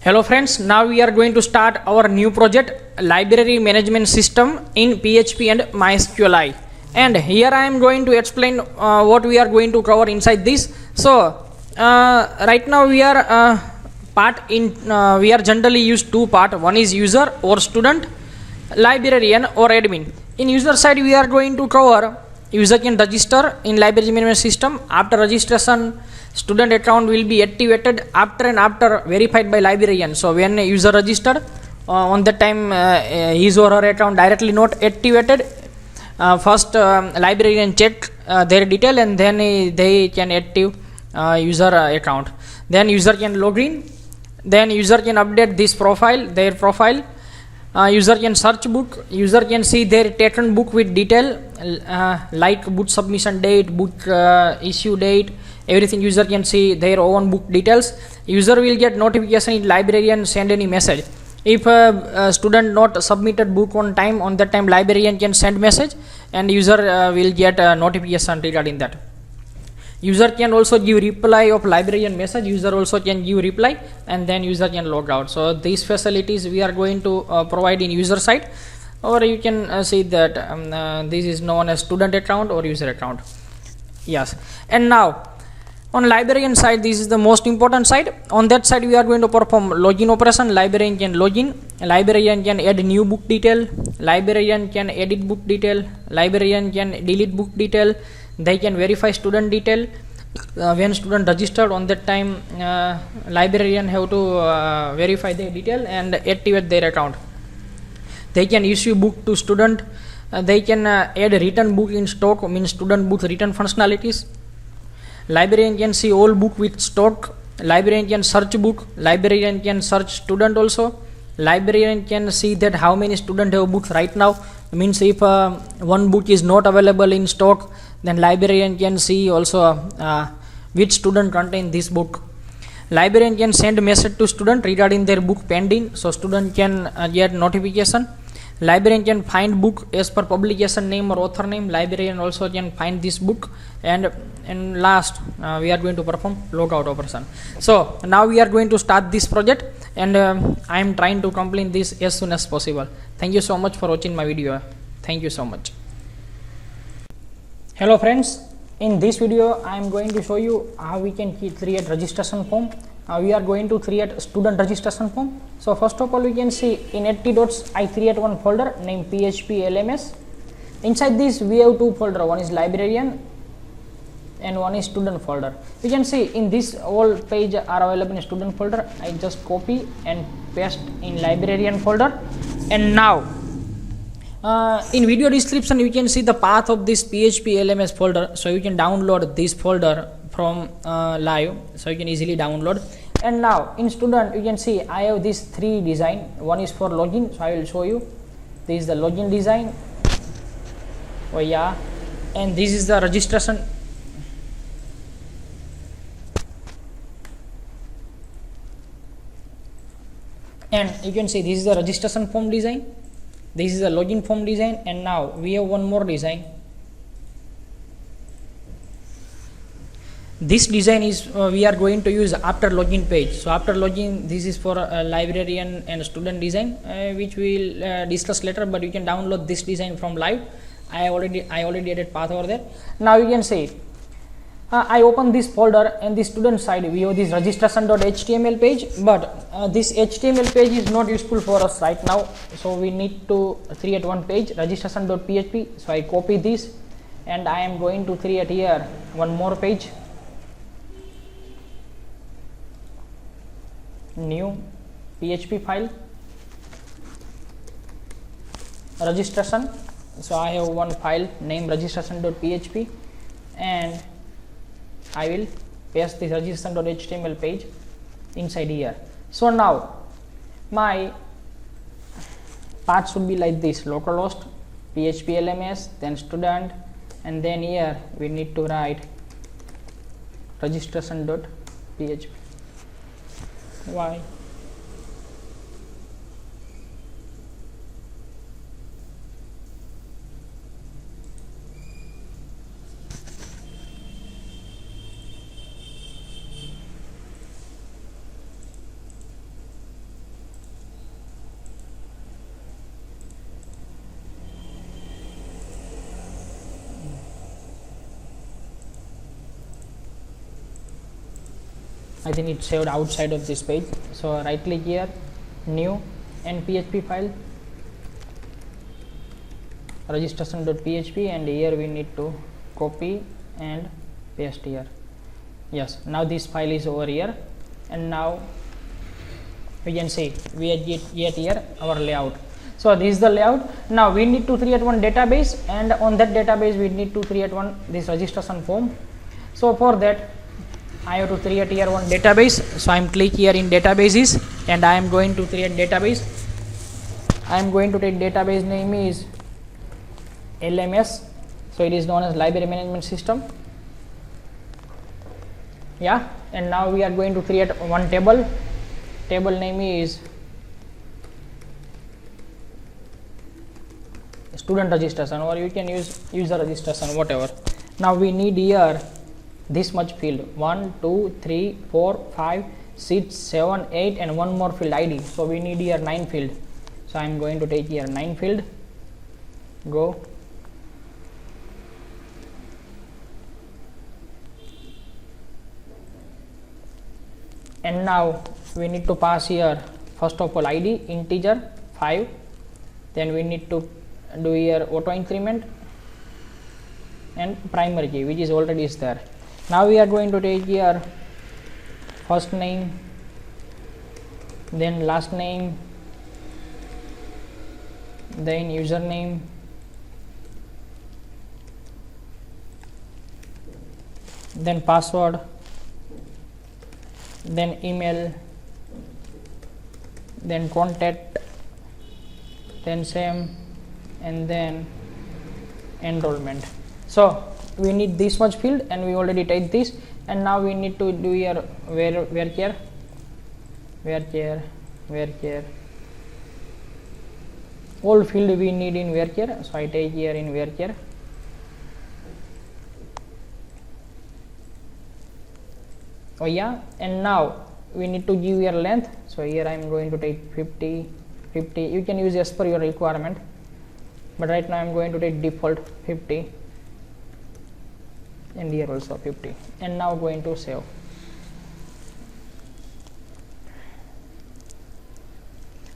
Hello friends, now we are going to start our new project library management system in PHP and MySQLi, and here I am going to explain what we are going to cover inside this. So right now we are we are generally use two part. One is user or student, librarian or admin. In user side we are going to cover user can register in library management system. After registration, student account will be activated after verified by librarian. So when a user registered, on that time his or her account directly not activated. First librarian check their detail and then they can active user account. Then user can log in. Then user can update this their profile. User can search book. User can see their taken book with detail like book submission date, book issue date, everything. User can see their own book details. User will get notification in librarian send any message. If a student not submitted book on time, on that time librarian can send message and user will get a notification regarding that. User can also give reply of librarian message. User also can give reply and then user can log out. So these facilities we are going to provide in user side, or you can see that this is known as student account or user account. Yes, and now on librarian side, this is the most important side. On that side we are going to perform login operation. Librarian can login, librarian can add new book detail, librarian can edit book detail, librarian can delete book detail. They can verify student detail. When student registered, on that time librarian have to verify their detail and activate their account. They can issue book to student. They can add return book in stock, means student book return functionalities. Librarian can see all book with stock. Librarian can search book. Librarian can search student also. Librarian can see that how many students have books right now, means if one book is not available in stock, then librarian can see also which student contain this book. Librarian can send message to student regarding their book pending, so student can get notification. Librarian can find book as per publication name or author name. Librarian also can find this book, and last we are going to perform logout operation. So now we are going to start this project, and I am trying to complete this as soon as possible. Thank you so much for watching my video. Thank you so much. Hello friends, in this video I am going to show you how we can create registration form. We are going to create student registration form. So first of all, we can see in 80 dots I create one folder named PHP LMS. Inside this we have two folders, one is librarian and one is student folder. We can see in this all page are available in student folder. I just copy and paste in librarian folder. And now in video description you can see the path of this PHP LMS folder, so you can download this folder from live, so you can easily download. And now in student you can see I have these three design. One is for login, so I will show you. This is the login design. Oh yeah, and this is the registration. And you can see this is the registration form design. This is the login form design, and now we have one more design. This design is we are going to use after login page. So after login, this is for librarian and student design, which we will discuss later, but you can download this design from live. I already added path over there. Now you can see I open this folder, and the student side we have this registration.html page, but this HTML page is not useful for us right now, so we need to create one page, registration.php. So I copy this and I am going to create here one more page, new PHP file, registration. So I have one file named registration.php, and I will paste this registration.html page inside here. So now my path should be like this: localhost, PHP LMS, then student, and then here we need to write registration.php. Why? I think it's saved outside of this page. So right click here, new and PHP file, registration.php, and here we need to copy and paste here. Yes, now this file is over here, and now we can see we get here our layout. So this is the layout. Now we need to create one database, and on that database we need to create this registration form. So for that I have to create here one database. So I am click here in databases, and I am going to create database. I am going to take database name is LMS, so it is known as Library Management System. Yeah, and now we are going to create one table. Table name is student registration, or you can use user registration, whatever. Now we need here this much field, 1 2 3 4 5 6 7 8, and one more field ID. So we need here 9 field. So I am going to take here 9 field, go, and now we need to pass here first of all ID integer 5, then we need to do here auto increment and primary key, which is already is there. Now we are going to take here first name, then last name, then username, then password, then email, then contact, then same, and then enrollment. So we need this much field, and we already take this, and now we need to do here where all field we need in where. So I take here in where. Oh yeah, and now we need to give your length. So here I am going to take 50. You can use as per your requirement, but right now I am going to take default 50, and here also 50, and now going to save.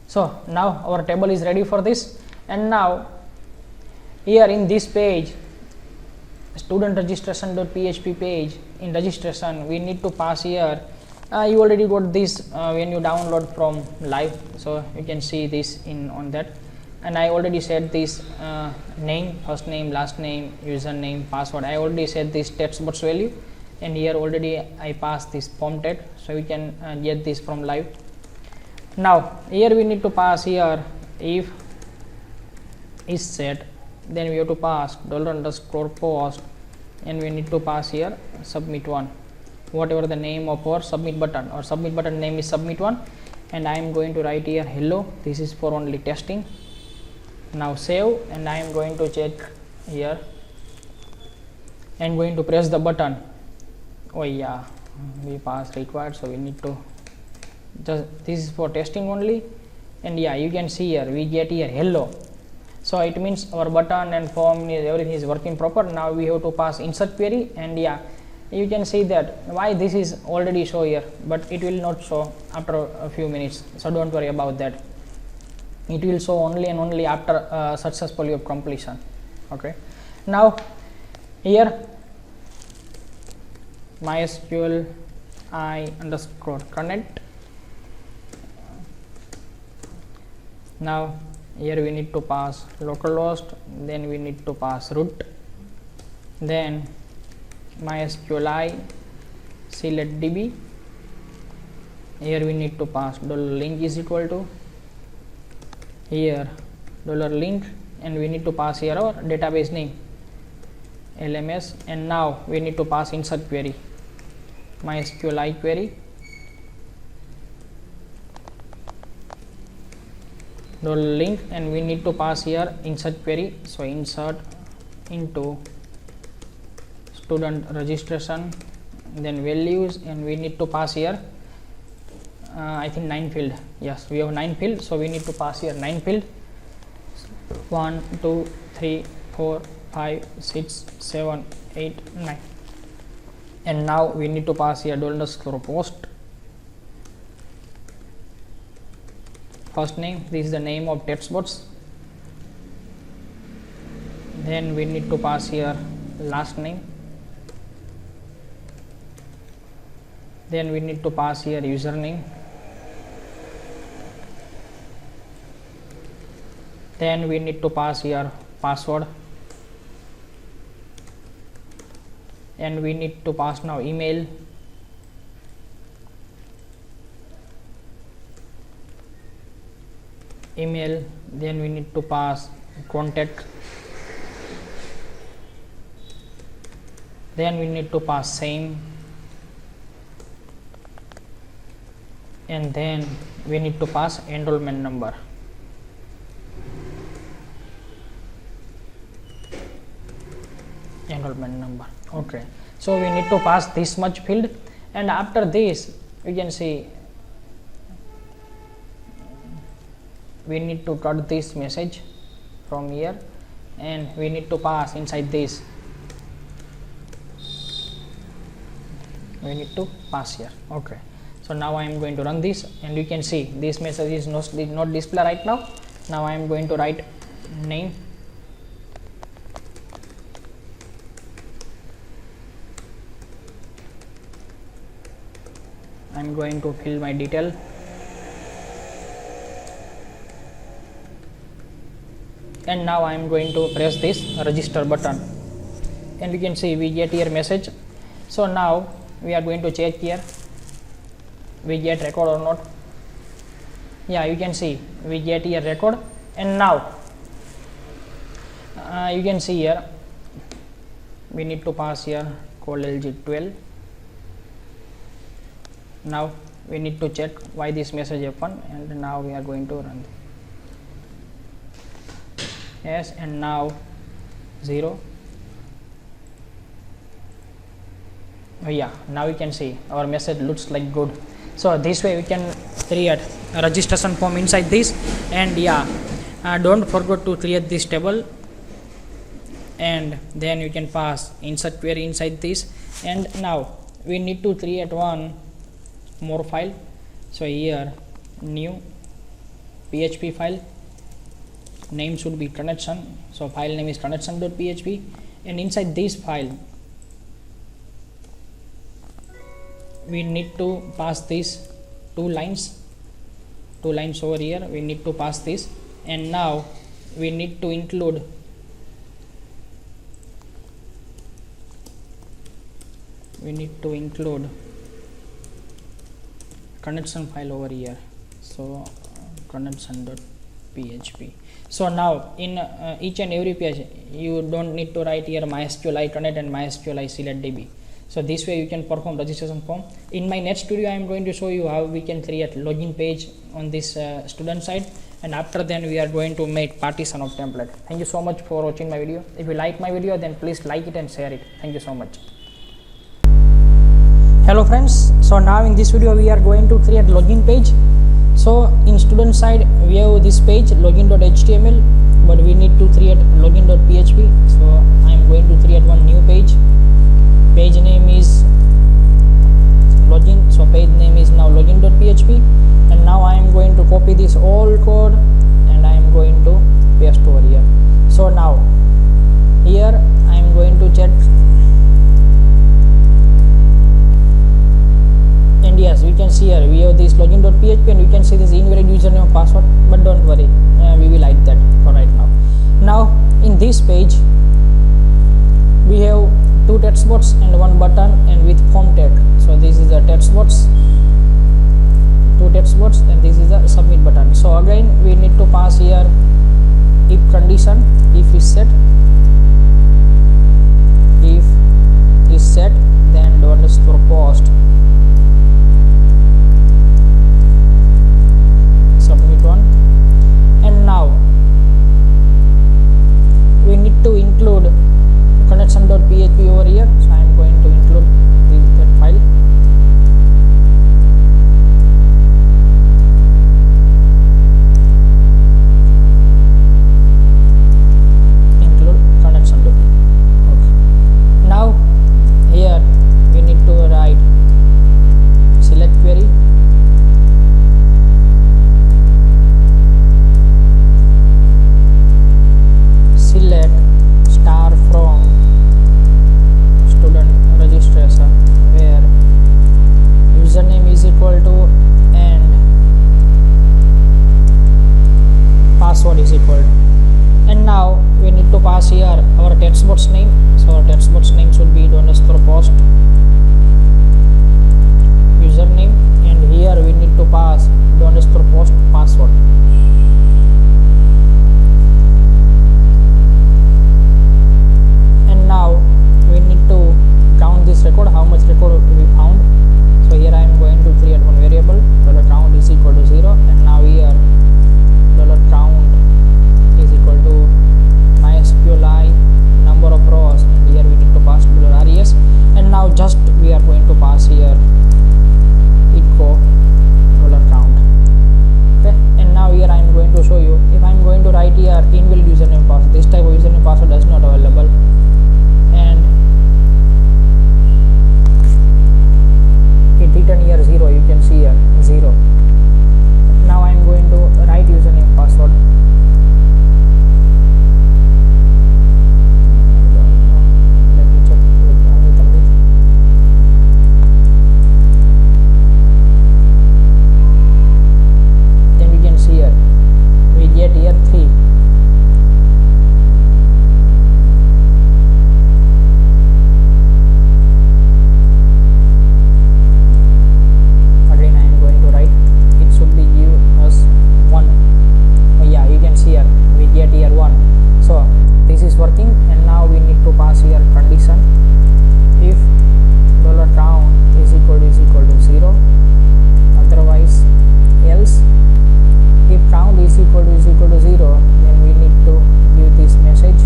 So now our table is ready for this, and now here in this page, student registration.php page, in registration we need to pass here, you already got this when you download from live, so you can see this in on that, and I already set this name, first name, last name, username, password. I already set this text box value, and here already I passed this form tag, so we can get this from live. Now here we need to pass here if is set, then we have to pass $_post, and we need to pass here submit one, whatever the name of our submit button, or submit button name is submit one, and I am going to write here hello, this is for only testing. Now save, and I am going to check here and going to press the button. Oh yeah, we pass required, so we need to just, this is for testing only, and yeah, you can see here we get here hello, so it means our button and form is everything is working proper. Now we have to pass insert query, and yeah, you can see that why this is already show here, but it will not show after a few minutes, so don't worry about that. It will show only and only after successfully of completion. Okay, now here MySQLi underscore connect. Now here we need to pass localhost, then we need to pass root, then MySQLi select db. Here we need to pass $link is equal to here $link, and we need to pass here our database name LMS, and now we need to pass insert query MySQLi query $link, and we need to pass here insert query, so insert into student registration, then values, and we need to pass here I think 9 field. Yes, we have 9 field, so we need to pass here 9 field, 1 2 3 4 5 6 7 8 9, and now we need to pass here $post, first name, this is the name of textbooks. Then we need to pass here last name. Then we need to pass here username. Then we need to pass here password, and we need to pass now email. Then we need to pass contact. Then we need to pass same, and then we need to pass enrollment number. Okay, so we need to pass this much field, and after this we can see we need to cut this message from here, and we need to pass inside this. We need to pass here. Okay, so now I am going to run this, and you can see this message is not display right now. Now I am going to write name. I am going to fill my detail, and now I am going to press this register button, and you can see we get here message. So now we are going to check here we get record or not. Yeah, you can see we get here record, and now you can see here we need to pass here call LG12. Now we need to check why this message happened, and now we are going to run. Yes, and now 0. Yeah, now you can see our message looks like good. So this way we can create a registration form inside this, and yeah, don't forget to create this table, and then you can pass insert query inside this. And now we need to create one more file. So here new PHP file, name should be connection, so file name is connection.php, and inside this file we need to pass these two lines over here. We need to pass this, and now we need to include connection file over here. So connection.php. So now in each and every page you don't need to write here MySQLi connect and MySQLi select DB. So this way you can perform registration form. In my next video I am going to show you how we can create login page on this student side, and after then we are going to make partition of template. Thank you so much for watching my video. If you like my video, then please like it and share it. Thank you so much. Hello friends, so now in this video we are going to create login page. So in student side we have this page login.html, but we need to create login.php. So I am going to create one new page. Page name is login, so page name is now login.php, and now I am going to copy this all code and I am going to paste over here. So now here I am going to check, and yes, we can see here we have this login.php, and we can see this invalid username and password, but don't worry, we will hide that for right now. Now in this page we have two text box and one button and with form tag. So this is the text box, two text box, and this is the submit button. So again we need to pass here if condition, if is set, then do underscore post submit one, and now we need to include connection.php over here. So I am going to include that file. Include connection.php. Okay. Now here we need to write equal to. And now we need to pass here our text box name. So our text box name should be _post username, and here we need to pass _post password. And now we need to count this record, how much record we found. So here I am going to create one variable, $count is equal to 0, and now here $count is equal to MySQLi number of rows, and here we need to pass $res, and now just we are going to pass here echo $count. Okay, and now here I am going to show you, if I am going to write here invalid username password, this type of username password is not available, and it written here 0, you can see here 0. Now I am going to write username password. Let me check with Amit. Then we can see here we get here 3. Again I am going to write, it should be give us 1. Oh yeah, you can see here we get here 1. So this is working, and now we need to pass here condition, if $count is equal to 0, otherwise else. If count is equal to 0, then we need to give this message.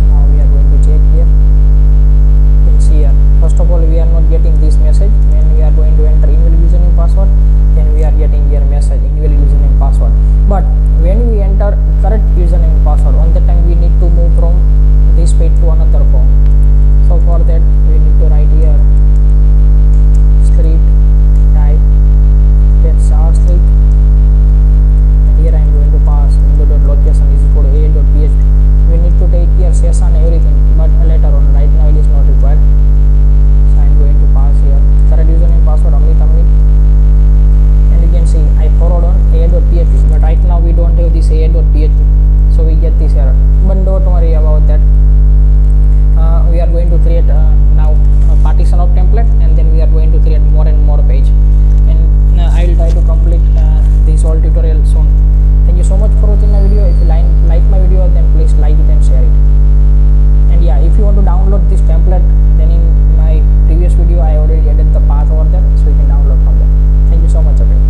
Now we are going to check here. You can see here, first of all we are not getting this message. When we are going to enter invalid username password, then we are getting here message invalid username password. But when we enter correct username password, on that time we need to move from this page to another form. So for that we need to write here script type that's our script, and here I am going to pass window.location is equal to a.php. We need to take here session everything, but later on, right now it is not required. So I am going to pass here correct username password Amit, and you can see I followed on a.php, but right now we don't have this a.php, so we get this error. But don't worry about that. We are going to create now a partition of template, and then we are going to create more and more page, and I will try to complete this whole tutorial soon. Thank you so much for watching my video. If you like my video, then please like it and share it. And yeah, if you want to download this template, then in my previous video I already added the path over there, so you can download from there. Thank you so much again.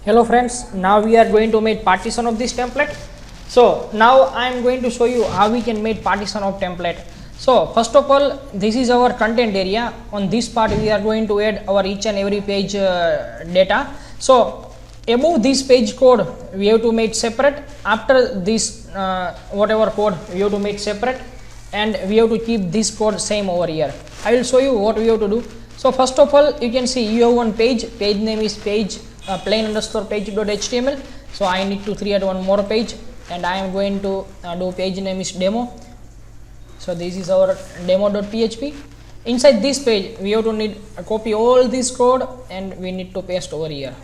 Hello friends, now we are going to make partition of this template. So now I am going to show you how we can make partition of template. So first of all, this is our content area. On this part we are going to add our each and every page data. So above this page code we have to make separate. After this whatever code we have to make separate, and we have to keep this code same over here. I will show you what we have to do. So first of all, you can see you have one page name is page plain_page.html. so I need to create one more page, and I am going to do page name is demo. So this is our demo.php. Inside this page we have to need copy all this code, and we need to paste over here.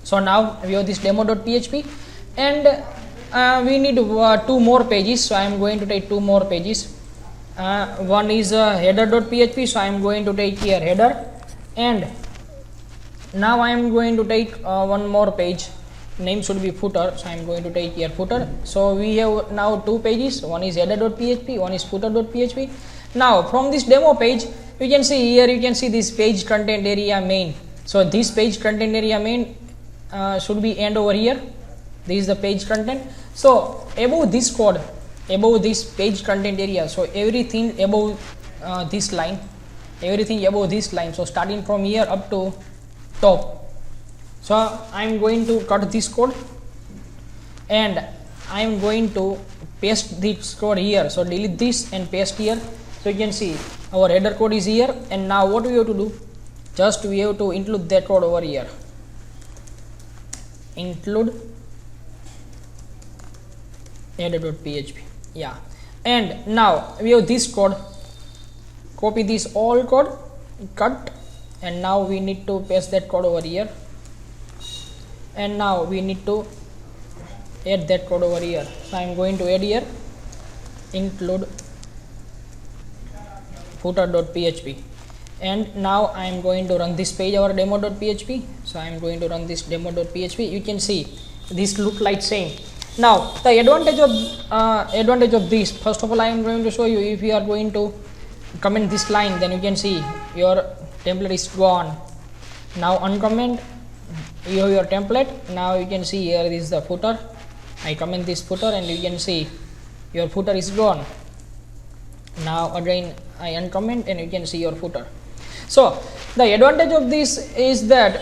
So now we have this demo.php, and we need 2 more pages. So I am going to take 2 more pages. One is header.php, so I am going to take here header, and now I am going to take one more page, name should be footer, so I am going to take here footer. So we have now 2 pages, one is header.php, one is footer.php. Now from this demo page, you can see here, you can see this page content area main. So this page content area main should be end over here. This is the page content. So above this code, above this page content area, so everything above this line, everything above this line, so starting from here up to top. So I am going to cut this code, and I am going to paste this code here. So delete this and paste here. So you can see our header code is here, and now what we have to do, just we have to include that code over here, include header.php. Yeah, and now we have this code, copy this all code, cut, and now we need to paste that code over here, and now we need to add that code over here. So I am going to add here include footer.php, and now I am going to run this page, our demo.php. So I am going to run this demo.php. You can see this look like same. Now the advantage of this, first of all I am going to show you, if you are going to comment this line, then you can see your template is gone. Now uncomment, you have your template. Now you can see here is the footer. I comment this footer and you can see your footer is gone. Now again I uncomment and you can see your footer. So the advantage of this is that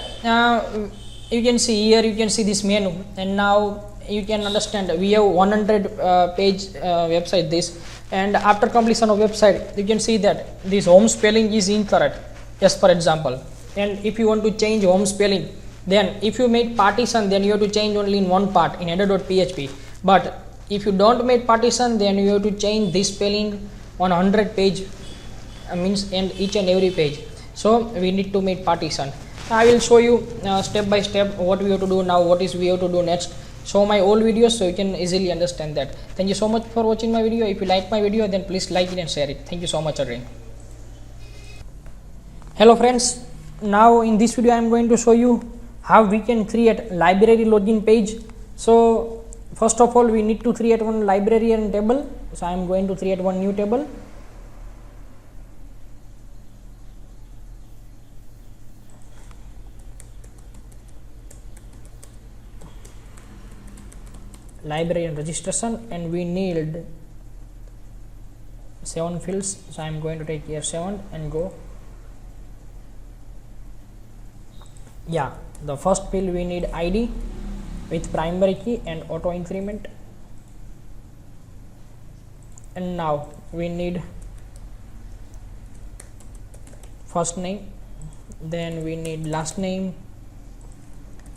you can see here, you can see this menu, and now you can understand we have 100 page website this, and after completion of website you can see that this home spelling is incorrect, just for example. And if you want to change home spelling, then if you make partition, then you have to change only in one part in header.php. But if you don't make partition, then you have to change this spelling on 100 page, means and each and every page. So we need to make partition. I will show you step by step what we have to do now, what is we have to do next. Show my old videos so you can easily understand that. Thank you so much for watching my video. If you like my video, then please like it and share it. Thank you so much again. Hello friends, now in this video I am going to show you how we can create library login page. So first of all we need to create one librarian table. So I am going to create one new table. Librarian registration, and we need 7 fields. So I am going to take here 7 and go. Yeah, the first field we need ID with primary key and auto increment, and now we need first name, then we need last name,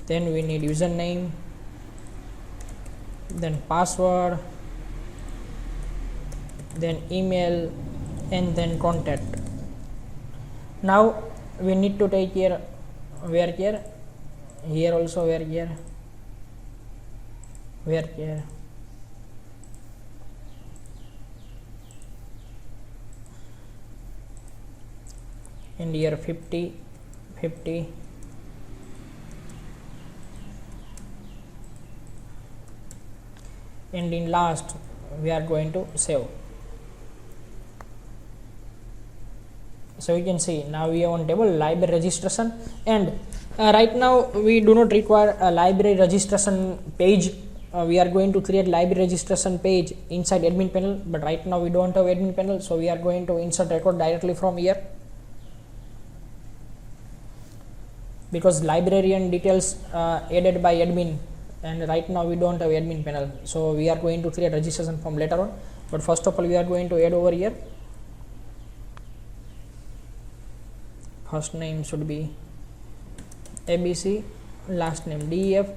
then we need username, then password, then email, and then contact. Now we need to take here varchar, here also varchar, and here 50, and in last we are going to save. So you can see now we have one table library registration, and right now we do not require a library registration page. We are going to create library registration page inside admin panel, but right now we don't have admin panel, so we are going to insert record directly from here, because librarian details added by admin, and right now we don't have admin panel, so we are going to create registration form later on. But first of all we are going to add over here. First name should be ABC, last name DEF,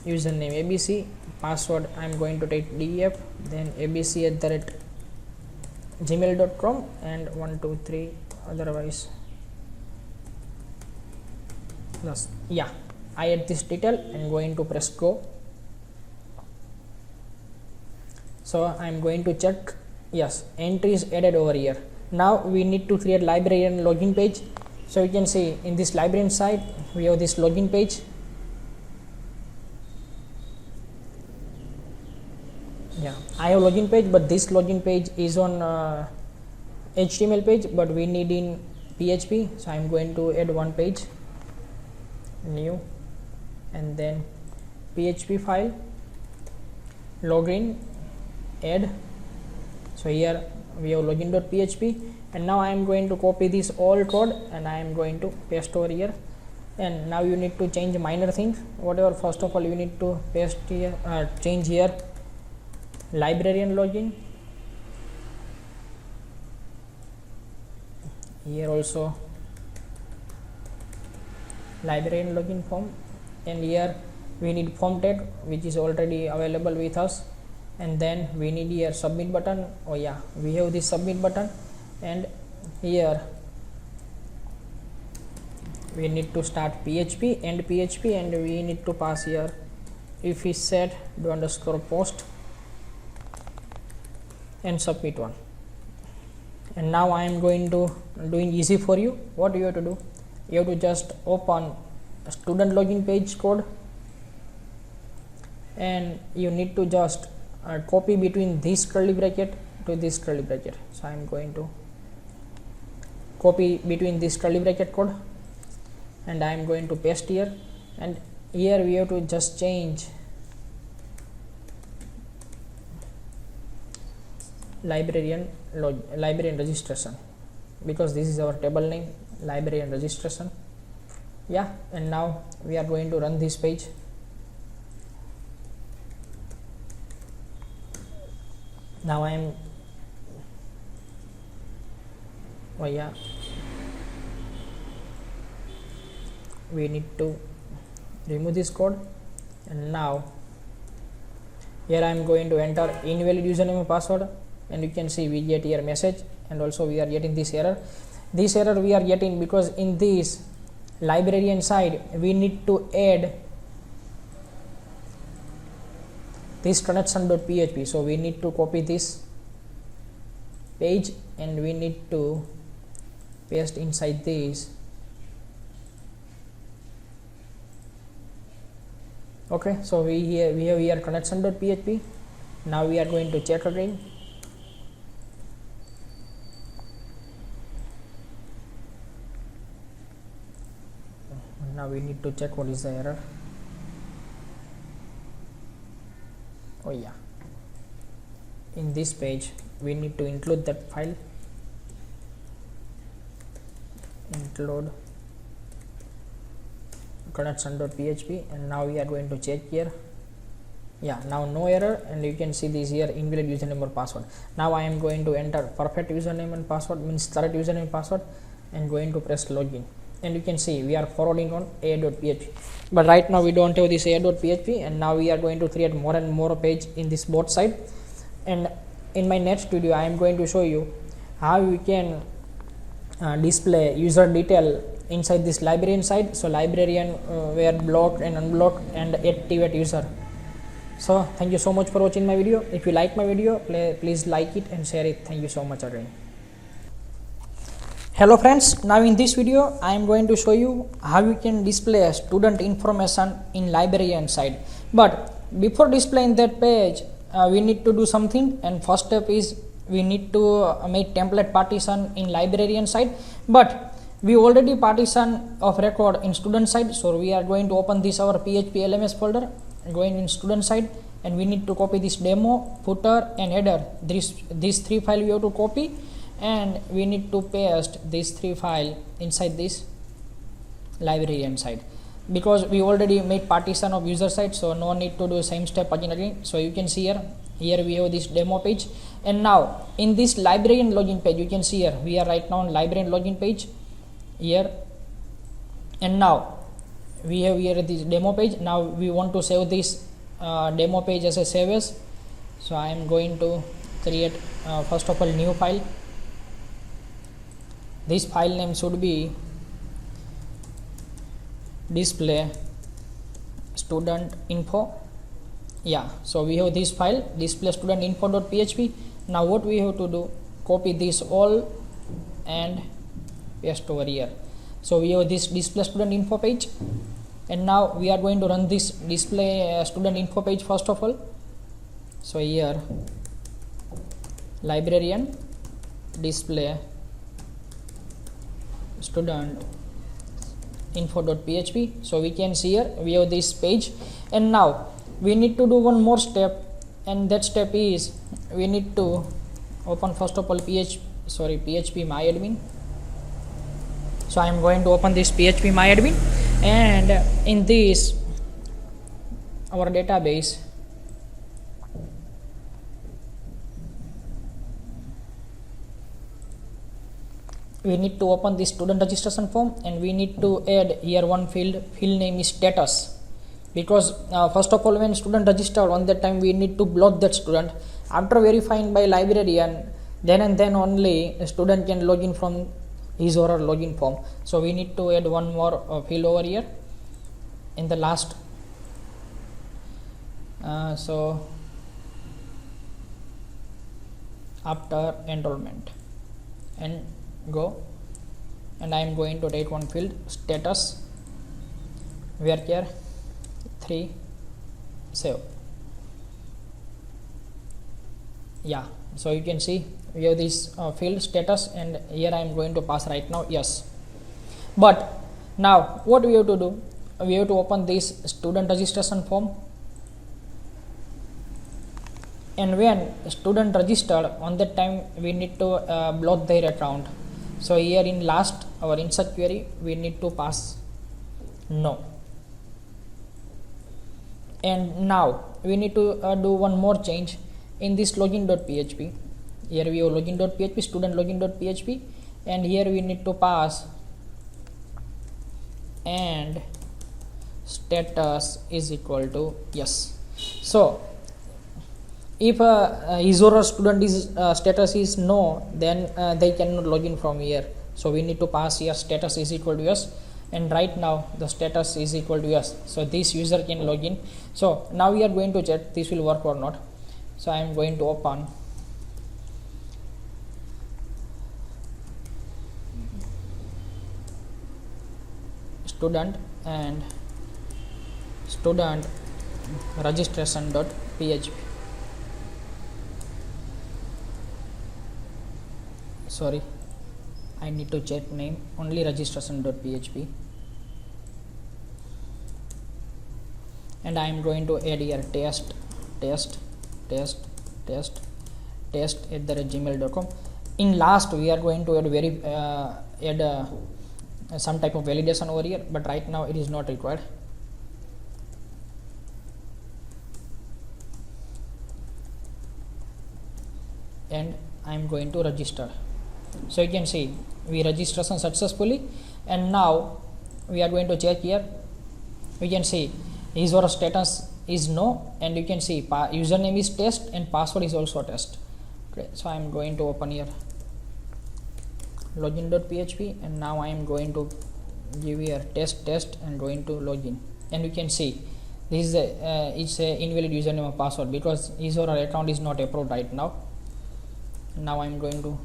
username ABC, password I am going to take DEF, then abc@gmail.com, and 1 2 3 otherwise plus. Yeah, I add this detail and going to press go. So I am going to check, yes, entry is added over here. Now we need to create librarian login page. So you can see in this librarian side we have this login page. Yeah, I have login page, but this login page is on HTML page, but we need in PHP. So I am going to add one page, new, and then PHP file, login, add. So here we have login.php, and now I am going to copy this all code and I am going to paste over here. And now you need to change minor things, whatever. First of all you need to paste here, change here librarian login, here also librarian login form, and here we need form tag which is already available with us, and then we need here submit button. Oh yeah, we have this submit button, and here we need to start PHP and PHP, and we need to pass here if is set do underscore post and submit one. And now I am going to doing easy for you. What you have to do, you have to just open a student login page code, and you need to just copy between this curly bracket to this curly bracket. So I am going to copy between this curly bracket code, and I am going to paste here, and here we have to just change librarian registration, because this is our table name, librarian registration. Yeah, and now we are going to run this page. Now I am we need to remove this code, and now here I am going to enter invalid username and password, and you can see we get here message, and also we are getting this error. This error we are getting because in this librarian side we need to add this transaction.php. so we need to copy this page and we need to paste inside this. Okay, so we have here transaction.php. now we are going to check again. Now we need to check what is the error. Oh yeah, in this page we need to include that file, include transaction.php, and now we are going to check here. Yeah, now no error, and you can see this here invalid username or password. Now I am going to enter perfect username and password, means correct username and password, and going to press login, and you can see we are forwarding on a.php, but right now we don't have this a.php, and now we are going to create more and more page in this both side. And in my next video I am going to show you how you can display user detail inside this librarian side. So librarian where blocked and unblocked and activate user. So thank you so much for watching my video. If you like my video, please like it and share it. Thank you so much again. Hello friends, now in this video I am going to show you how you can display student information in librarian side. But before displaying that page we need to do something, and first step is we need to make template partition in librarian side, but we already partition of record in student side. So we are going to open this our PHP LMS folder, going in student side, and we need to copy this demo, footer and header. These three files we have to copy, and we need to paste these three files inside this librarian side, because we already made partition of user side, so no need to do same step again. So you can see here we have this demo page, and now in this librarian login page you can see here we are right now on librarian login page here, and now we have here this demo page. Now we want to save this demo page as a save as. So I am going to create first of all new file. This file name should be display student info. Yeah, so we have this file display student info.php. Now what we have to do, copy this all and paste over here. So we have this display student info page, and now we are going to run this display student info page first of all. So here librarian display student info.php. so we can see here we have this page, and now we need to do one more step, and that step is we need to open first of all PHP MyAdmin. So I am going to open this PHP MyAdmin, and in this our database we need to open this student registration form, and we need to add here one field name is status, because first of all when student register on that time we need to block that student. After verifying by librarian, then and then only the student can log in from his or her login form. So we need to add one more field over here in the last. So after enrollment and go, and I am going to take one field status where here 3 save. Yeah, so you can see we have this field status, and here I am going to pass right now yes. But now what we have to do, we have to open this student registration form, and when student registered, on that time we need to block their account. So here in last our insert query we need to pass no. And now we need to do one more change in this login.php. Here we have login.php, student login.php, and here we need to pass and status is equal to yes. So if his or her student is status is no, then they cannot log in from here. So we need to pass here status is equal to yes, and right now the status is equal to yes. So this user can log in. So now we are going to check this will work or not. So I am going to open student and student registration.php. Sorry, I need to check name, only registration.php, and I am going to add here test @gmail.com. In last we are going to add some type of validation over here, but right now it is not required. And I am going to register. So you can see we registration successfully, and now we are going to check here. We can see his or her status is no, and you can see username is test and password is also test. Okay, so I am going to open here login.php, and now I am going to give here test and going to login, and you can see this is it's a invalid username or password because his or her account is not approved right now. Now I am going to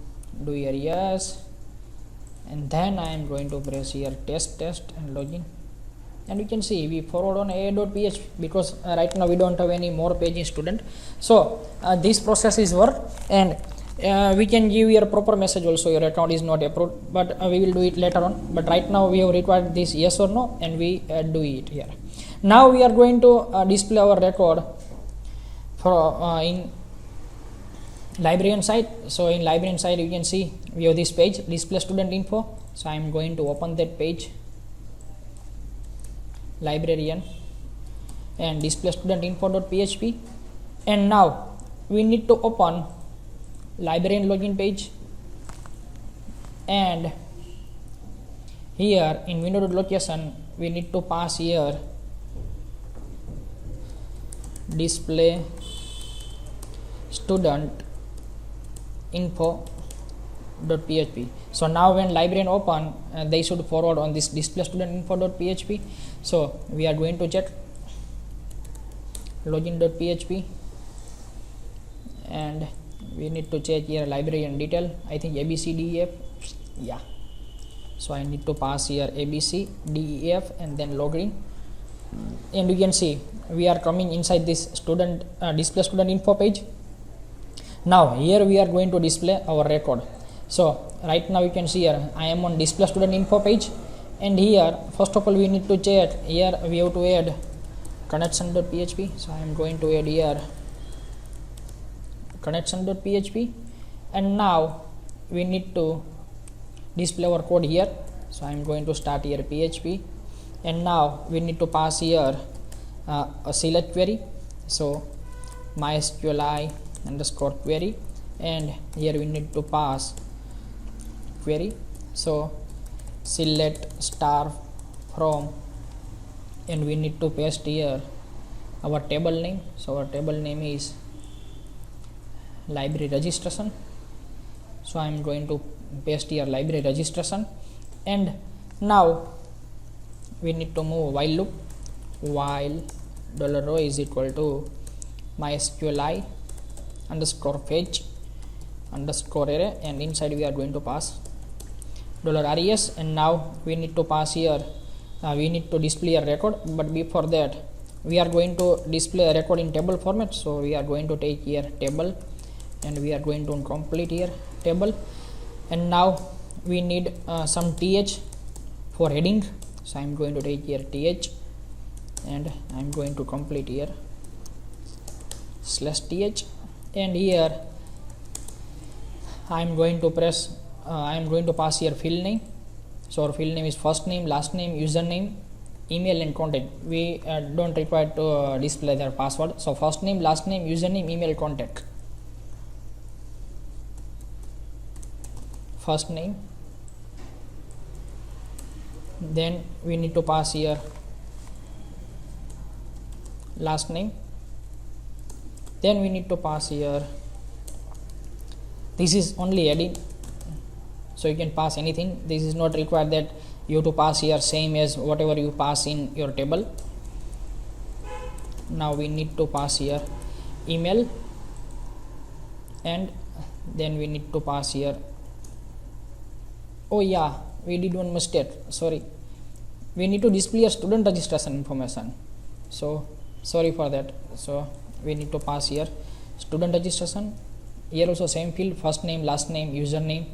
do here yes, and then I am going to press here test and login, and you can see we forward on a.php because right now we don't have any more page in student. So this process is work, and we can give your proper message also your account is not approved, but we will do it later on. But right now we have required this yes or no, and we do it here. Now we are going to display our record for in Librarian side. So in Librarian side you can see we have this page display student info. So I am going to open that page Librarian and display student info.php, and now we need to open Librarian login page, and here in window.location we need to pass here display student info.php. So now when Librarian open, they should forward on this display student info.php. So we are going to check login.php, and we need to check here Librarian detail, I think ABCDEF. Yeah, so I need to pass here ABCDEF and then login, and you can see we are coming inside this student display student info page. Now here we are going to display our record. So right now you can see here I am on display student info page, and here first of all we need to check here we have to add connection.php. So I am going to add here connection.php, and now we need to display our code here. So I am going to start here PHP, and now we need to pass here a select query. So MySQLi underscore query, and here we need to pass query. So select star from, and we need to paste here our table name. So our table name is library registration. So I am going to paste here library registration. And now we need to move while loop, while $row is equal to MySQLi underscore fetch underscore array, and inside we are going to pass $res. And now we need to pass here we need to display a record, but before that we are going to display a record in table format. So we are going to take here table, and we are going to complete here table. And now we need some th for heading, so I am going to take here th, and I am going to complete here /th. And here I am going to press I am going to pass here field name. So our field name is first name, last name, username, email and contact. We don't require to display their password. So first name, last name, username, email, contact. First name, then we need to pass here last name, then we need to pass here, this is only adding, so you can pass anything. This is not required that you have to pass here same as whatever you pass in your table. Now we need to pass here email, and then we need to pass here, oh yeah, we did one mistake, sorry, we need to display a student registration information, so sorry for that. So we need to pass here student registration. Here also same field, first name, last name, username,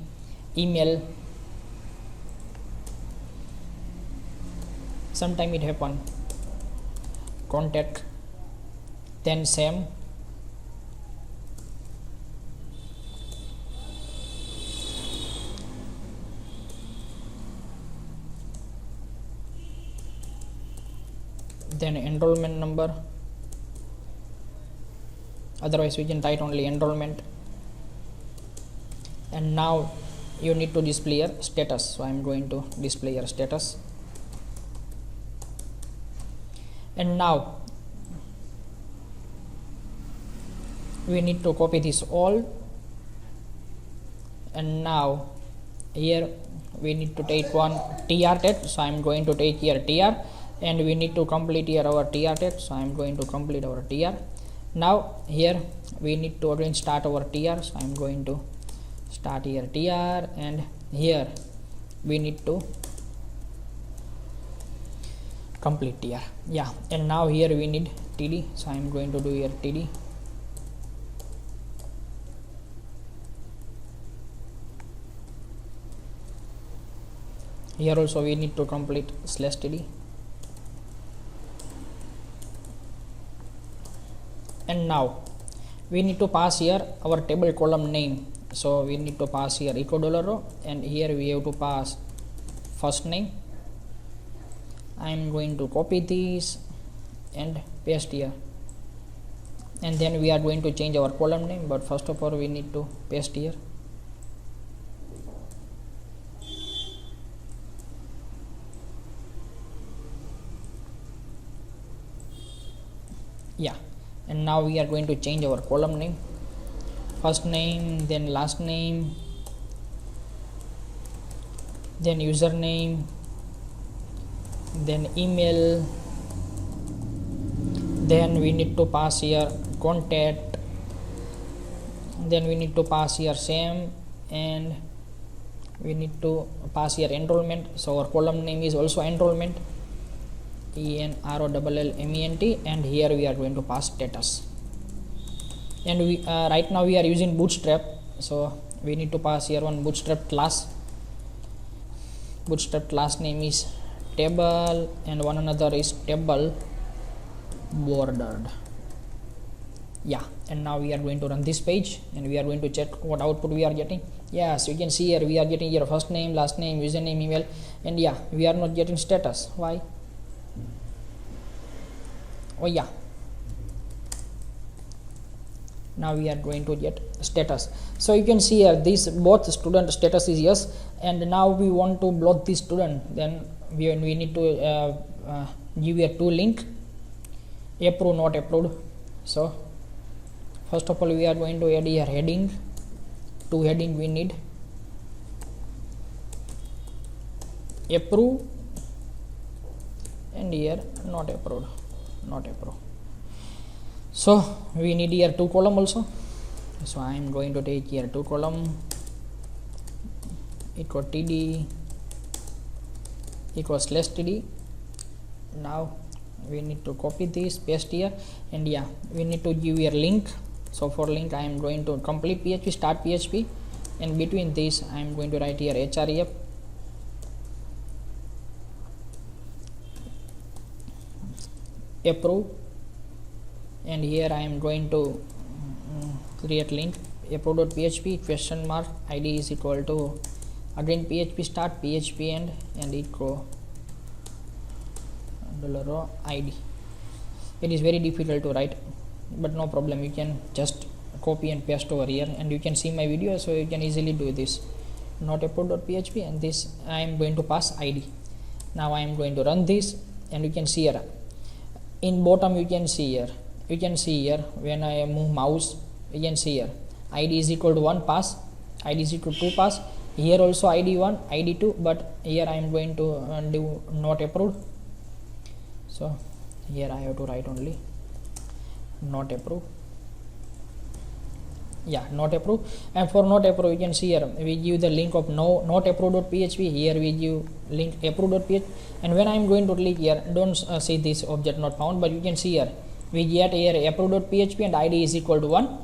email. Sometime it happen, contact, then same, then enrollment number, otherwise we can write only enrollment. And now you need to display your status, so I am going to display your status. And now we need to copy this all, and now here we need to take one tr tag, so I am going to take here tr, and we need to complete here our tr tag, so I am going to complete our tr. Now here we need to again start our tr, so I am going to start here tr, and here we need to complete tr, yeah. And now here we need td, so I am going to do here td. Here also we need to complete /td. And now we need to pass here our table column name, so we need to pass here echo $row, and here we have to pass first name. I am going to copy this and paste here, and then we are going to change our column name, but first of all we need to paste here. Yeah, and now we are going to change our column name, first name, then last name, then username, then email, then we need to pass here contact, then we need to pass here same, and we need to pass here enrollment, so our column name is also enrollment, ENROLLMENT, and here we are going to pass status. And we right now we are using bootstrap, so we need to pass here one bootstrap class. Bootstrap class name is table, and one another is table bordered, yeah. And now we are going to run this page, and we are going to check what output we are getting. Yeah, so you can see here we are getting here first name, last name, username, email, and yeah, we are not getting status. Why? Oh yeah, now we are going to get status. So you can see here this both student status is yes, and now we want to block this student, then we need to give here two link, approved, not approved. So first of all we are going to add here heading, two heading we need, approve, and here not approved. So we need here 2 column also, so I am going to take here 2 column equal td equals /td. Now we need to copy this, paste here, and yeah, we need to give here link. So for link I am going to complete PHP, start PHP, and between this I am going to write here href approve, and here I am going to create link approve.php question mark id is equal to again PHP start PHP and equal $id. It is very difficult to write, but no problem, you can just copy and paste over here, and you can see my video, so you can easily do this. Not approved.php, and this I am going to pass id. Now I am going to run this, and you can see here in bottom, you can see here when I move mouse, you can see here id is equal to 1 pass, id is equal to 2 pass, here also id 1 id 2, but here I am going to do not approved. So here I have to write only not approved, not approved. And for not approved, you can see here we give the link of no not approved.php, here we give link approved.php, and when I am going to click here, don't see this object not found, but you can see here we get here approved.php and id is equal to 1,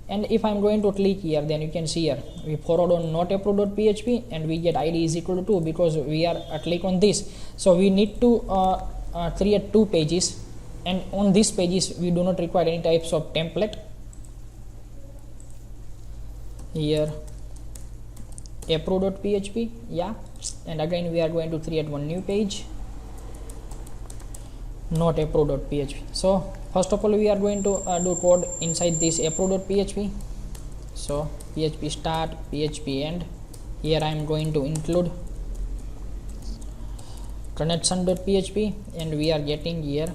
and if I am going to click here, then you can see here we forward on not approved.php and we get id is equal to 2 because we are click on this. So we need to create 2 pages, and on these pages we do not require any types of template. Here approved.php, and again we are going to create one new page, not approved.php. So first of all we are going to do code inside this approved.php. So php start php end, here I am going to include connection.php, and we are getting here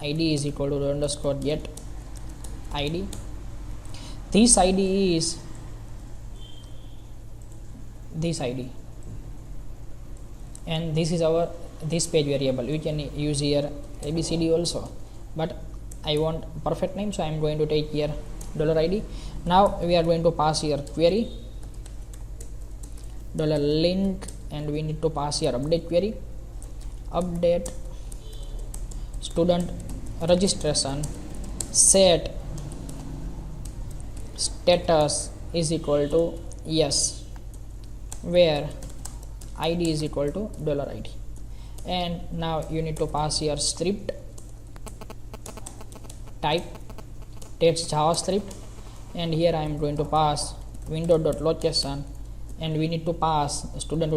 id is equal to underscore get id. This id is this id, and this is our this page variable. We can use here abcd also, but I want perfect name, so I am going to take here $id. Now we are going to pass here query $link, and we need to pass here update query, update student registration set status is equal to yes, where id is equal to $id. And now you need to pass here script type text JavaScript, and here I am going to pass window.location, and we need to pass student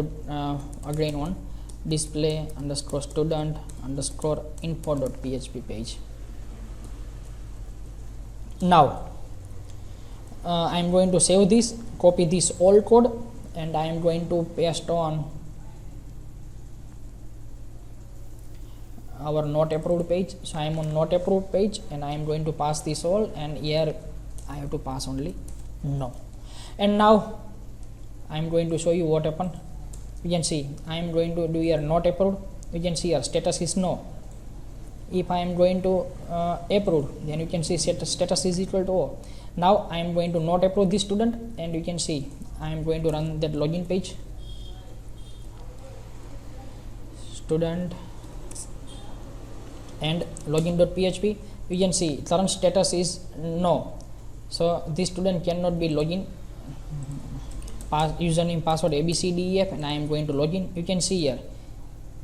again on display underscore student underscore info.php page. Now I am going to save this, copy this old code, and I am going to paste on our not approved page. So I am on not approved page, and I am going to pass this all, and here I have to pass only no. And now I am going to show you what happened. You can see I am going to do here not approved. You can see here status is no. If I am going to approve, then you can see status is equal to O. Now I am going to not approve this student, and you can see I am going to run that login page, student and login.php. You can see current status is no, so this student cannot be login. Username password abcdef, and I am going to login. You can see here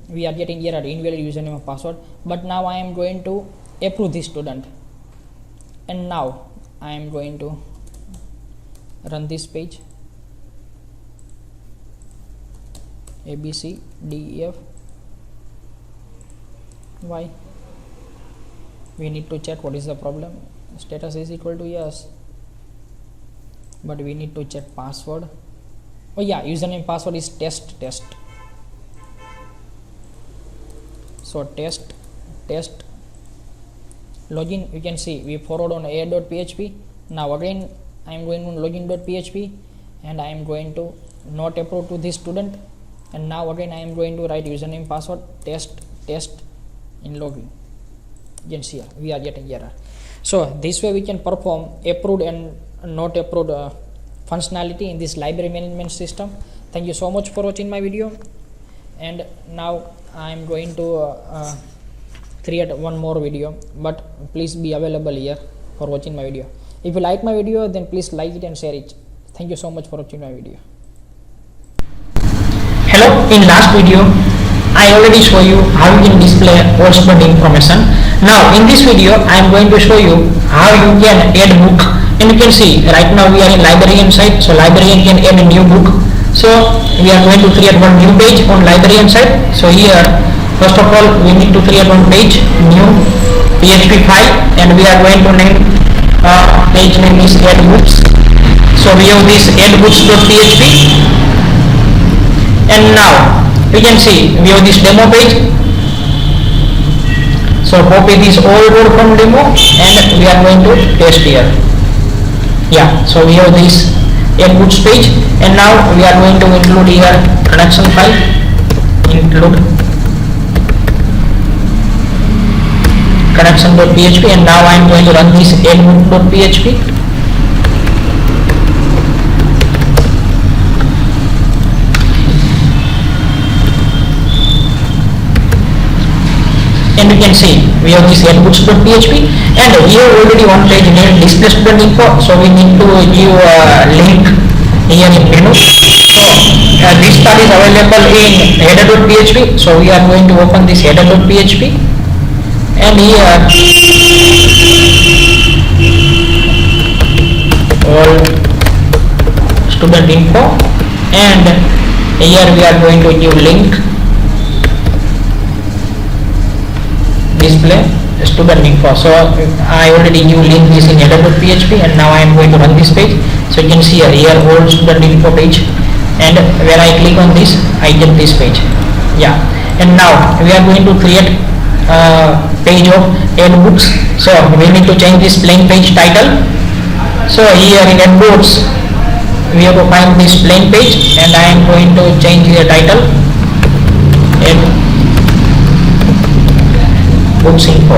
we are getting here invalid username and password, but now I am going to approve this student, and now I am going to run this page abcdef. Why? We need to check what is the problem. Status is equal to yes, but we need to check password. Oh yeah, username password is test. So test login. You can see we forward on a.php. Now again I am going on login.php, and I am going to not approve to this student, and now again I am going to write username password test in login. You can see here we are getting error. So this way we can perform approved and not approved functionality in this library management system. Thank you so much for watching my video, and now I am going to create one more video, but please be available here for watching my video. If you like my video, then please like it and share it. Thank you so much for watching my video. Hello, in last video I already show you how you can display all student information. Now in this video I am going to show you how you can add book, and you can see right now we are in Librarian side, so Librarian can add a new book. So we are going to create one new page on Librarian side. So here first of all we need to create one page, new PHP file, and we are going to name page name is add books. So we have this add books.php, and now we can see we have this demo page. So copy this all code from demo and we are going to paste here. Yeah, so we have this add books page, and now we are going to include here connection file, include connection.php, and now I am going to run this add book.php. And you can see we have this addbooks.php, and here already one page named display student info, so we need to give a link here in menu. So this part is available in header.php, so we are going to open this header.php, and here all student info, and here we are going to give link display student info. So I already knew link this in header.php, and now I am going to run this page. So you can see here all student info page, and when I click on this I get this page. Yeah, and now we are going to create a page of add books. So we need to change this plain page title. So here in add books we have to find this plain page, and I am going to change the title add books info,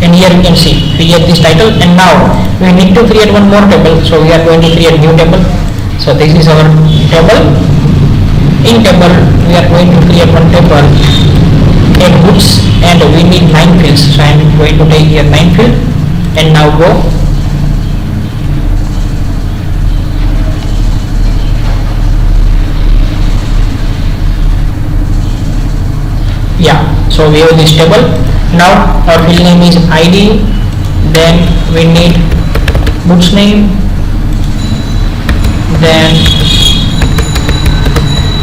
and here you can see we get this title. And now we need to create one more table, so we are going to create new table. So this is our table. In table we are going to create one table add books, and we need 9 fields, so I am going to take here 9 field, and now go. Yeah, so we have this table. Now our field name is ID, then we need books name, then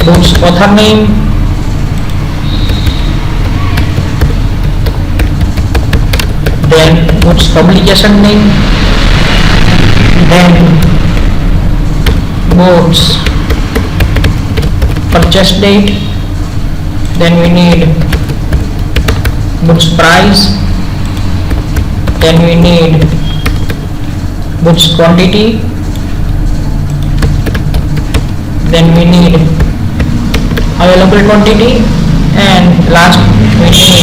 books author name, then books publication name, then books purchase date, then we need books price, then we need books quantity, then we need available quantity, and last we need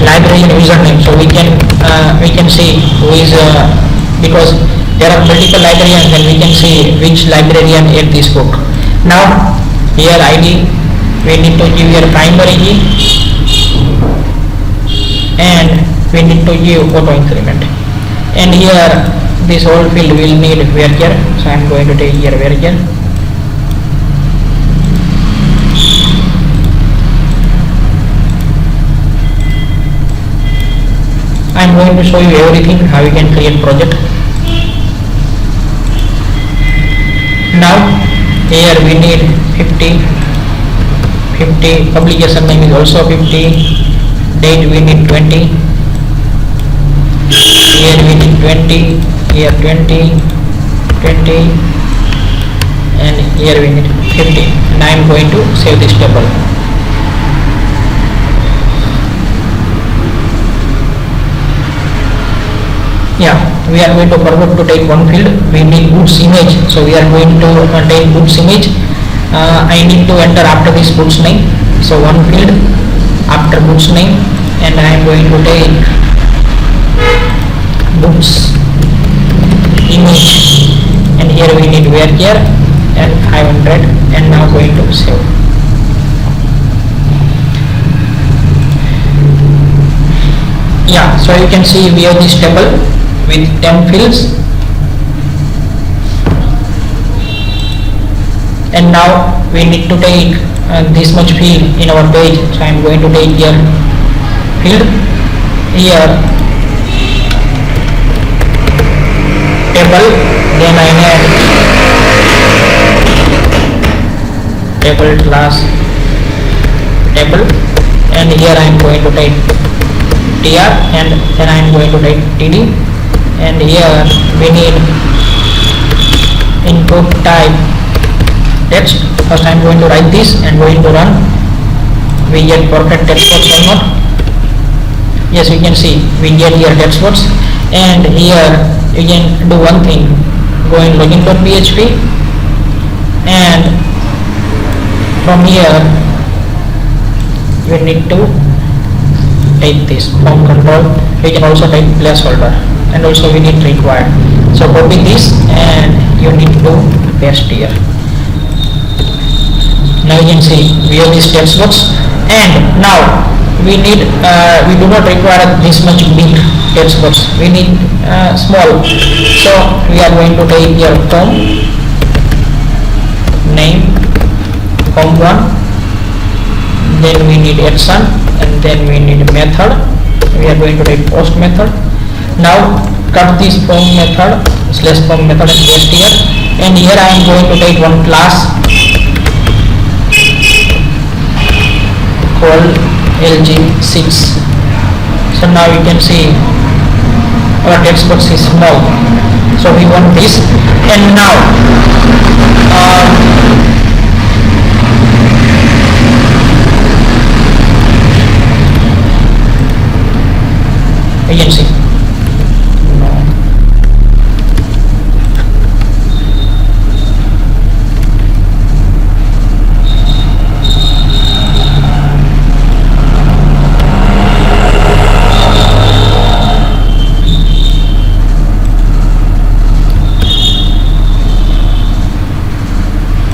librarian username. So we can see who is because there are multiple librarians, and we can see which librarian add this book. Now here ID we need to give your primary key, and we need to give auto increment, and here this whole field will need varchar, so I am going to take here varchar. I am going to show you everything how you can create project. Now here we need 50 publication name is also 50, date we need 20, here we need 20, here 20, and here we need 50, and I am going to save this table. Yeah, we are going to forget to take one field. We need books image, so we are going to take books image. I need to enter after this books name. So one field after books name, and I am going to take books image, and here we need where here and 500, and now going to save. Yeah, so you can see we have this table with 10 fields, and now we need to take this much field in our page. So I am going to take here field, here table, then I add table class table, and here I am going to take tr, and then I am going to take td, and here we need input type text. First I am going to write this and going to run. We get perfect text box or not? Yes, we can see we get here text box, and here you can do one thing, go in login.php, and from here we need to take this form control. We can also take placeholder, and also we need required. So copy this and you need to paste here. Now you can see we have this text box, and now we need we do not require this much big text box, we need small. So we are going to take here form name form1, then we need action, and then we need method. We are going to take post method. Now cut this form method slash form method and paste here, and here I am going to take one class called lg6. So now you can see our text box is small, so we want this. And now you can see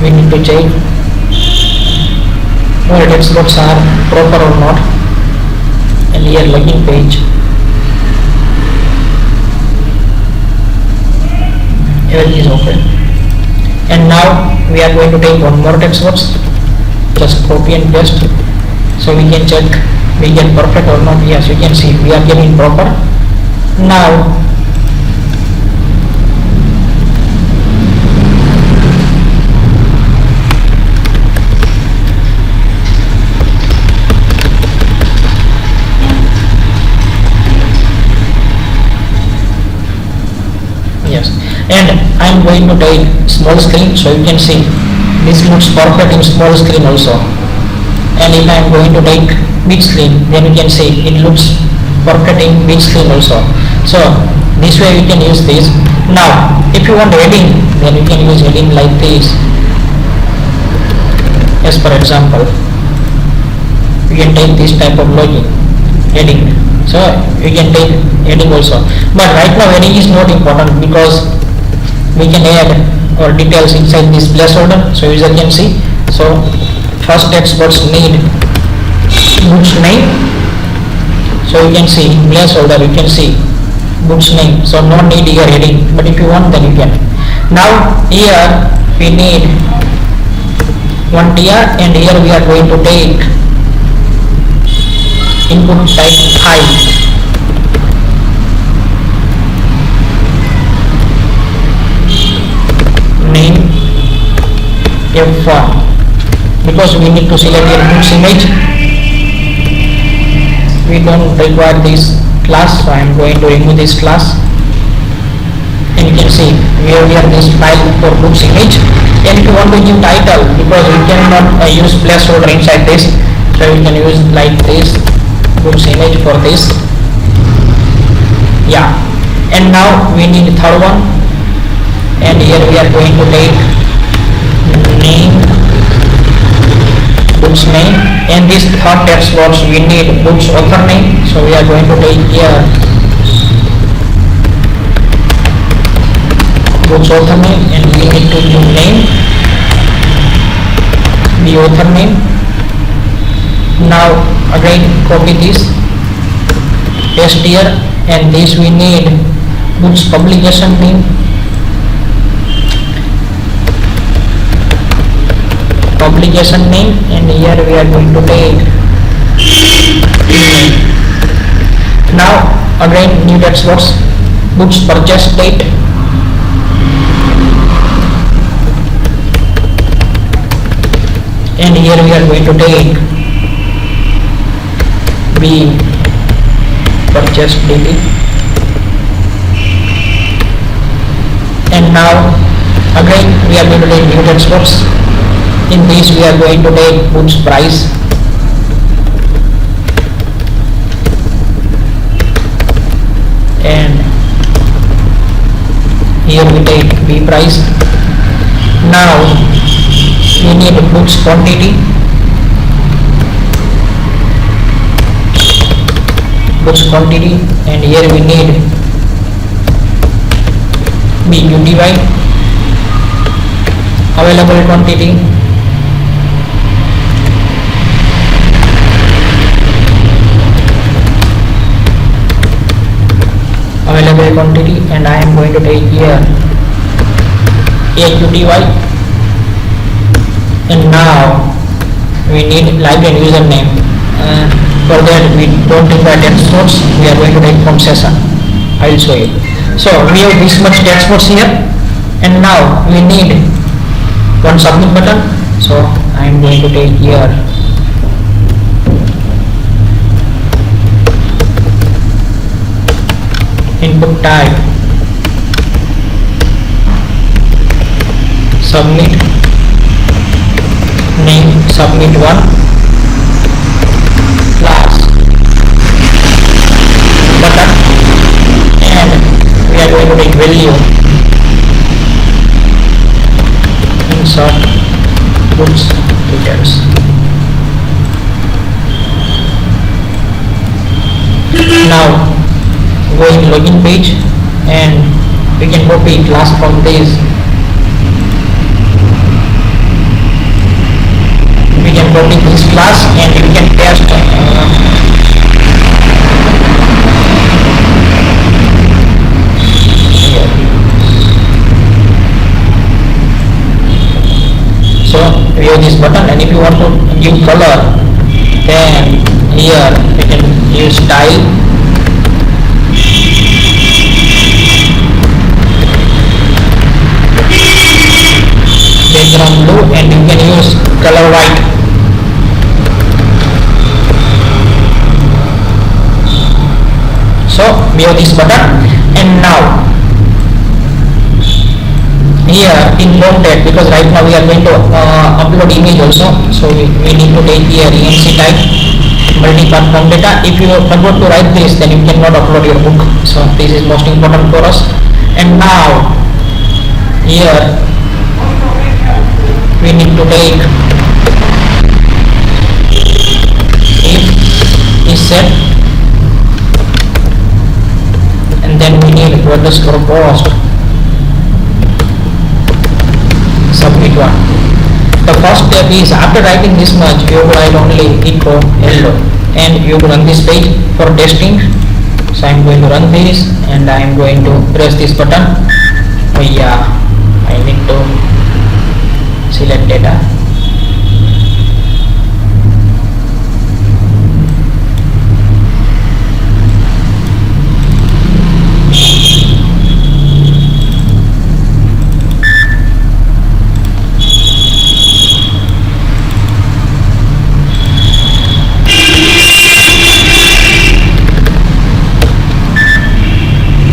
we need to check whether text box are proper or not, and here login page, everything is okay. And now we are going to take one more text box, just copy and paste, so we can check we get perfect or not. Yes, you can see we are getting proper. Now yes, and I am going to take small screen, so you can see this looks perfect in small screen also. And if I am going to take big screen, then you can see it looks perfect in big screen also. So this way you can use this. Now if you want heading, then you can use heading like this. As for example, you can take this type of login heading, so you can take heading also. But right now heading is not important because we can add our details inside this placeholder, so user can see. So first text box need books name, so you can see placeholder, you can see books name, so no need here heading, but if you want then you can. Now here we need one tr, and here we are going to take input type I, name f1, because we need to select a books image. We don't require this class, so I am going to remove this class. And you can see we have this file for books image. And if you want to give title, because we cannot use placeholder inside this, so we can use like this books image for this. Yeah, and now we need the third one, and here we are going to take name books name, and this third text box we need books author name. So we are going to take here books author name, and we need to give name the author name. Now again copy this, paste here, and this we need books publication name, and here we are going to take email. Now again new text box, books purchase date, and here we are going to take B purchase daily. And now again we are going to take new text box. In this we are going to take books price, and here we take B price. Now we need books quantity, and here we need BUTY, available quantity, and I am going to take here AQTY. And now we need librarian username. For that we don't require text box, we are going to take from session. I will show you. So we have this much text box here, and now we need one submit button. So I am going to take here input type submit, name submit1, class button, and we are going to take value, insert books details. Now go in login page, and we can copy class from this. We can copy this class and we can paste here. So we have this button, and if you want to give color, then here we can use style, background blue, and you can use color white. So we have this button, and now here in format, because right now we are going to upload image also, so we need to take here enc type multi-path form data. If you forgot to write this, then you cannot upload your book, so this is most important for us. And now here we need to take if is set, and then we need underscore post submit1. The first step is, after writing this much, you write only echo hello, and you run this page for testing. So I am going to run this, and I am going to press this button. Oh yeah, I need to select data.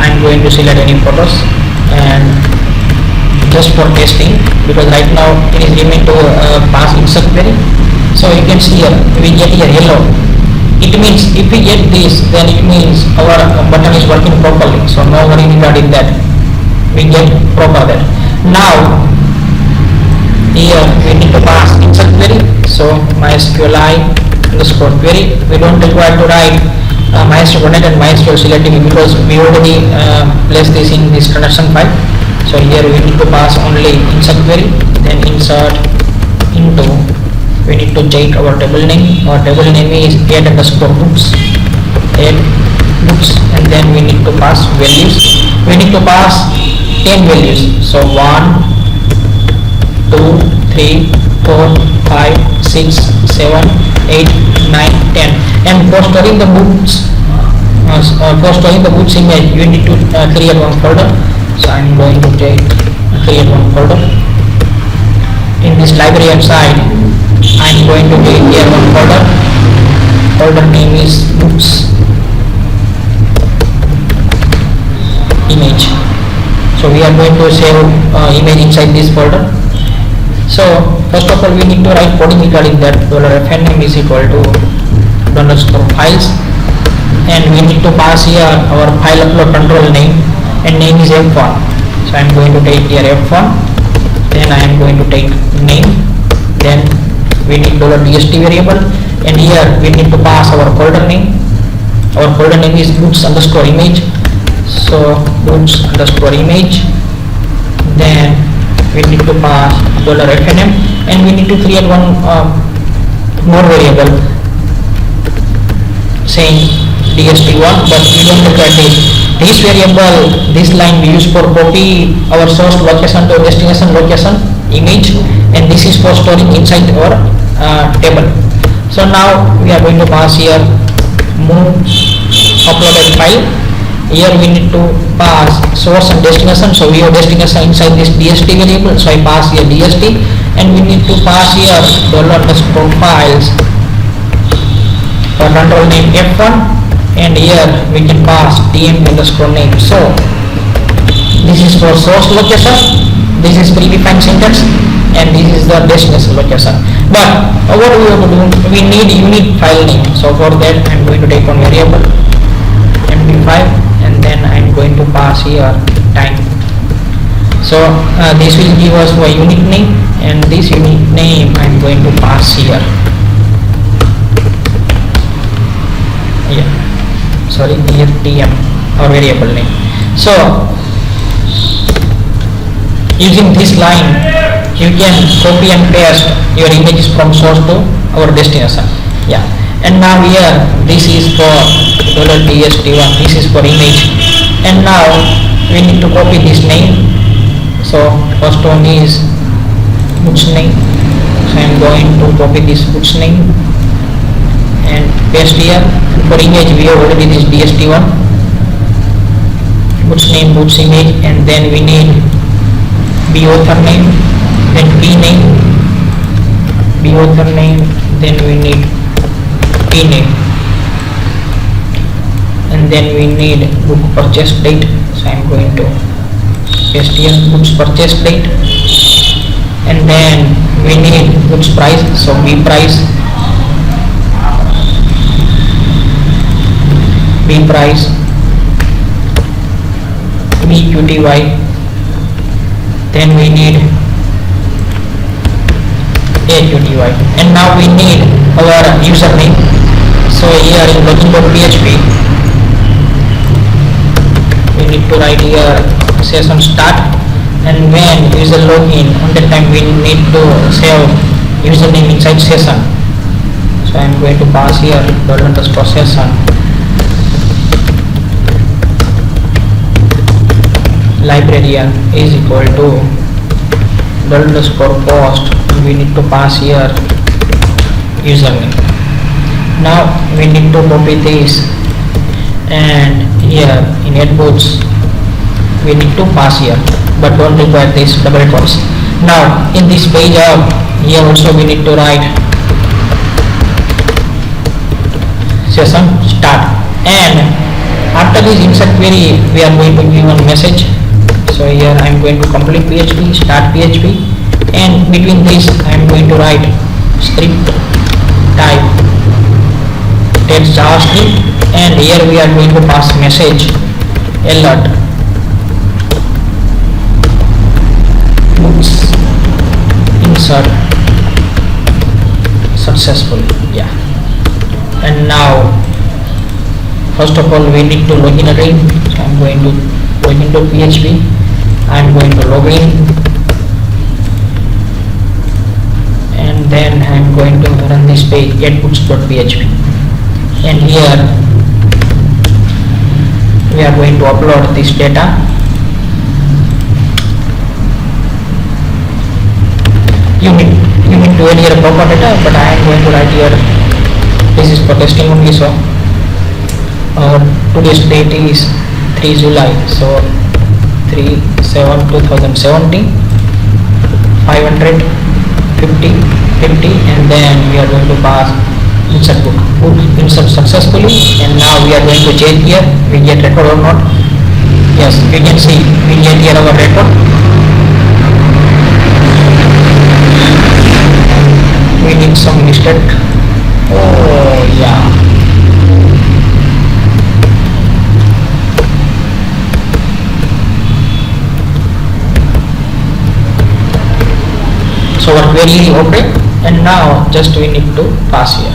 I'm going to select any photos, and just for testing, because right now it is remain to pass insert query. So you can see here we get here hello. It means if we get this, then it means our button is working properly, so no worry regarding that, we get proper that. Now here we need to pass insert query, so MySQLi underscore query. We don't require to write MySQL and MySQL selectively because we already placed this in this transaction file. So here we need to pass only insert query, then insert into, we need to check our table name. Our table name is add underscore books, add books, and then we need to pass values. We need to pass 10 values. So 1, 2, 3, 4, 5, 6, 7, 8, 9, 10. And for storing the books, image, you need to create one folder. So I am going to create one folder. In this Librarian side, I am going to create here one folder. Folder name is books image. So we are going to save image inside this folder. So first of all, we need to write coding regarding that. $fname is equal to $files, and we need to pass here our file upload control name, and name is f1. So I am going to take here f1, then I am going to take name, then we need $dst variable, and here we need to pass our folder name. Our folder name is books underscore image. So books underscore image, then we need to pass $fname, and we need to create one more variable saying dst1, but we don't look at this variable. This line we use for copy our source location to destination location image, and this is for storing inside our table. So now we are going to pass here move uploaded file. Here we need to pass source and destination. So we have destination inside this dst variable, so I pass here dst, and we need to pass here $files for control name f1, and here we can pass tm underscore name. So this is for source location, this is predefined syntax, and this is the destination location. But what we have to do, we need unique file name. So for that I am going to take one variable md5, and then I am going to pass here time. So this will give us a unique name, and this unique name I am going to pass here. Here tm, or variable name. So using this line you can copy and paste your images from source to our destination. And now here this is for $dst1, this is for image, and now we need to copy this name. So first one is books name, so I am going to copy this books name and paste here. For image we have already this dst1, books name, books image, and then we need b author name, then b name, b author name, then we need p name, and then we need book purchase date. So I am going to paste here books purchase date, and then we need books price. So b price, bqty, then we need aqty, and now we need our username. So here in login.php we need to write here session start, and when user login, on that time we need to save username inside session. So I am going to pass here $session Librarian is equal to $post, and we need to pass here username. Now we need to copy this, and here in attributes we need to pass here, but don't require this double quotes. Now in this page up here also we need to write session start, and after this insert query we are going to give one message. So here I am going to complete PHP, start PHP, and between this I am going to write script type text JavaScript, and here we are going to pass message alert books insert successfully. Yeah. And now first of all we need to log in again. So I'm going to log into PHP. I'm going to log in, and then I'm going to run this page getbooks.php, and here we are going to upload this data. You need to add here proper data, but I am going to write here this is for testing only. So today's date is 3 July, so 3/7/2017, 500 50 50, and then we are going to pass insert book insert successfully. And now we are going to check here we get record or not. Yes, we can see we get here our record. We need some mistake. Oh yeah. So our query is okay, and now just we need to pass here,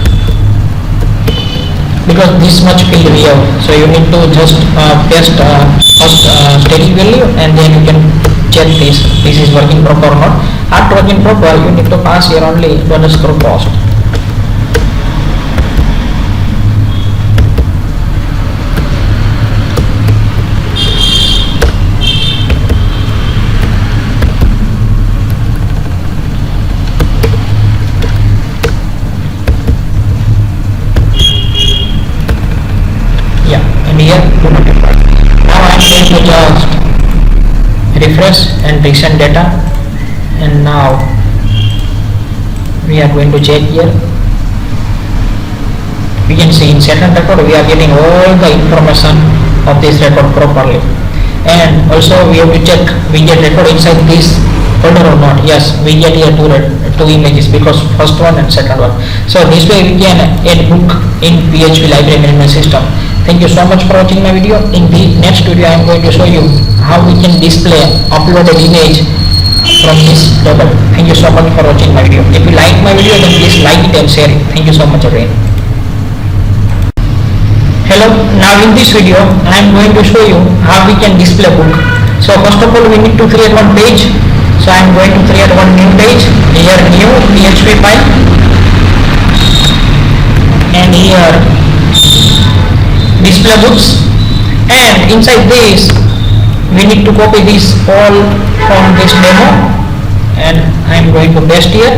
because this much field we have. So you need to just paste first static value, and then you can check this is working proper or not. After working proper, you need to pass here only $post. Yeah, and here now I am going to just refresh and resend data. And now we are going to check here. We can see in second record we are getting all the information of this record properly, and also we have to check we get record inside this folder or not. Yes, we get here two images, because first one and second one. So this way we can add book in PHP library management system. Thank you so much for watching my video. In the next video I am going to show you how we can display uploaded image from this table. Thank you so much for watching my video. If you like my video, then please like it and share it. Thank you so much again. Hello, now in this video I am going to show you how we can display book. So first of all we need to create one page. So I am going to create one new page. Here new PHP file, and here display books, and inside this we need to copy this all from this demo, and I am going to paste here.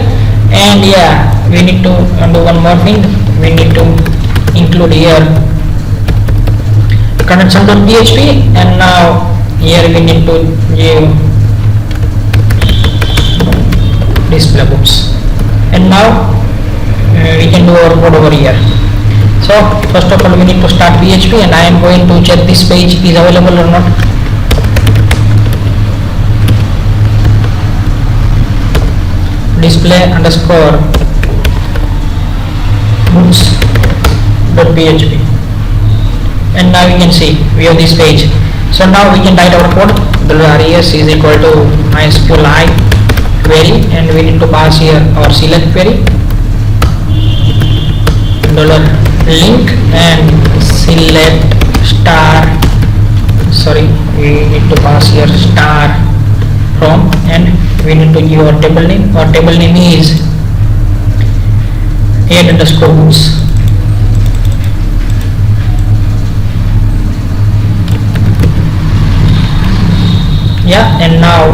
And yeah, we need to do one more thing. We need to include here connection.php, and now here we need to give display books, and now we can do our code over here. So first of all we need to start PHP, and I am going to check this page is available or not. Display underscore books.php, and now you can see we have this page. So now we can write our code. res is equal to MySQLi query, and we need to pass here our select query, $link, and select star, we need to pass here star from, and we need to give our table name. Our table name is add underscore books. Yeah, and now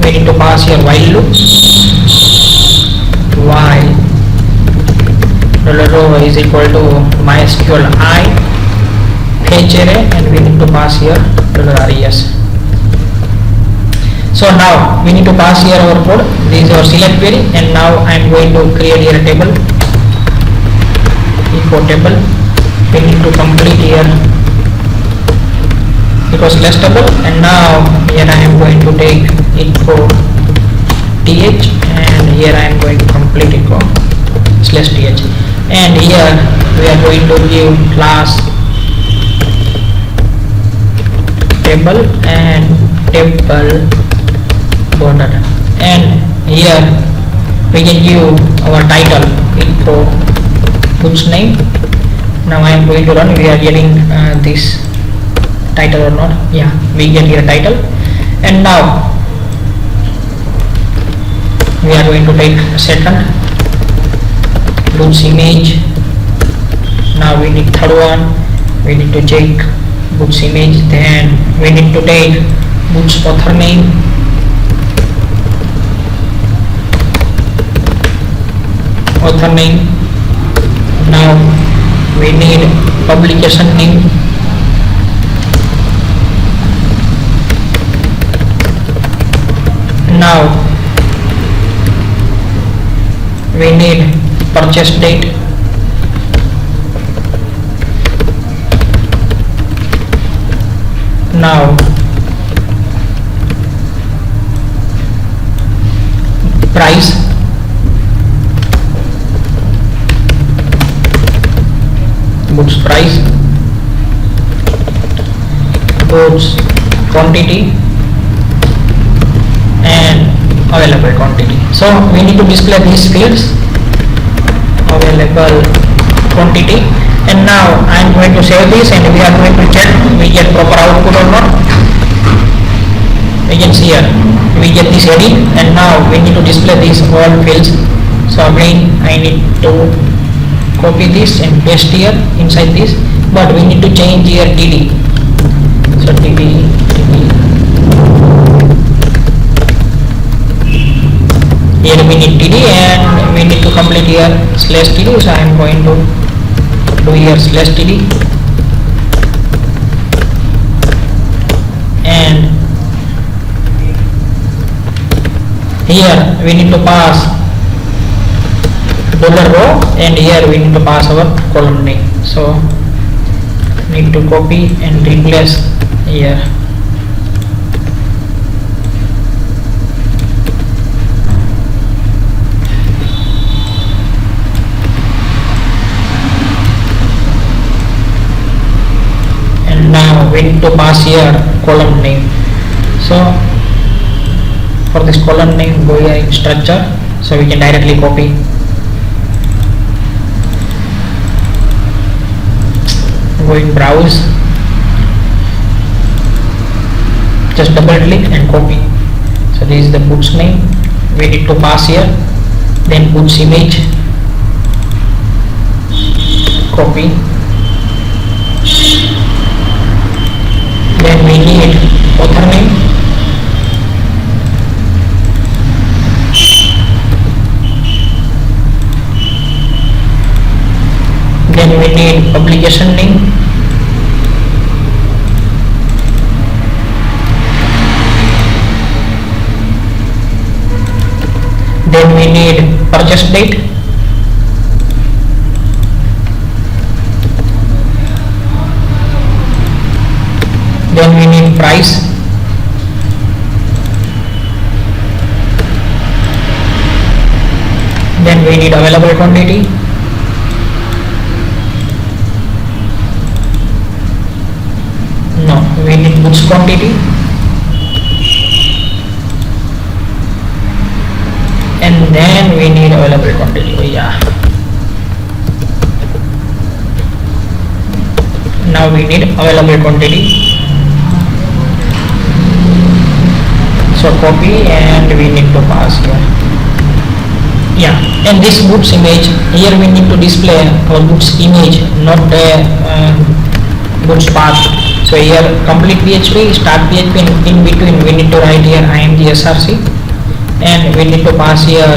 we need to pass here while loop, while $row is equal to MySQLi fetch array, and we need to pass here $res. So now we need to pass here our code. This is our select query, and now I am going to create here a table, echo table. We need to complete here because less table, and now here I am going to take echo th, and here I am going to complete echo /th, and here we are going to give class table and table border, and here we can give our title intro books name. Now I am going to run. We are getting this title or not? Yeah, we get here title. And now we are going to take second books image. Now we need third one. We need to check books image. Then we need to take books author name. Author name. Now we need publication name. Now we need purchase date. Now price. Books price. Books quantity and available quantity. So we need to display these fields, available quantity. And now I am going to save this and we are going to check we get proper output or not. We can see here we get this edit, and now we need to display these all fields. So again I need to copy this and paste here inside this, but we need to change here td. So td. Here we need td and we need to complete here slash td. So I am going to do here slash td, and here we need to pass dollar row, and here we need to pass our column name. So need to copy and replace here. Now we need to pass here column name. So for this column name, go here in structure, so we can directly copy. Go in browse, just double click and copy. So this is the books name. We need to pass here, then books image, copy. Then we need author name, then we need publication name, then we need purchase date, then we need price, then we need available quantity, no, we need books quantity, and then we need available quantity. Oh yeah, now we need available quantity. So copy and we need to pass here. Yeah, and this books image, here we need to display our books image, not the books path. So here complete PHP, start PHP, and in between we need to write here img src, and we need to pass here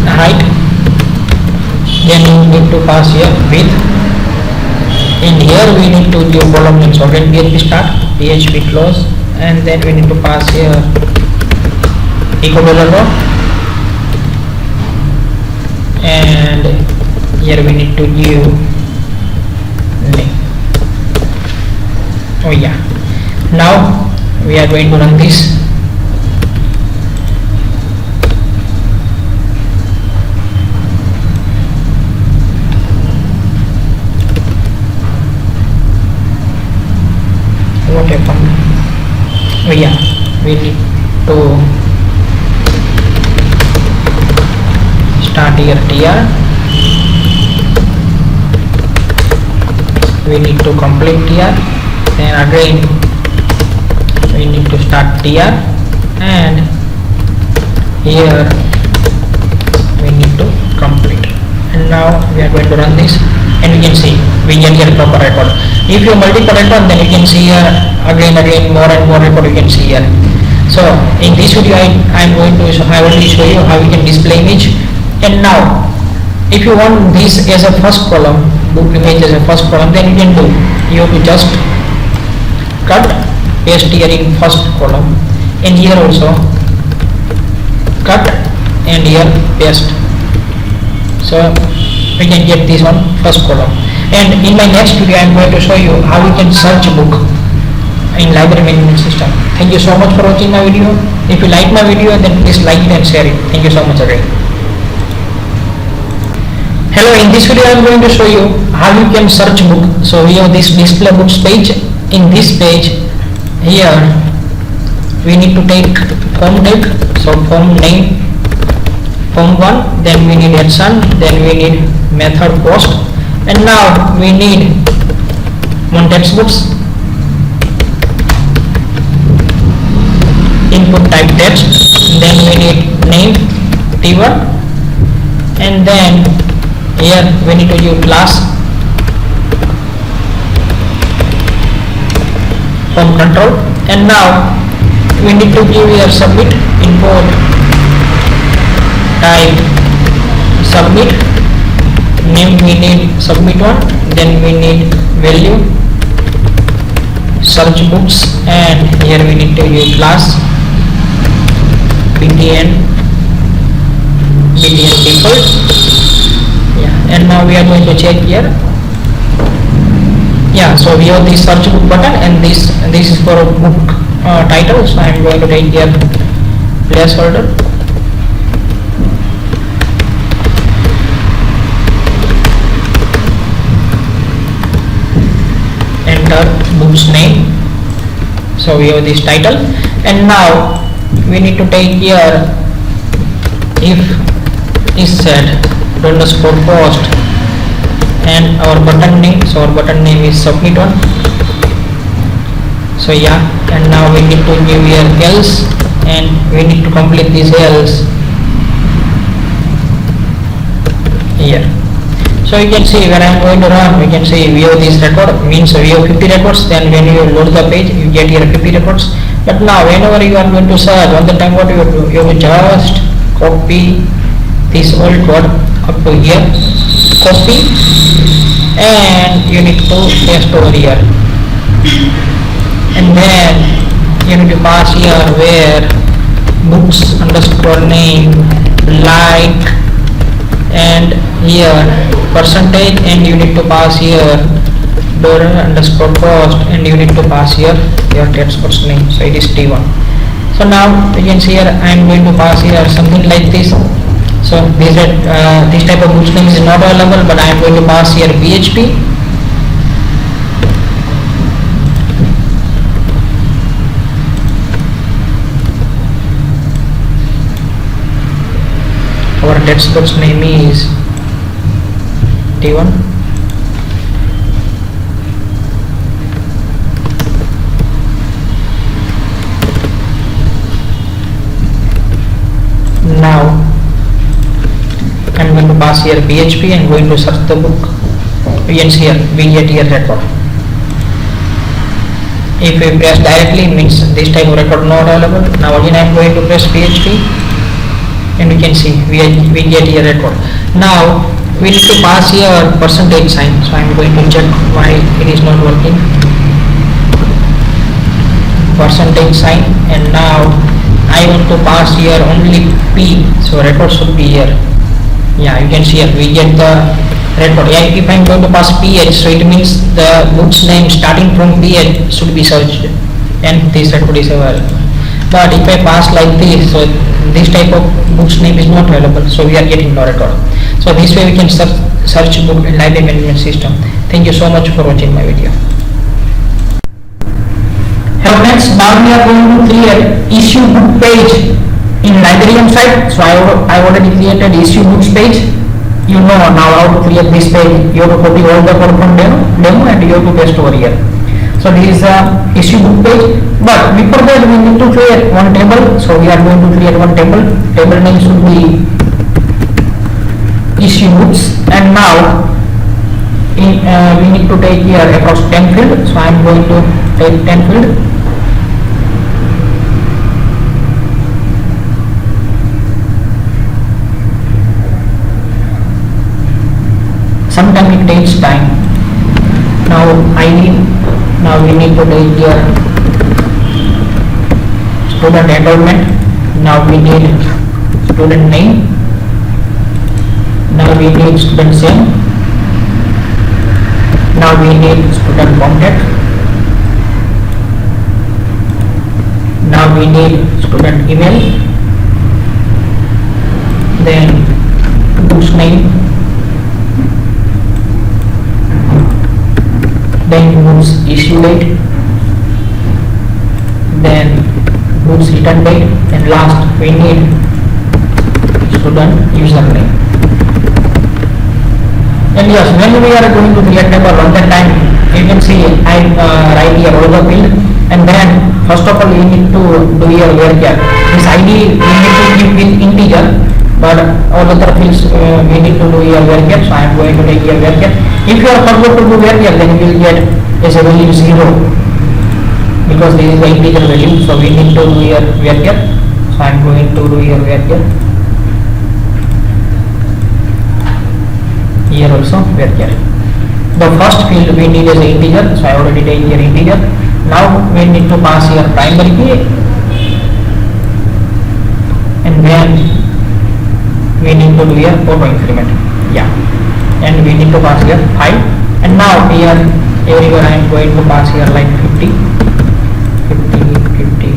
height, then we need to pass here width, and here we need to give column name. So again PHP start, PHP close, and then we need to pass here echo dollar row, and here we need to give name. Oh yeah, now we are going to run this. What happened? Oh yeah, we need to start here tr, we need to complete tr, then again we need to start tr, and here we need to complete. And now we are going to run this, and we can see we get here proper record. If you multiple record, then you can see here again more and more record you can see here. So in this video I am going to show you how you can display image. And now if you want this as a first column, book image as a first column, then you can do, you have to just cut, paste here in first column, and here also cut and here paste. So we can get this one first column. And in my next video I am going to show you how you can search book in library management system. Thank you so much for watching my video. If you like my video, then please like it and share it. Thank you so much again. Hello, in this video I am going to show you how you can search book. So we have this display books page. In this page here we need to take form tag, so form name, form 1, then we need action, then we need method post, and now we need one textbooks, input type text, then we need name t1, and then here we need to use class form control, and now we need to give here submit, import type submit, name we need submit one, then we need value search books, and here we need to use class btn default. Yeah, and now we are going to check here. Yeah, so we have this search book button, and this is for a book title, so I am going to take here placeholder, enter book's name, so we have this title. And now we need to take here if is set underscore post and our button name, so our button name is submit one. So yeah, and now we need to give here else, and we need to complete this else here. So you can see when I am going to run, we can see we have this record, means we have 50 records, then when you load the page you get here 50 records. But now whenever you are going to search, all the time what you have to do, you have to just copy this old code up to here, copy, and you need to paste over here, and then you need to pass here where books underscore name like, and here percentage, and you need to pass here dollar underscore cost, and you need to pass here your textbook's name, so it is t1. So now you can see here I am going to pass here something like this. So this type of books name is not available, but I am going to pass here PHP our textbook's name is t1. Now I am going to pass here PHP and going to search the book. You can see here we get here record. If we press directly, means this type of record not available. Now again I am going to press PHP, and you can see we get here record. Now we need to pass here percentage sign, so I am going to check why it is not working. Percentage sign, and now I want to pass here only P, so record should be here. Yeah, you can see here we get the record. Yeah, if I am going to pass PH, so it means the book's name starting from PH should be searched, and this record is available. But if I pass like this, so this type of book's name is not available, so we are getting no record. So this way we can search book in library management system. Thank you so much for watching my video. Hello friends, now we are going to create issue book page In Librarian side, so I already created issue books page. You know now how to create this page. You have to copy all the code from demo and you have to paste over here. So this is a issue book page, but before that we need to create one table. So we are going to create one table. Table name should be issue books, and now we need to take here across 10 field. So I am going to take 10 field. Sometimes it takes time. Now now we need to take here student enrollment. Now we need student name. Now we need student name. Now we need student contact. Now we need student email. Then books name. Then books issue date, then books return date, and last we need student username. And yes, when we are going to create table, on that time you can see I write here all the field, and then first of all we need to do here where this ID we need to give with integer, but all other fields we need to do here where. So I am going to take here where. If you are forgot to do where, then you will get as a value 0, because this is the integer value. So we need to do here where. So I am going to do here where. Here also where. The first field we need as an integer. So I already take here integer. Now we need to pass here primary key, and then we need to do here auto increment. Yeah. And we need to pass here 5, and now here everywhere I am going to pass here like 50, 50, 50.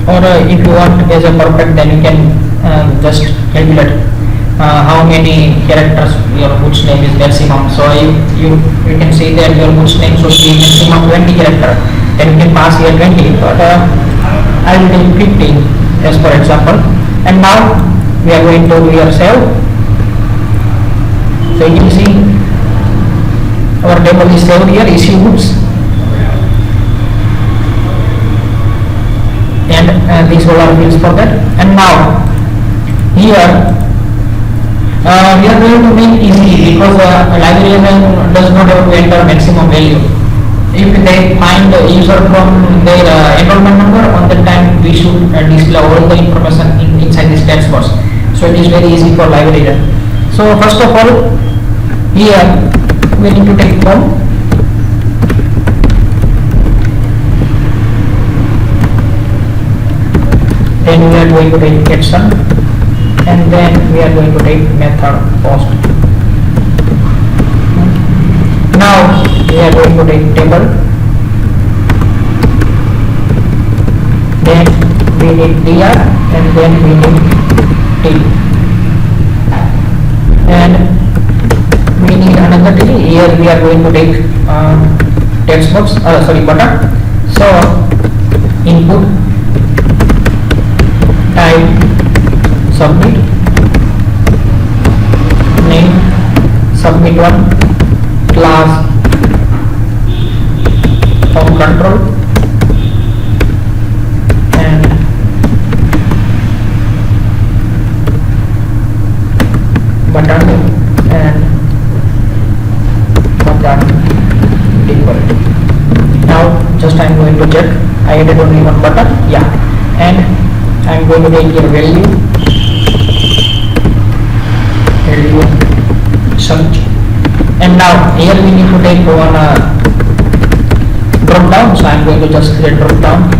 Or if you want as a perfect, then you can just calculate how many characters your books name is maximum. So you can see that your books name should be maximum 20 character. Then you can pass here 20, but I will take 15 as for example. And now we are going to do here save. So you can see our table is saved here, issue books, and these all are fields for that. And now here we are going to make easy, because librarian does not have to enter maximum value. If they find the user from their enrollment number, on that time we should display all the information inside this text box. So it is very easy for librarian. So first of all, here we need to take form. Then we are going to take action, and then we are going to take method post. Now we are going to take table, then we need dr, and then we need t, and we need another t. Here we are going to take text box, button. So input, type, submit, name, submit one, class, form control, and button, and button default. Now just I am going to check. I added only one button. Yeah, and I am going to take here value search. And now here we need to take one drop down. So I am going to just create drop down,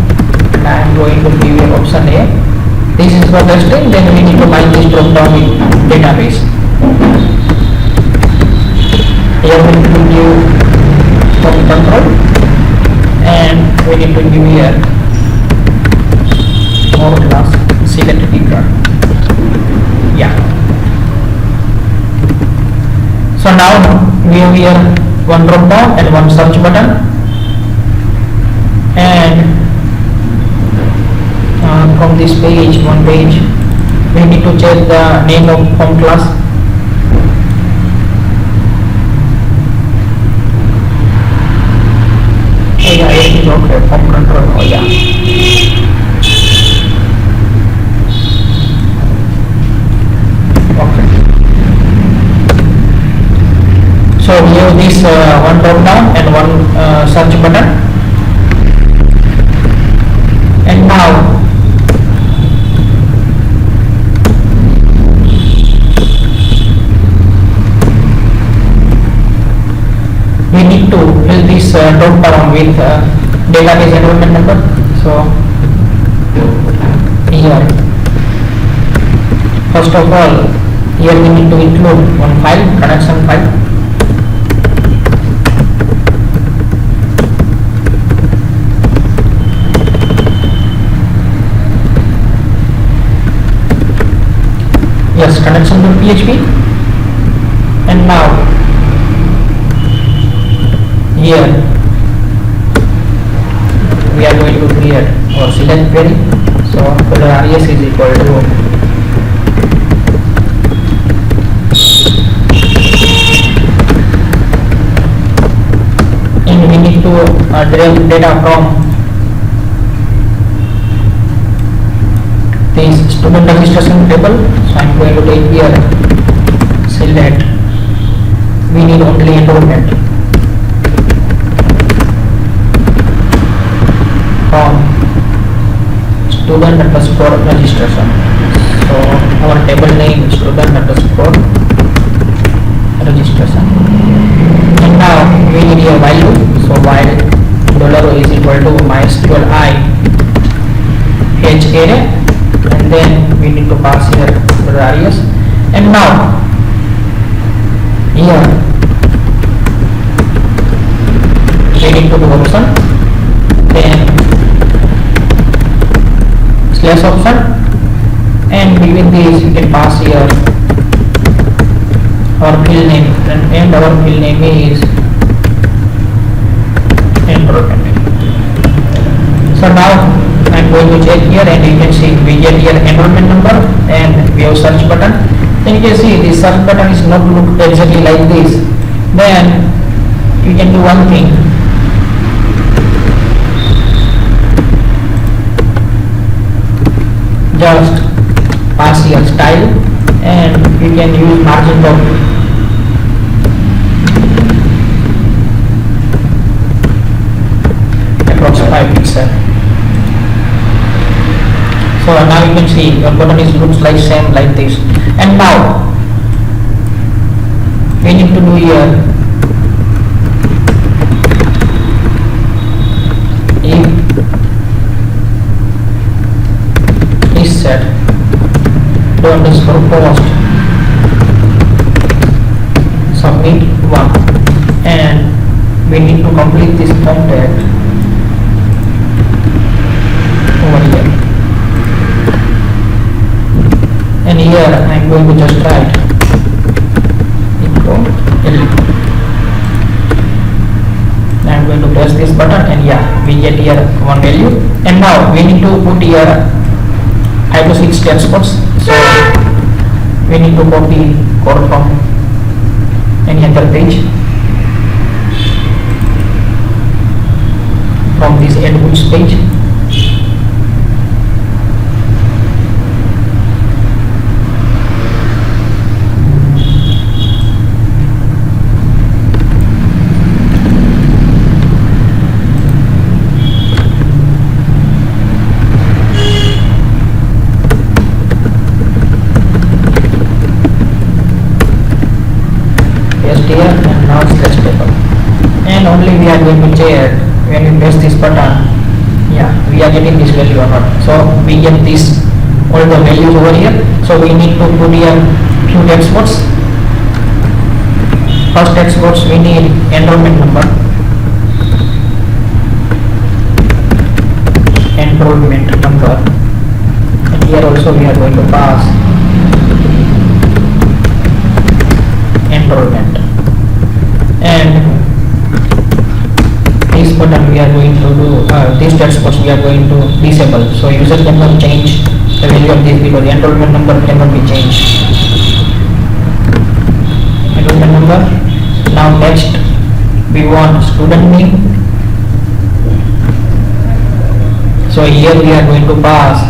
and I am going to give you option A. This is for testing. Then we need to find this drop down in database. Here we need to give form control, and we need to give here more class, select picker. Yeah. So now we have here one drop down and one search button, and from this page, one page, we need to check the name of home class. Oh yeah, it is okay, home control. Oh yeah. Okay. So we have this one drop down and one search button, and now we need to fill this drop down with database enrollment number. So here, first of all, here we need to include one file, connection file. Yes, connection to PHP, and now here we are going to create our select query. So res is equal to and we need to derive data from this student registration table. So I am going to take here select, we need only enrollment from student underscore registration. So our table name is student underscore registration, and now we need a value. So while $o is equal to MySQLi h array, and then we need to pass here res, and now here we need to do option, then slash option, and between these we can pass here our field name, and our field name is enrollment. So now I am going to check here, and you can see we get here enrollment number, and we have search button. Then you can see the search button is not look exactly like this. Then you can do one thing. Just pass here style, and you can use margin of approx 5 pixels. So now you can see your button is looks like same like this. And now we need to do here if is set to underscore post submit 1, and we need to complete this contact over here. And here I am going to just write info L. I am going to press this button, and yeah, we get here one value. And now we need to put here 5 to 6 text box. So we need to copy code from any other page, from this endbooks page. Here, and now slash table, and only we are going to check when we press this button, yeah, we are getting this value or not. So we get this all the values over here. So we need to put here few text box. First text box we need enrollment number, and here also we are going to pass enrollment. and this button we are going to do this text box we are going to disable. So user cannot change the value of this because the enrollment number cannot be changed. Enrollment number. Now next we want student name. So here we are going to pass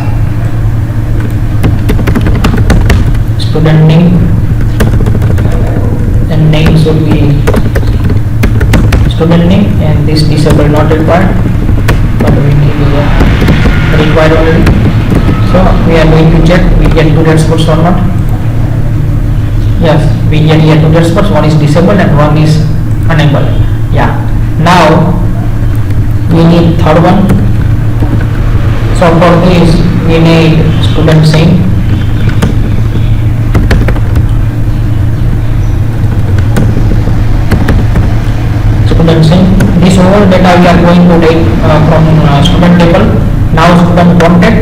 student name, and name should be student name, and this disable not required, but we need required already. So we are going to check we get 2 red spots or not. Yes, we get here 2 red spots, one is disabled and one is enabled. Yeah, now we need third one. So for this we need student name, this whole data we are going to take from student table. Now student contact,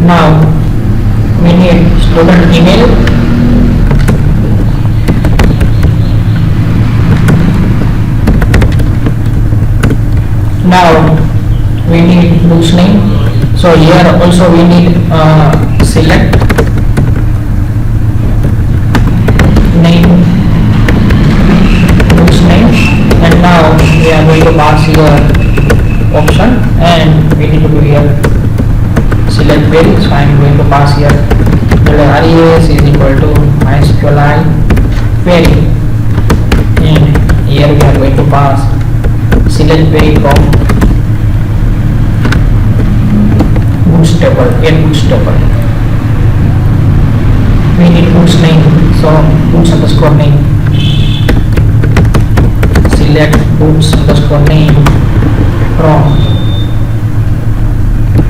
now we need student email, now we need books name. So here also we need select name, books name, and now we are going to pass here option, and we need to do here select query. So I am going to pass here res is equal to MySQLi query, and here we are going to pass select query from books table, add books table. We need books name, so books underscore name, select books underscore name from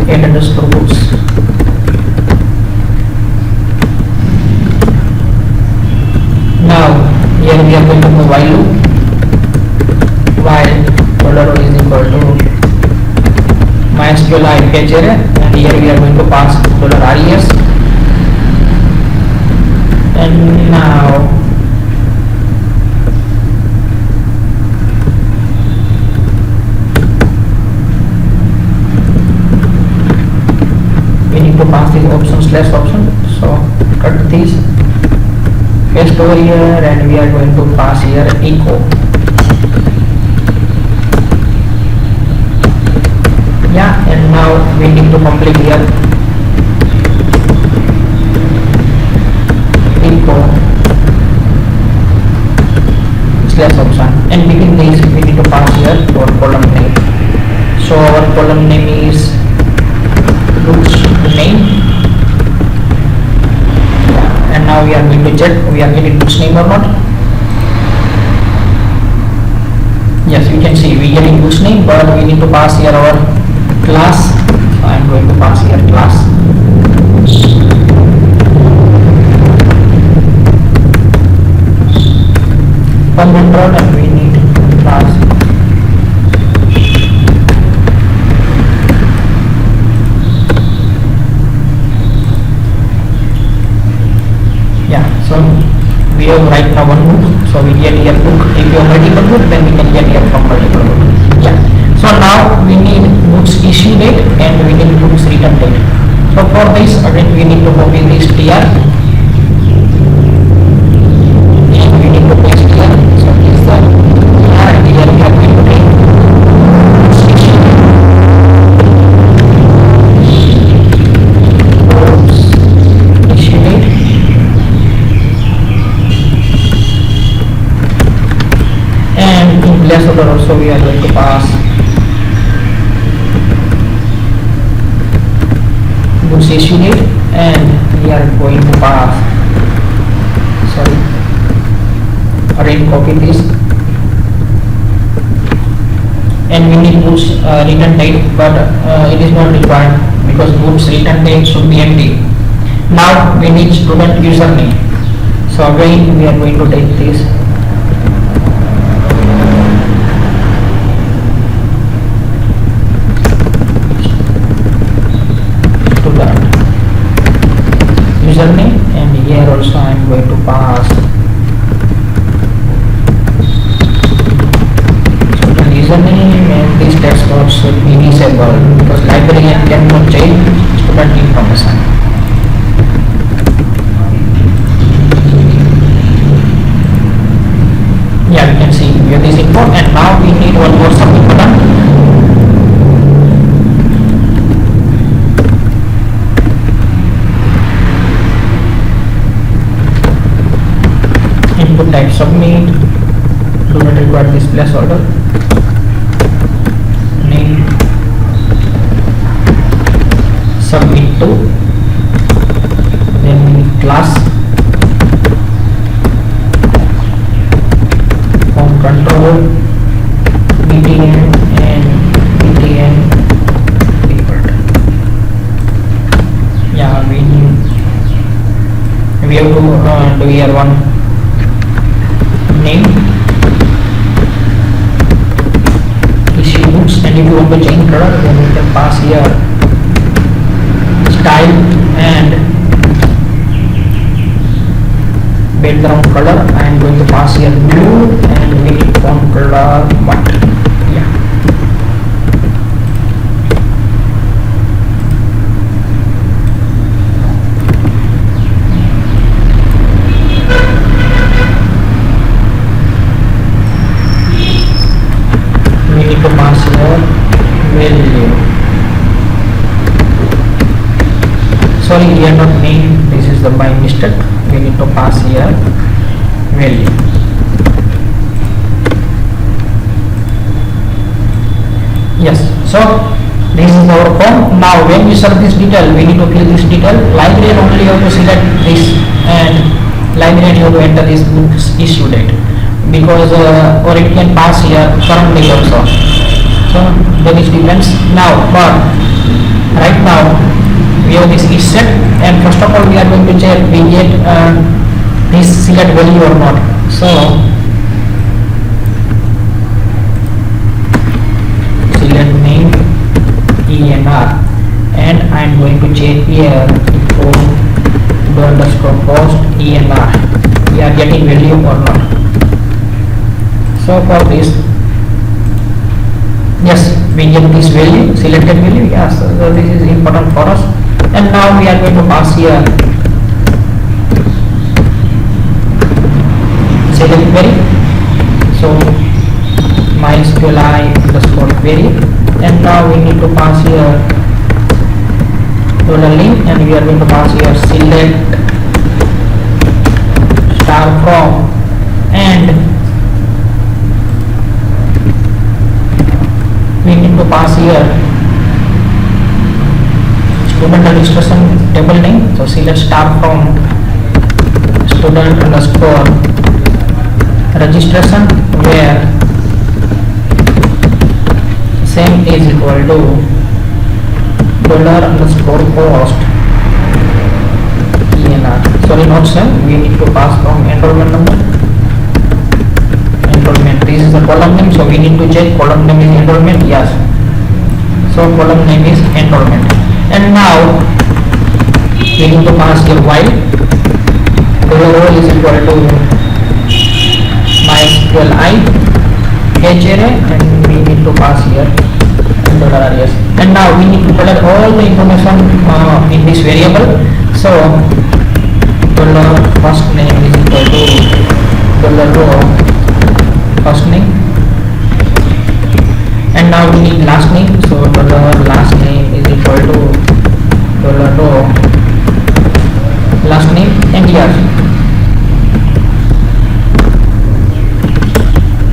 add underscore books. Now here we are going to do while loop, while $row is equal to MySQLi fetch array, and here we are going to pass $res, and now we need to pass this option slash option. So cut this, paste over here, and we are going to pass here echo. Yeah, and now we need to complete here echo slash option, and between these we need to pass here our column name. So our column name is books name. Yeah, and now we are going to check we are getting books name or not. Yes, you can see we getting books name, but we need to pass here our class. So I am going to pass here class. Control, and we need class. Yeah, so we have right now one book, so we get here book. If you have multiple book, then we can get here from multiple book. Yeah. So now we need books issue date and we need books return date. So for this again we need to copy this tr, and we need to paste here. So this is the tr, and here we are going to take books issue date, and in placeholder also we are going to pass books issue date, and we are going to pass, sorry, again copy this, and we need books return date, but it is not required because books return date should be empty. Now we need student username. So again we are going to take this, username, and here also I am going to pass student username, and this text box should be disabled because librarian cannot change student information. Yeah, we can see here this info, and now we need one more submit button. Input type submit, do not require this placeholder. Name submit to, then we need class, form control, btn and btn default. Yeah, we have to do here one name, issue books, and if you want to change color, then you can pass here style and background color. I am going to pass here blue and make it font color white. Yeah. We need to pass here value. Sorry, here not name, this is the by mistake. We need to pass here value. Yes, so this is our form. Now when we serve this detail, we need to fill this detail. Librarian only have to select this, and librarian have to enter this book's issue date, because or it can pass here current date also. So there is difference now, but right now we have this is set, and first of all we are going to check we get this select value or not. So select name enr, and I am going to check here for underscore post enr, we are getting value or not. So for this, yes, we get this value, selected value. Yes, so this is important for us. And now we are going to pass here select query. So MySQLi underscore query, and now we need to pass here $link, and we are going to pass here select star from, and we need to pass here student registration table name. So select star from student underscore registration, where same is equal to dollar underscore post enr. Sorry, not same, we need to pass from enrollment number. Enrollment, this is the column name, so we need to check column name is enrollment. Yes, so column name is enrollment. And now we need to pass here while $role is equal to MySQLi array, and we need to pass here $res. And now we need to put all the information in this variable. So $first name is equal to $row first name, and now we need last name. So $last name is equal to $row last name, and here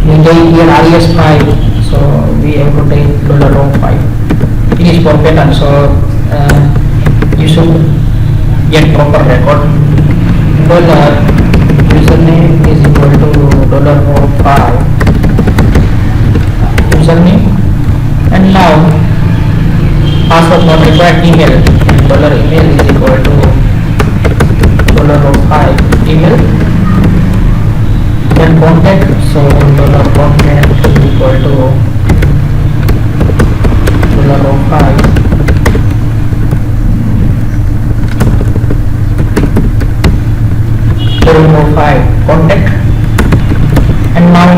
we take here res5, so we have to take $row5. It is for pattern, so you should get proper record. Username is equal to $row5 username, and now password not required, email, and $email is equal to $row5 email. Then contact, so $contact is equal to $row5 $5 contact, and now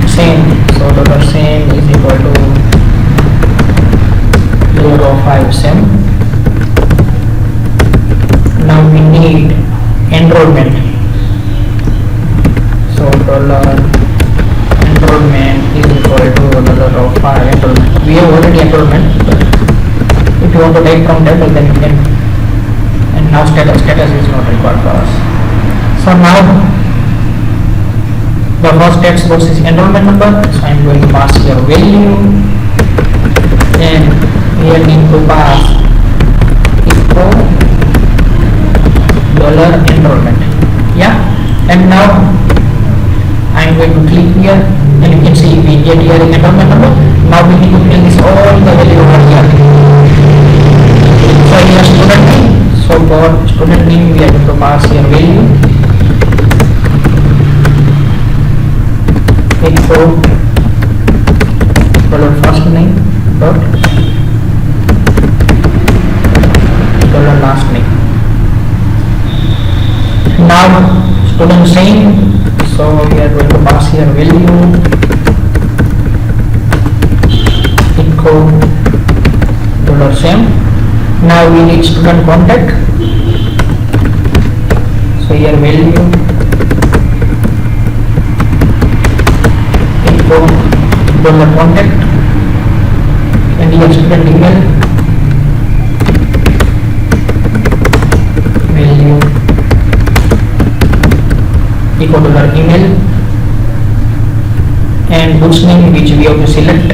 same, so $same is equal to $5 same. Now we need enrollment, so $enrollment is equal to $5 enrollment. We have already enrollment, but if you want to take from table, then you can. And now status is not required for us. So now the first text box is enrollment number, so I am going to pass here value, and here need to pass echo $enrollment. Yeah, and now I am going to click here, and you can see we get here enrollment number. Now we need to fill this all the value over here. So here student name. So for student name we are going to pass here value echo $first name dot $last name. Now student name, so we are going to pass here value echo $same. Now we need student contact, so here value echo $contact, and here student email value echo $email, and books name which we have to select,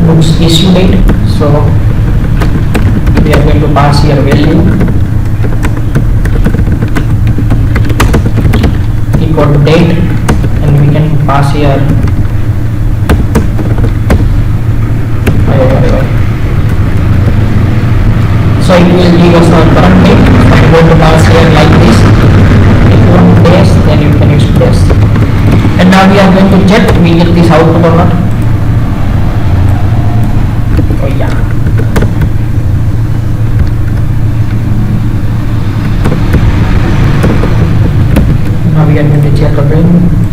books issue date, so we are going to pass here value equal to date, and we can pass here so it will give us our current date. So I am going to pass here like this. If you want days, then you can use days. And now we are going to check we get this output or not. Oh yeah. Now we are going to check again.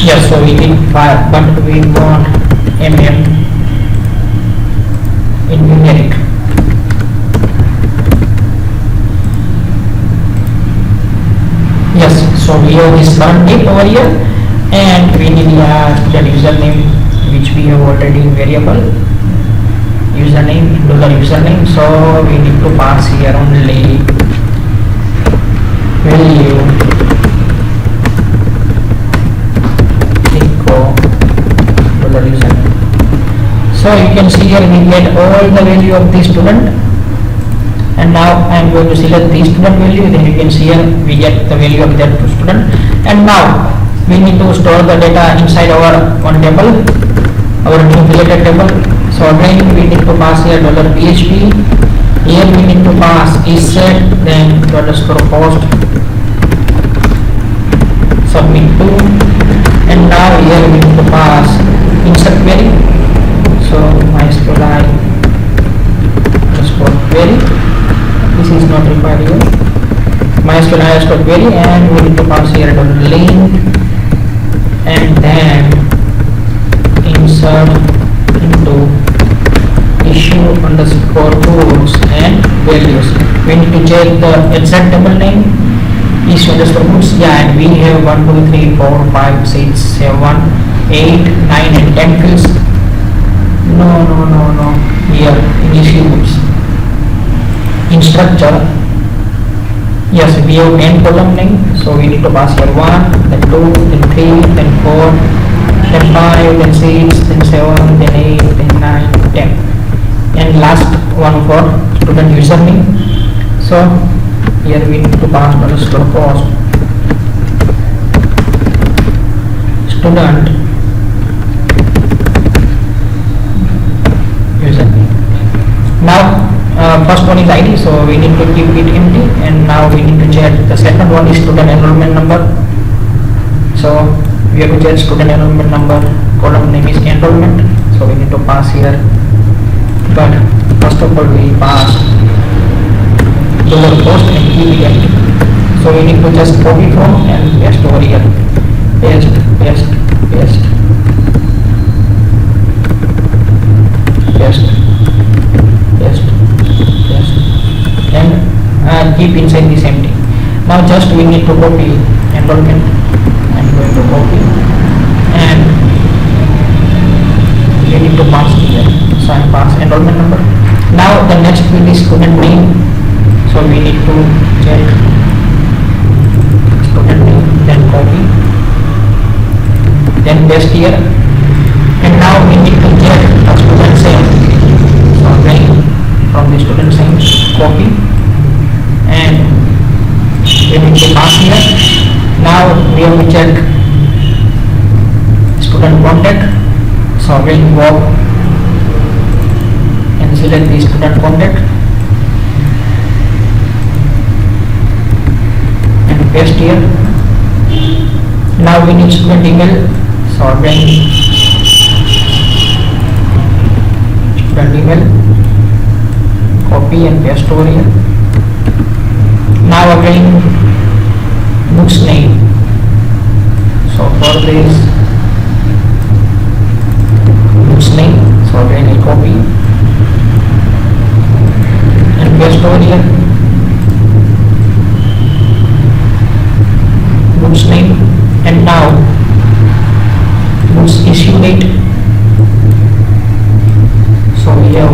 Yes, so we did 5, but we want mm in numeric. Yes, so we have this current date over here, and we need the username which we have already in variable username $username, so we need to pass here only value $username. So you can see here we get all the value of this student, and now I am going to select the student value. Then you can see here we get the value of that student, and now we need to store the data inside our one table, our new created table. So again we need to pass here $PHP. Here we need to pass isSet, then $post submit to, and now here we need to pass insert query, so MySQLi underscore query. This is not required here. MySQLi underscore query, and we need to pass here $link, and then insert into issue underscore books and values. We need to check the exact table name, issue underscore books. Yeah, and we have 1, 2, 3, 4, 5, 6, 7, 8, 9 and 10 fields. No. Here in issue books. In structure, yes, we have 10 column name, so we need to pass here 1, then 2, then 3, then 4, then 5, then 6, then 7, then 8, then 9, 10, and last one for student username. So here we need to pass $post student username. Now first one is ID, so we need to keep it empty, and now we need to check the second one is student enrollment number. So we have to check student enrollment number, column name is enrollment, so we need to pass here, but first of all we pass $post and keep it empty. So we need to just copy from and paste over here, paste, paste, paste, paste, paste, paste, and keep inside this empty. Now just we need to copy enrollment. I'm going to copy and we need to pass here. So I pass enrollment number. Now the next field is student name. So we need to check student name, then copy, then paste here, and now we need to check the student name. So again from the student name, copy, and we need to pass here. Now we have to check student contact. So we will go and select the student contact and paste here. Now we need student email. So again student email, copy and paste over here. Now again books name. So for this books name, so again I copy and paste over here. Books name, and now books issue date. So we have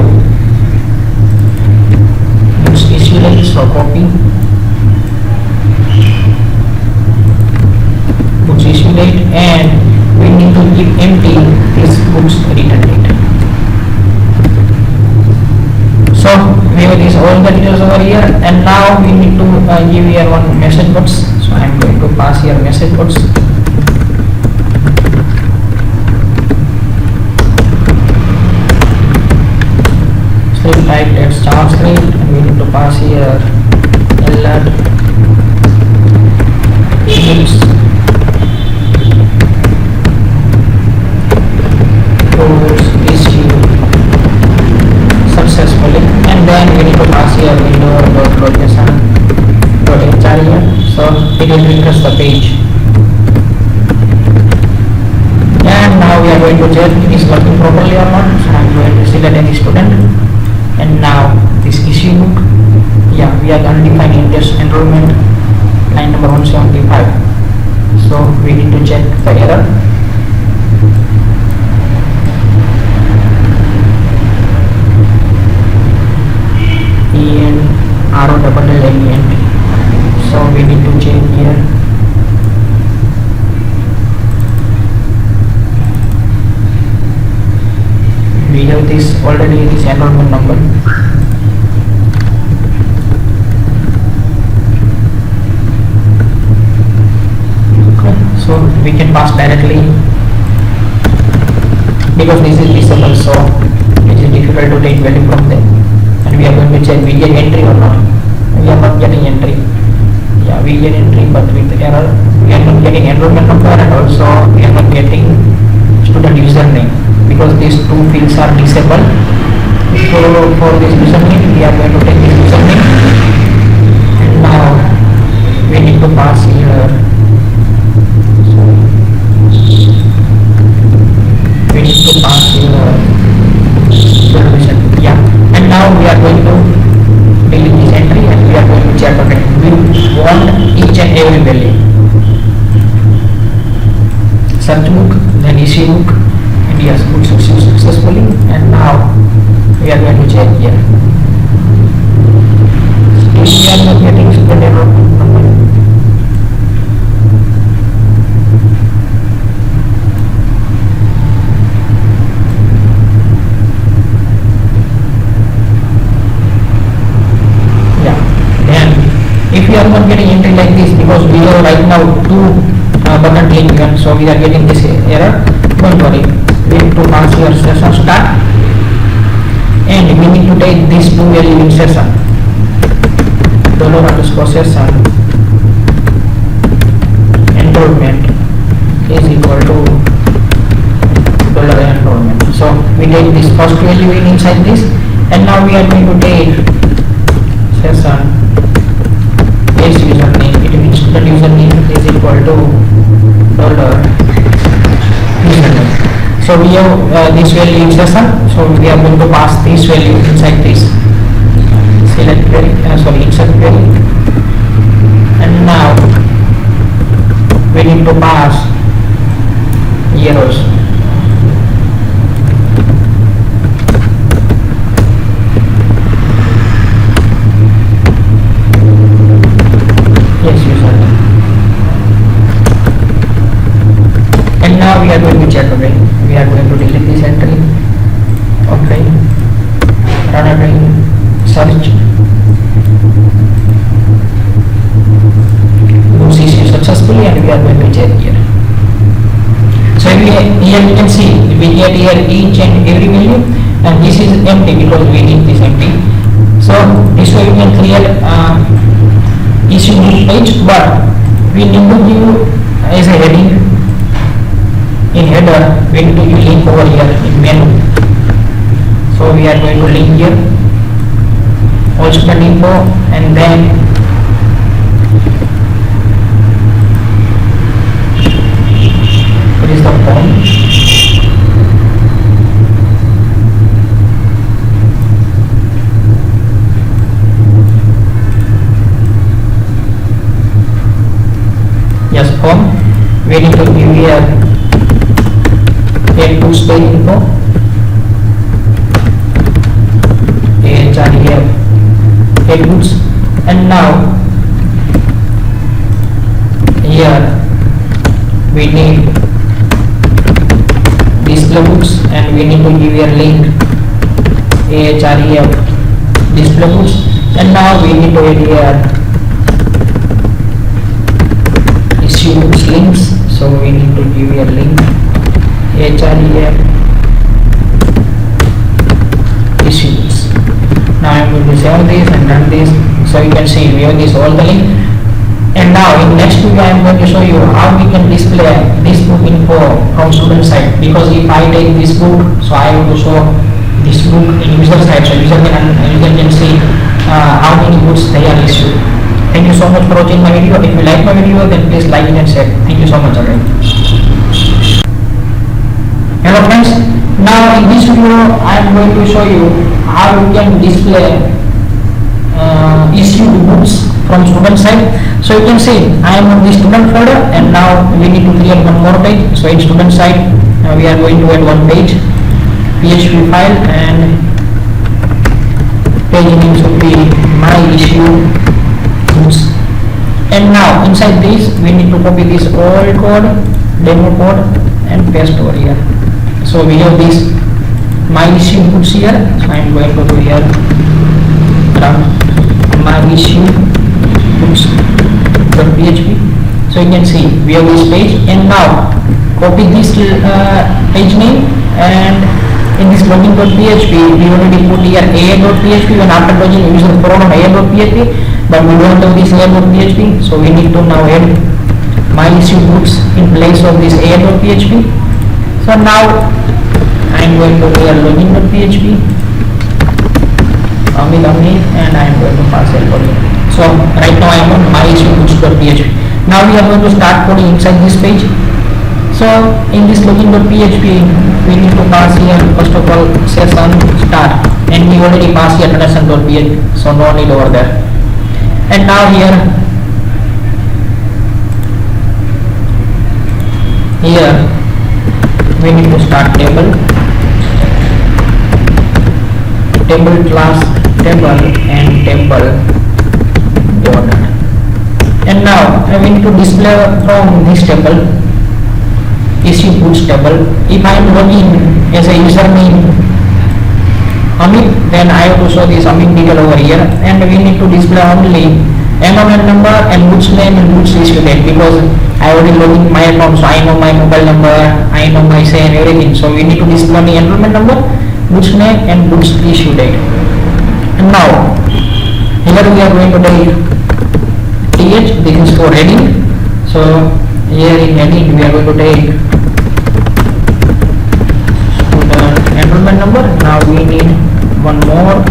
books issue date, so copy, books issue date, and we need to keep empty this books return date. So we have this all the details over here, and now we need to give here one message box. So I am going to pass here message box. Script type text JavaScript, and we need to pass here alert books issue successfully, and then we need to pass here window.location.hr here, so it will refresh the page. And now we are going to check it is working properly or not. So I am going to select any student, and now this issue book, yeah, we are going to define India's enrollment line number 175. So we need to check the error. EN-ROLLENT. So we need to change here. We have this already, this enrollment number. Okay. So we can pass directly because this is visible, so it is difficult to take value from them. And we are going to check we get entry or not. We are not getting entry. Yeah, we get entry, but with error. We are not getting enrollment number, and also we are not getting student username because these two fields are disabled. So for this username, we are going to take this username, and now we need to pass here. We need to pass here. Yeah, and now we are going to delete this entry, and we are going to check again. We want each and every value. Search book, then issue book, and yes, book successfully, and now we are going to check here. Still we are not getting student enrollment number. If we are not getting entry like this, because we have right now two button click given, so we are getting this error, don't worry, we need to pass here session start, and we need to take these two value in session. $_session enrollment is equal to $enrollment. So we take this first value inside this, and now we are going to take session as username. It means student username is equal to $username. So we have this value in session, so we are going to pass this value inside this select query, insert query, and now we need to pass arrows. Yes, username. And now we are going to check again. We are going to delete this entry. Okay. Run again. Search. Books issue successfully, and we are going to check here. So here you can see we get here each and every value, and this is empty because we need this empty. So this way we can create issue book page, but we need to give as a heading. In header we need to give link over here in menu. So we are going to link here all student info, and then it is the form. Yes, form. We need to give here a two-stage info, goods, and now here we need display books, and we need to give here link ahref display books, and now we need to add here issue books links. So we need to give here link ahref issue books. Now I am going to save this and run this. So you can see we have this all the link. And now in next video I am going to show you how we can display this book info from student side. Because if I take this book, so I have to show this book in user side, so user can see how many books they are issued. Thank you so much for watching my video. If you like my video, then please like it and share. Thank you so much again. Hello friends, now in this video I am going to show you how you can display issued books from student side. So you can see I am on the student folder, and now we need to create one more page. So in student side we are going to add one page PHP file, and page name should be my issue books. And now inside this we need to copy this old code, demo code, and paste over here. So we have this my issue books here. So I am going to do here my issue books.php. So you can see we have this page, and now copy this page name, and in this login.php we already put here a.php, and after login user pronoun a.php, but we don't have this a.php, so we need to now add my issue books in place of this a.php. So now I am going to do here login.php, and I am going to pass it login. So right now I am on my issue books.php. Now we are going to start coding inside this page. So in this login.php we need to pass here first of all session start, and we already passed here introduction.php, so no need over there. And now here we need to start table class, table, and table order. And now I need to display from this table issue books table. If I am logging as a username Amit, then I have to show this Amit detail over here, and we need to display only enrollment number and books name and books issue date, because I already logged in my account, so I know my mobile number, I know my say and everything. So we need to display the enrollment number, goods name and goods issue date. And now here we are going to take th, this is for heading. So here in heading we are going to take student enrollment number. Now we need one more,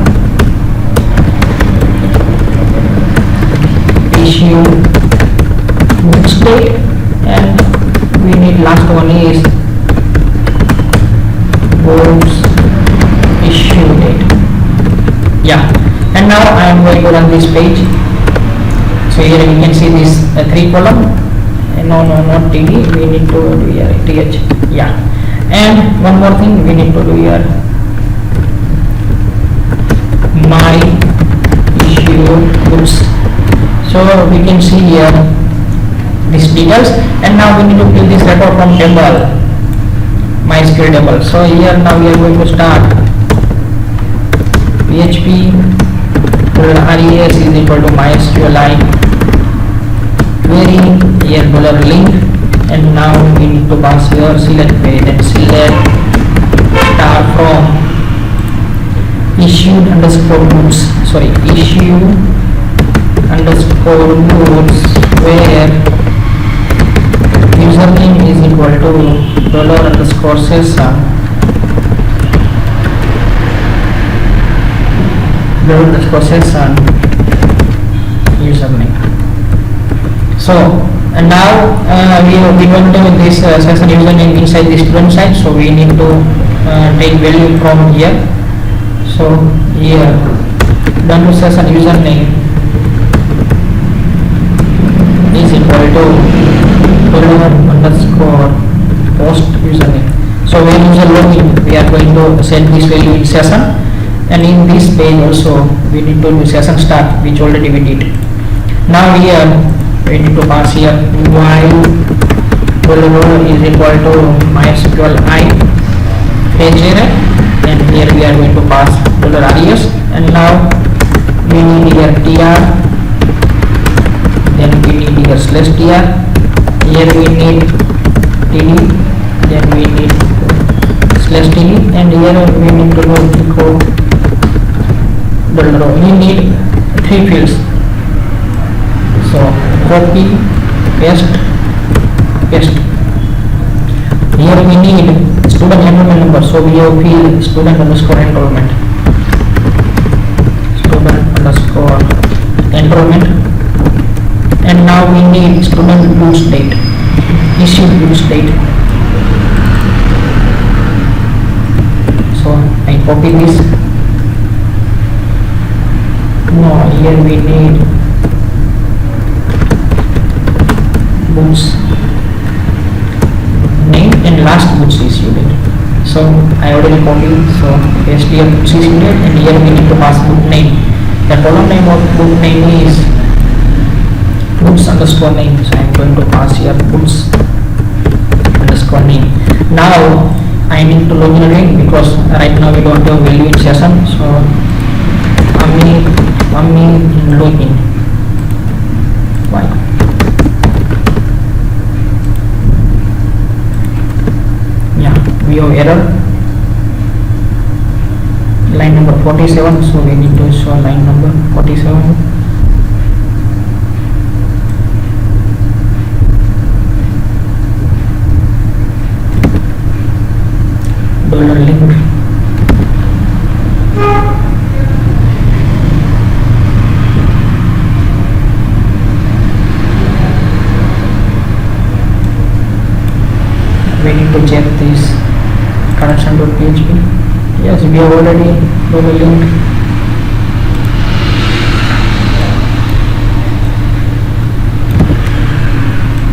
issue goods date, and we need last one is goods issue date. Yeah, and now I am going to run this page. So here you can see this 3 column. No, not td, we need to do here th. Yeah, and one more thing we need to do here, my issue goods. So we can see here these details, and now we need to fill this record from table, MySQL table. So here now we are going to start PHP res is equal to MySQLi query, here $link, and now we need to pass here select page, and select star from issued underscore goods, sorry, issue underscore goods, where username is equal to dollar underscore session, dollar underscore session username. So and now we want to this session username inside the student side, so we need to take value from here. So here done to session username is equal to dollar underscore post username. So when user login, we are going to set this value in session, and in this page also we need to do session start, which already we did. Now here we need to pass here while $, is equal to MySQLi page error, and here we are going to pass $res, and now we need here tr, then we need here /tr, here we need td, then we need /td, and here we need to do echo $. We need 3 fields. So copy, paste. Here we need student enrollment number, so we have field student underscore enrollment, and now we need student goods date, issued goods date. So I copy this. No, here we need goods name and last goods issued date. So I already copied, so paste here goods issued date, and here we need to pass book name. The column name of book name is goods underscore name, so I am going to pass here goods underscore name. Now I need to log in again, because right now we don't have value in session. So login. Why? Yeah, we have error, line number 47, so we need to show line number 47. $link. We need to check this connection.php. Yes, we have already done the link.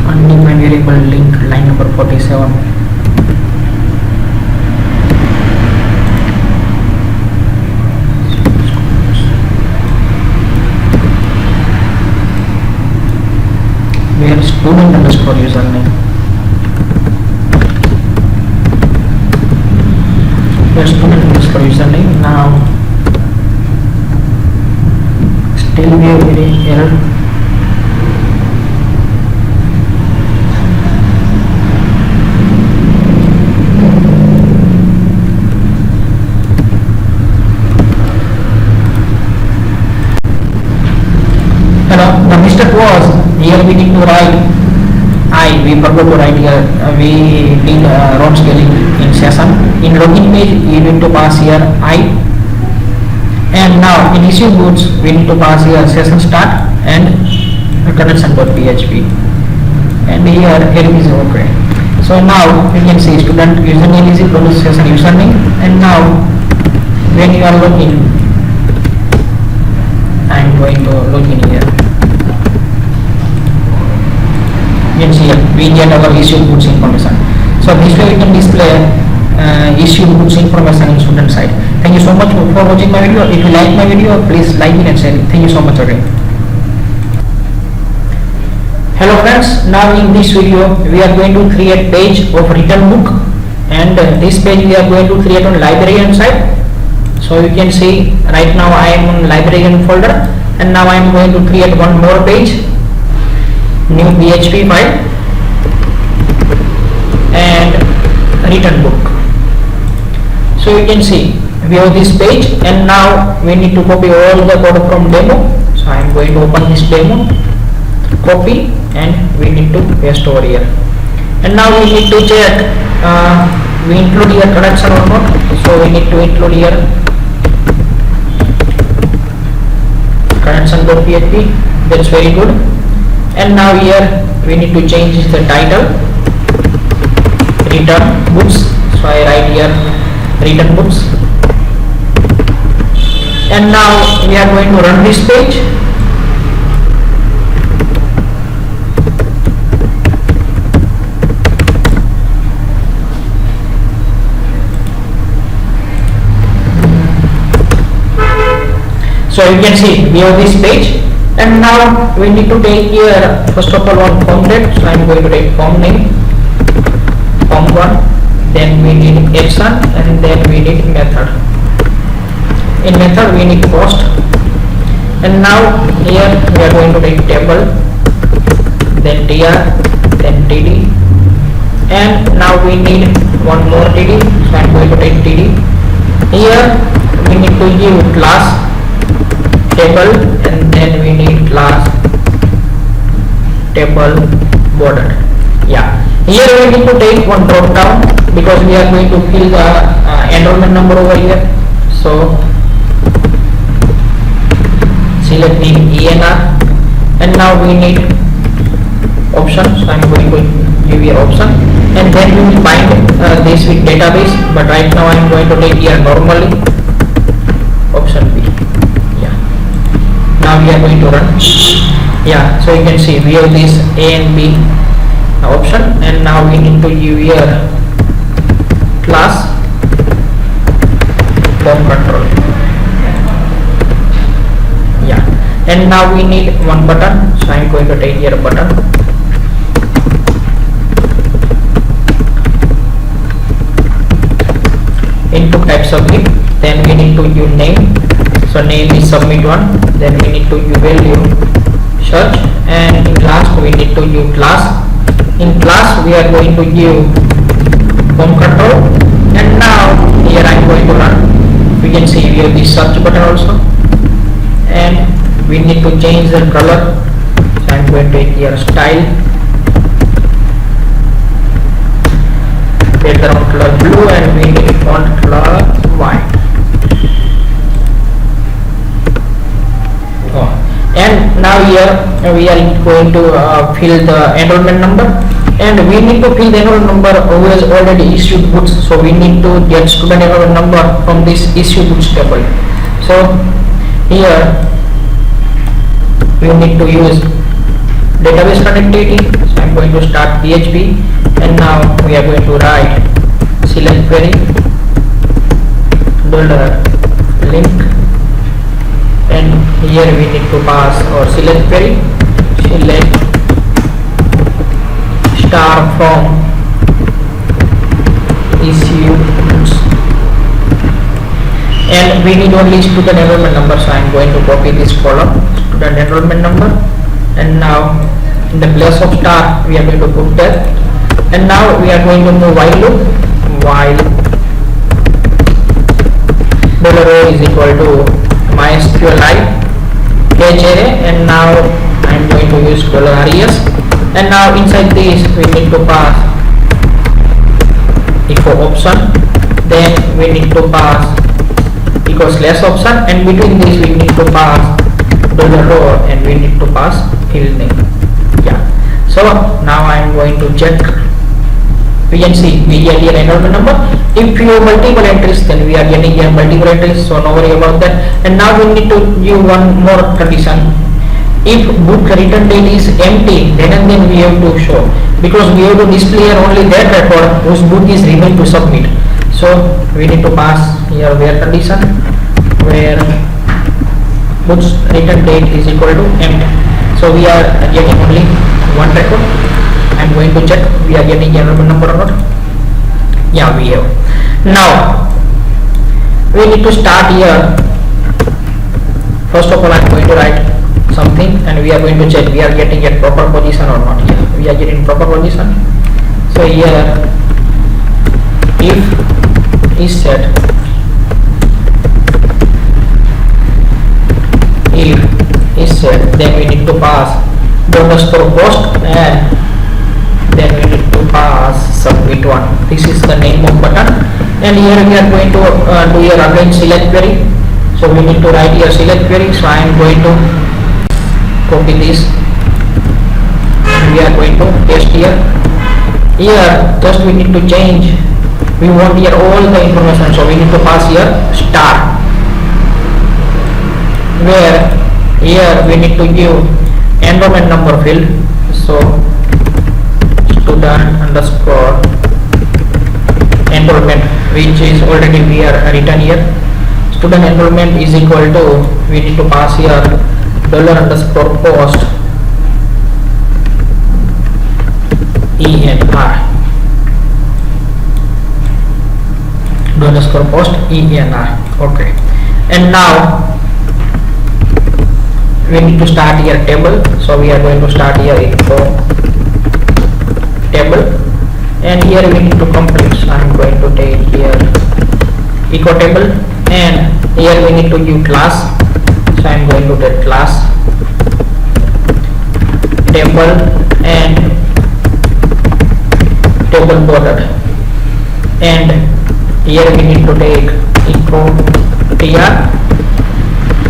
Undefined variable link, line number 47. Where student underscore username. Student underscore username. Now still we have any error. mistake was here we need to write we forgot to write here. We did row scaling in session. In login page you need to pass here and now in issue goods we need to pass here session start and connection.php and here it is okay. So now you can see student username is equal to session username, and now when you are login, I am going to login here. You can see here we get our issue goods information. So this way we can display issue goods information in student side. Thank you so much for watching my video. If you like my video, please like it and share it. Thank you so much again. Hello friends, now in this video we are going to create page of return book, and this page we are going to create on Librarian side. So you can see right now I am on Librarian folder, and now I am going to create one more page, new PHP file and return book. So you can see we have this page, and now we need to copy all the code from demo. So I am going to open this demo, copy, and we need to paste over here. And now we need to check we include here connection or not. So we need to include here connection.php. That's very good. And now here we need to change the title, return books. So I write here return books, and now we are going to run this page. So you can see we have this page, and now we need to take here first of all one form tag. So I am going to take form name, form 1, then we need action, and then we need method. In method we need post, and now here we are going to take table, then tr, then td, and now we need one more td. So I am going to take td. Here we need to give class table, and then we need class table border. Yeah, here we need to take one drop down because we are going to fill the enrollment number over here. So select name enr, and now we need option. So I am going to give here option, and then we will bind this with database, but right now I am going to take here normally option B. Now we are going to run. Yeah, so you can see we have this A and B option, and now we need to give here class form control. Yeah, and now we need one button. So I am going to take here a button. Input type submit, then we need to give name. So name is submit one, then we need to give value search, and in last we need to give class. In class we are going to give form control, and now here I am going to run. We can see we have this search button also, and we need to change the color. So I am going to take here style, background color blue, and we need font color white. And now here we are going to fill the enrollment number, and we need to fill the enrollment number who has already issued goods. So we need to get student enrollment number from this issue goods table. So here we need to use database connectivity. So I am going to start PHP, and now we are going to write select query $link, and here we need to pass or select query select star from issue goods, and we need only student enrollment number. So I am going to copy this column student enrollment number, and now in the place of star we are going to put that, and now we are going to move while loop, while $o is equal to MySQLi catch array, and now I am going use $res, and now inside this we need to pass echo option, then we need to pass echo slash option, and between this we need to pass $row, and we need to pass field name. Yeah, so now I am going to check. We can see we get here enrollment number. If you have multiple entries, then we are getting here multiple entries, so no worry about that. And now we need to give one more condition. If book return date is empty, then and then we have to show, because we have to display here only that record whose book is remain to submit. So we need to pass here where condition, where books return date is equal to empty. So we are getting only one record. I am going to check we are getting enrollment number or not. Yeah, we have. Now we need to start here. First of all, I am going to write something, and we are going to check we are getting at proper position or not. Here we are getting proper position. So here if is set, if is set, then we need to pass $post, and then we need to pass submit one. This is the name of button, and here we are going to do here again select query. So we need to write here select query. So I am going to copy this, and we are going to paste here. Here just we need to change, we want here all the information, so we need to pass here star, where here we need to give enrollment number field. So student underscore enrollment, which is already we are written here. Student enrollment is equal to, we need to pass here $post enr, $post enr. Okay, and now we need to start here table. So we are going to start here echo table, and here we need to complete. So I am going to take here echo table, and here we need to give class. So I am going to take class table and table border, and here we need to take echo tr,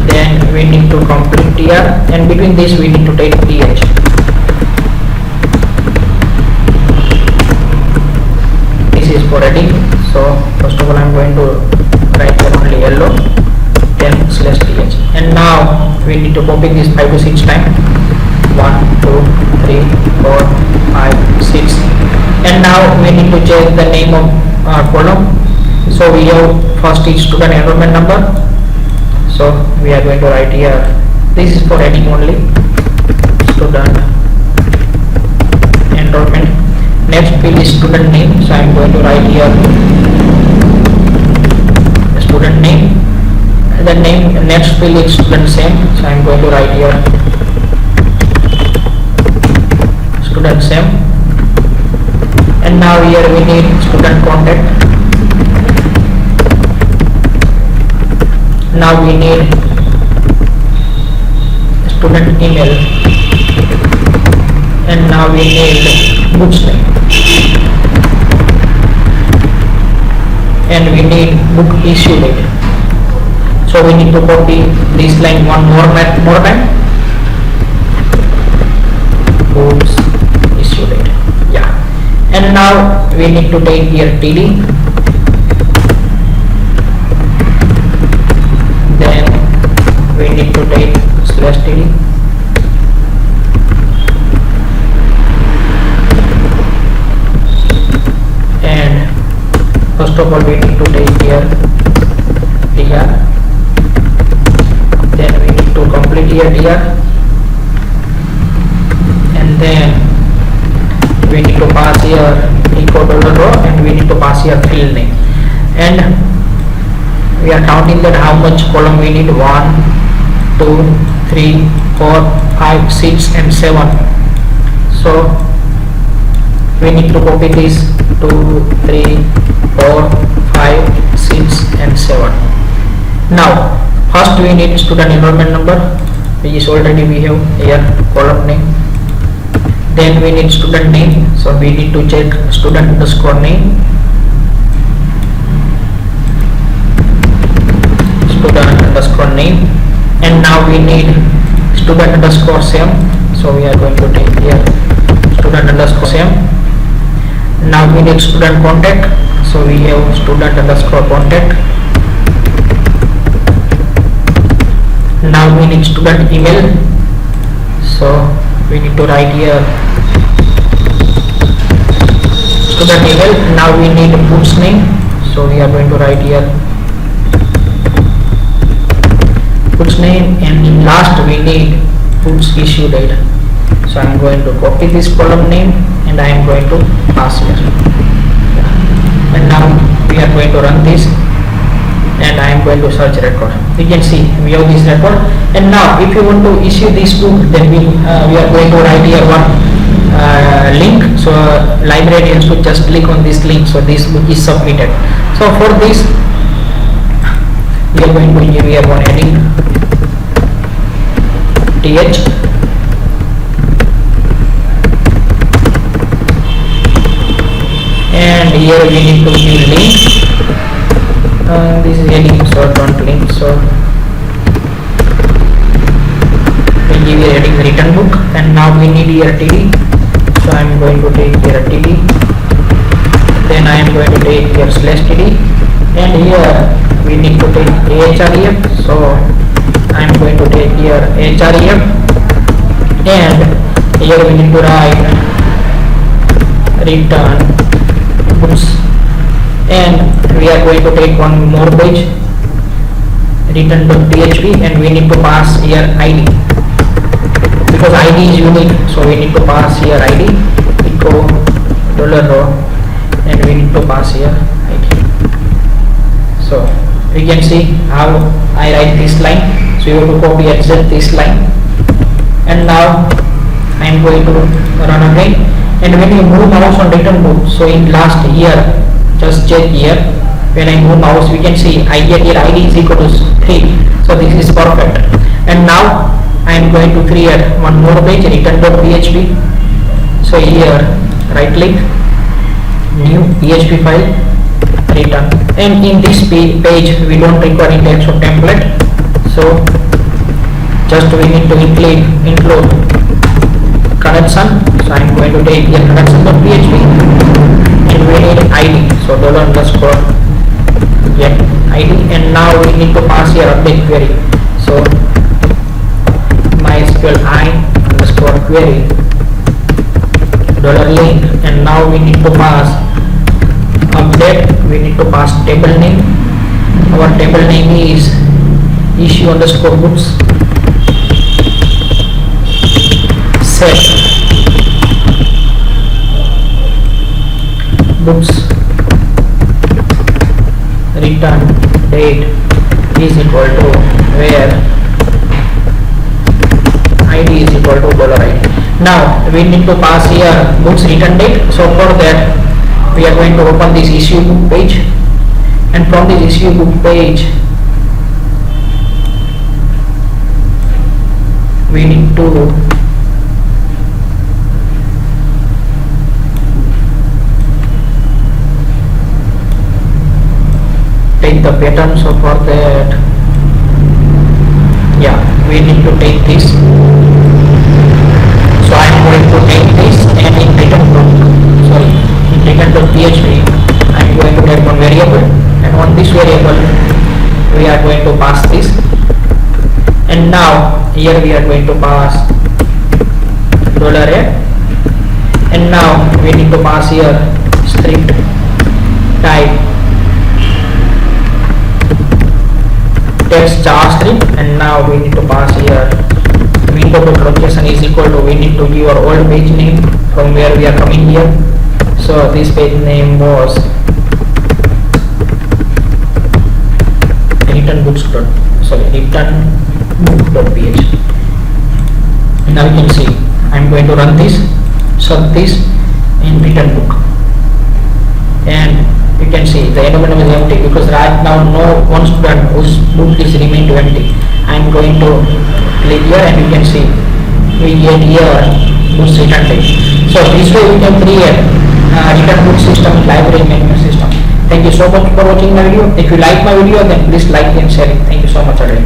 then we need to complete tr, and between this we need to take th. This is for heading. So first of all I am going to write here only yellow, then /th, and now we need to copy this 5 to 6 times. 1 2 3 4 5 6, and now we need to check the name of column. So we have first is student enrollment number, so we are going to write here, this is for heading only, student enrollment. Next field is student name, so I am going to write here student name. The name, next field is student same, so I am going to write here student same. And now here we need student contact. Now we need student email, and now we need books name, and we need book issue date. So we need to copy this line one more time. Books issue date. Yeah. And now we need to take here td, then we need to take /td, and first of all we need to take here dr, then we need to complete here dr, and then we need to pass here echo $row, and we need to pass here field name, and we are counting that how much column we need. 1 2 3 4 5 6 and 7. So we need to copy this 2 3 4 5 6 and 7. Now first we need student enrollment number, which is already we have here column name. Then we need student name, so we need to check student underscore name, student underscore name. And now we need student underscore same, so we are going to take here student underscore same. Now we need student contact, so we have student underscore contact. Now we need student email, so we need to write here student email. Now we need books name, so we are going to write here books name. And in last we need books issue date, so I am going to copy this column name and I am going to pass here. And now we are going to run this and I am going to search record. You can see we have this record. And now if you want to issue this book, then we are going to write here one link, so librarians should just click on this link, so this book is submitted. So for this we are going to give here one heading th, and here we need to give link. This is heading, so don't link, so we give here heading written book. And now we need here td, so I am going to take here td. Then I am going to take here /td, and here we need to take href, so I am going to take here href. And here we need to write return books. And we are going to take one more page, return.php, and we need to pass here id, because id is unique, so we need to pass here id echo $row, and we need to pass here id. So we can see how I write this line, so you have to copy exact this line. And now I am going to run again. And when you move mouse on return book, so in last year, just check here, when I move mouse we can see I get here id is equal to 3, so this is perfect. And now I am going to create one more page, return.php. so here right click, new PHP file, return. And in this page we don't require index of template, so just we need to include connection, so I am going to take here connection.php, and we need id, so $_ get id. And now we need to pass here update query, so MySQLi underscore query $link. And now we need to pass update, we need to pass table name. Our table name is issue underscore books, set books return date is equal to where id is equal to $id. Now we need to pass here books return date, so for that we are going to open this issue book page, and from this issue book page we need to take the pattern. So for that, yeah, we need to take this, so I am going to take this, and in return.php I am going to take one variable, and on this variable we are going to pass this. And now here we are going to pass $a, and now we need to pass here script type text JavaScript. And now we need to pass here window.location is equal to, we need to give our old page name from where we are coming here. So this page name was return book.php. Now you can see I am going to run this, search this in return book, and you can see the end column is empty because right now no one student whose book is remained empty. I am going to click here and you can see we get here books return type. So this way we can create return book system in library management system. Thank you so much for watching my video. If you like my video, then please like and share it. Thank you so much again.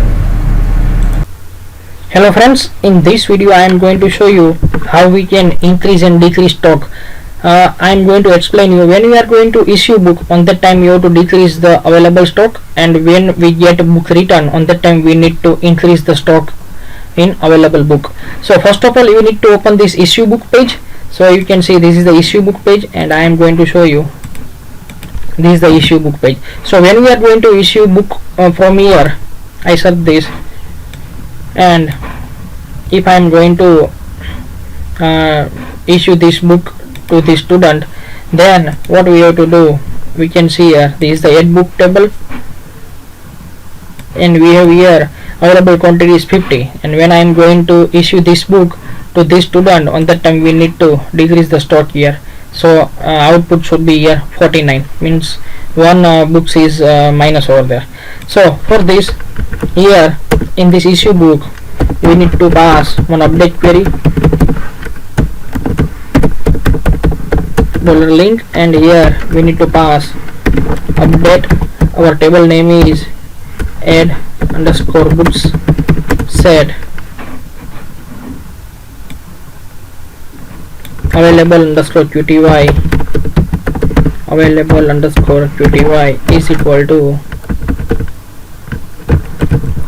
Hello friends, in this video I am going to show you how we can increase and decrease stock. I am going to explain you when we are going to issue book, on that time you have to decrease the available stock, and when we get book return, on that time we need to increase the stock in available book. So first of all you need to open this issue book page. So you can see this is the issue book page and I am going to show you this is the issue book page. So when we are going to issue book from here, I search this, and if I am going to issue this book to the student, then what we have to do, we can see here this is the head book table and we have here available quantity is 50, and when I am going to issue this book to this student, on that time we need to decrease the stock here. So output should be here 49, means one books is minus over there. So for this, here in this issue book we need to pass one update query $link, and here we need to pass update. Our table name is add underscore books set available underscore qty available underscore qty is equal to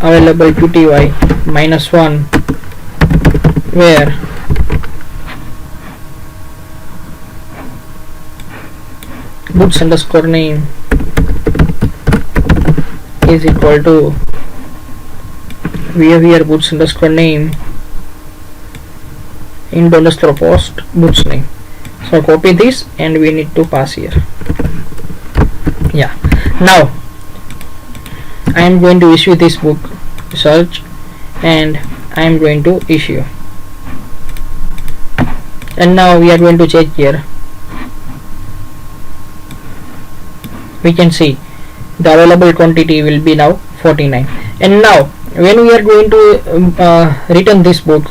available qty -1, where books underscore name is equal to, we have here books underscore name in $post books name. So copy this and we need to pass here. Yeah, now I am going to issue this book, search, and I am going to issue, and now we are going to check here. We can see the available quantity will be now 49, and now when we are going to return this book,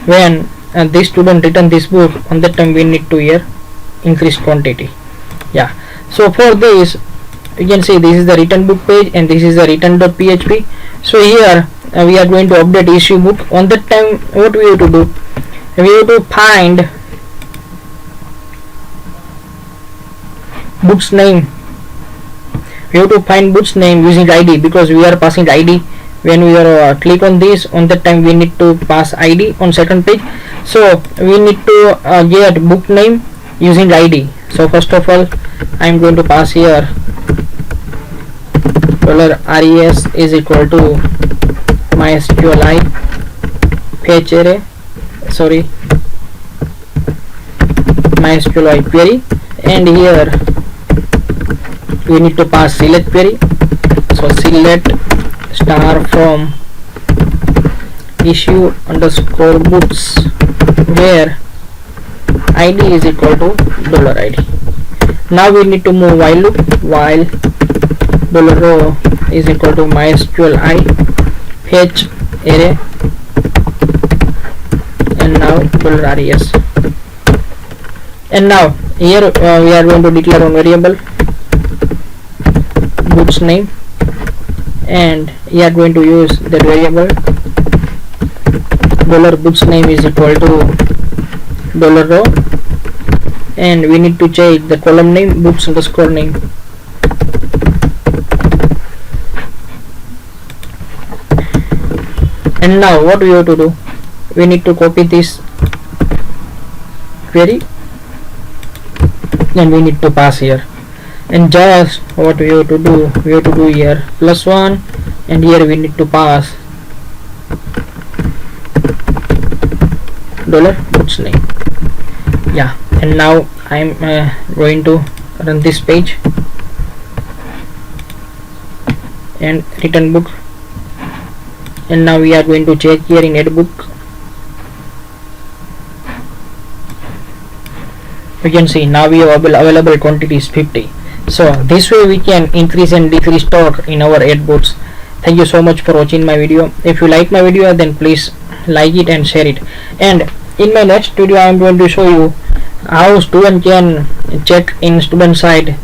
when this student return this book, on that time we need to here increase quantity. Yeah, so for this you can see this is the return book page and this is the return.php. So here we are going to update issue book. On that time what we have to do, we have to find book's name. We have to find book's name using id, because we are passing id. When we are click on this, on that time we need to pass id on second page. So we need to get book name using id. So first of all I am going to pass here $res is equal to MySQLi fetch array, sorry, MySQLi query, and here we need to pass select query. So select star from issue underscore books, where id is equal to $id. Now we need to move while loop, while $row is equal to MySQLi fetch array, and now $res. And now here we are going to declare one variable books name, and we are going to use that variable $books name is equal to $row, and we need to change the column name books underscore name. And now what we have to do, we need to copy this query and we need to pass here, and just what we have to do, we have to do here +1, and here we need to pass $books name. Yeah, and now I'm going to run this page and return book, and now we are going to check here in add book. you can see now we have available quantity is 50. So this way we can increase and decrease stock in our add books. Thank you so much for watching my video. If you like my video, then please like it and share it. And in my next video I am going to show you how student can check in student side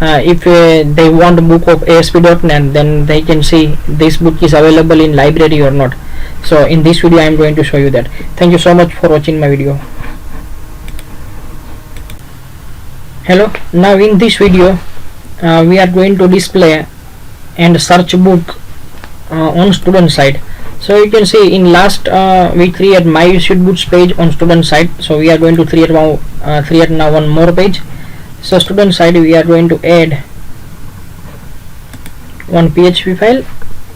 if they want a book of ASP.NET, then they can see this book is available in library or not. So in this video I am going to show you that. Thank you so much for watching my video. Hello, now in this video we are going to display and search book on student side. So you can see in last we create my issued books page on student side. So we are going to create now one more page. So student side we are going to add one PHP file,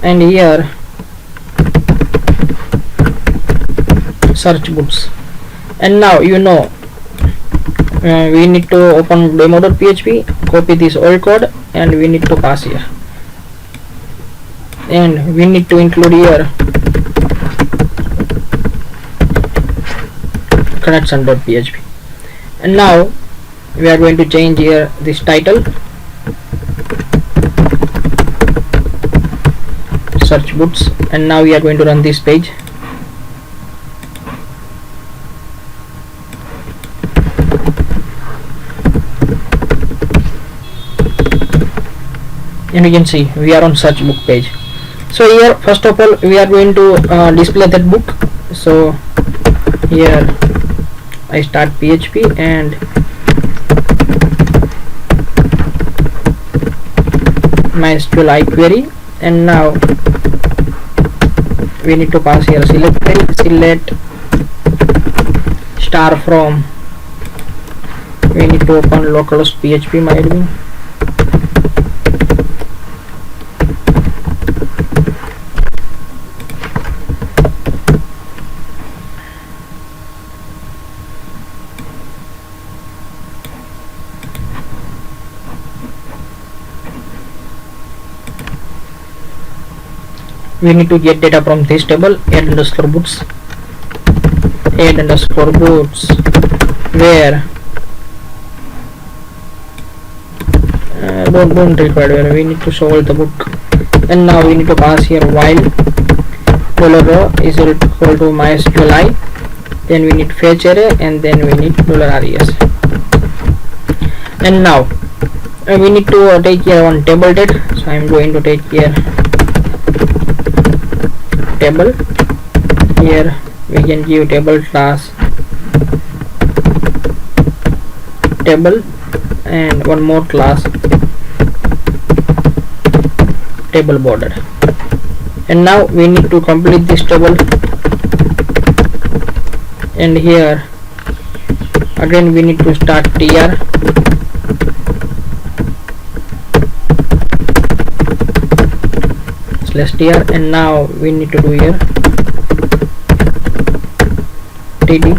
and here search books. And now you know we need to open demo.php, copy this old code, and we need to pass here, and we need to include here connection.php. And now we are going to change here this title, search books, and now we are going to run this page. And you can see we are on search book page. So here first of all we are going to display that book. So here I start PHP and MySQLi query, and now we need to pass here select query, select star from, we need to open localhost PHP myadmin, we need to get data from this table, add underscore books, where don't require where we need to show all the book. And now we need to pass here while $row is equal to MySQLi, then we need fetch array, and then we need $res. And now we need to take here one table date. So I am going to take here table. Here we can give table class table, and one more class table border. And now we need to complete this table, and here again we need to start tr /tr, and now we need to do here td,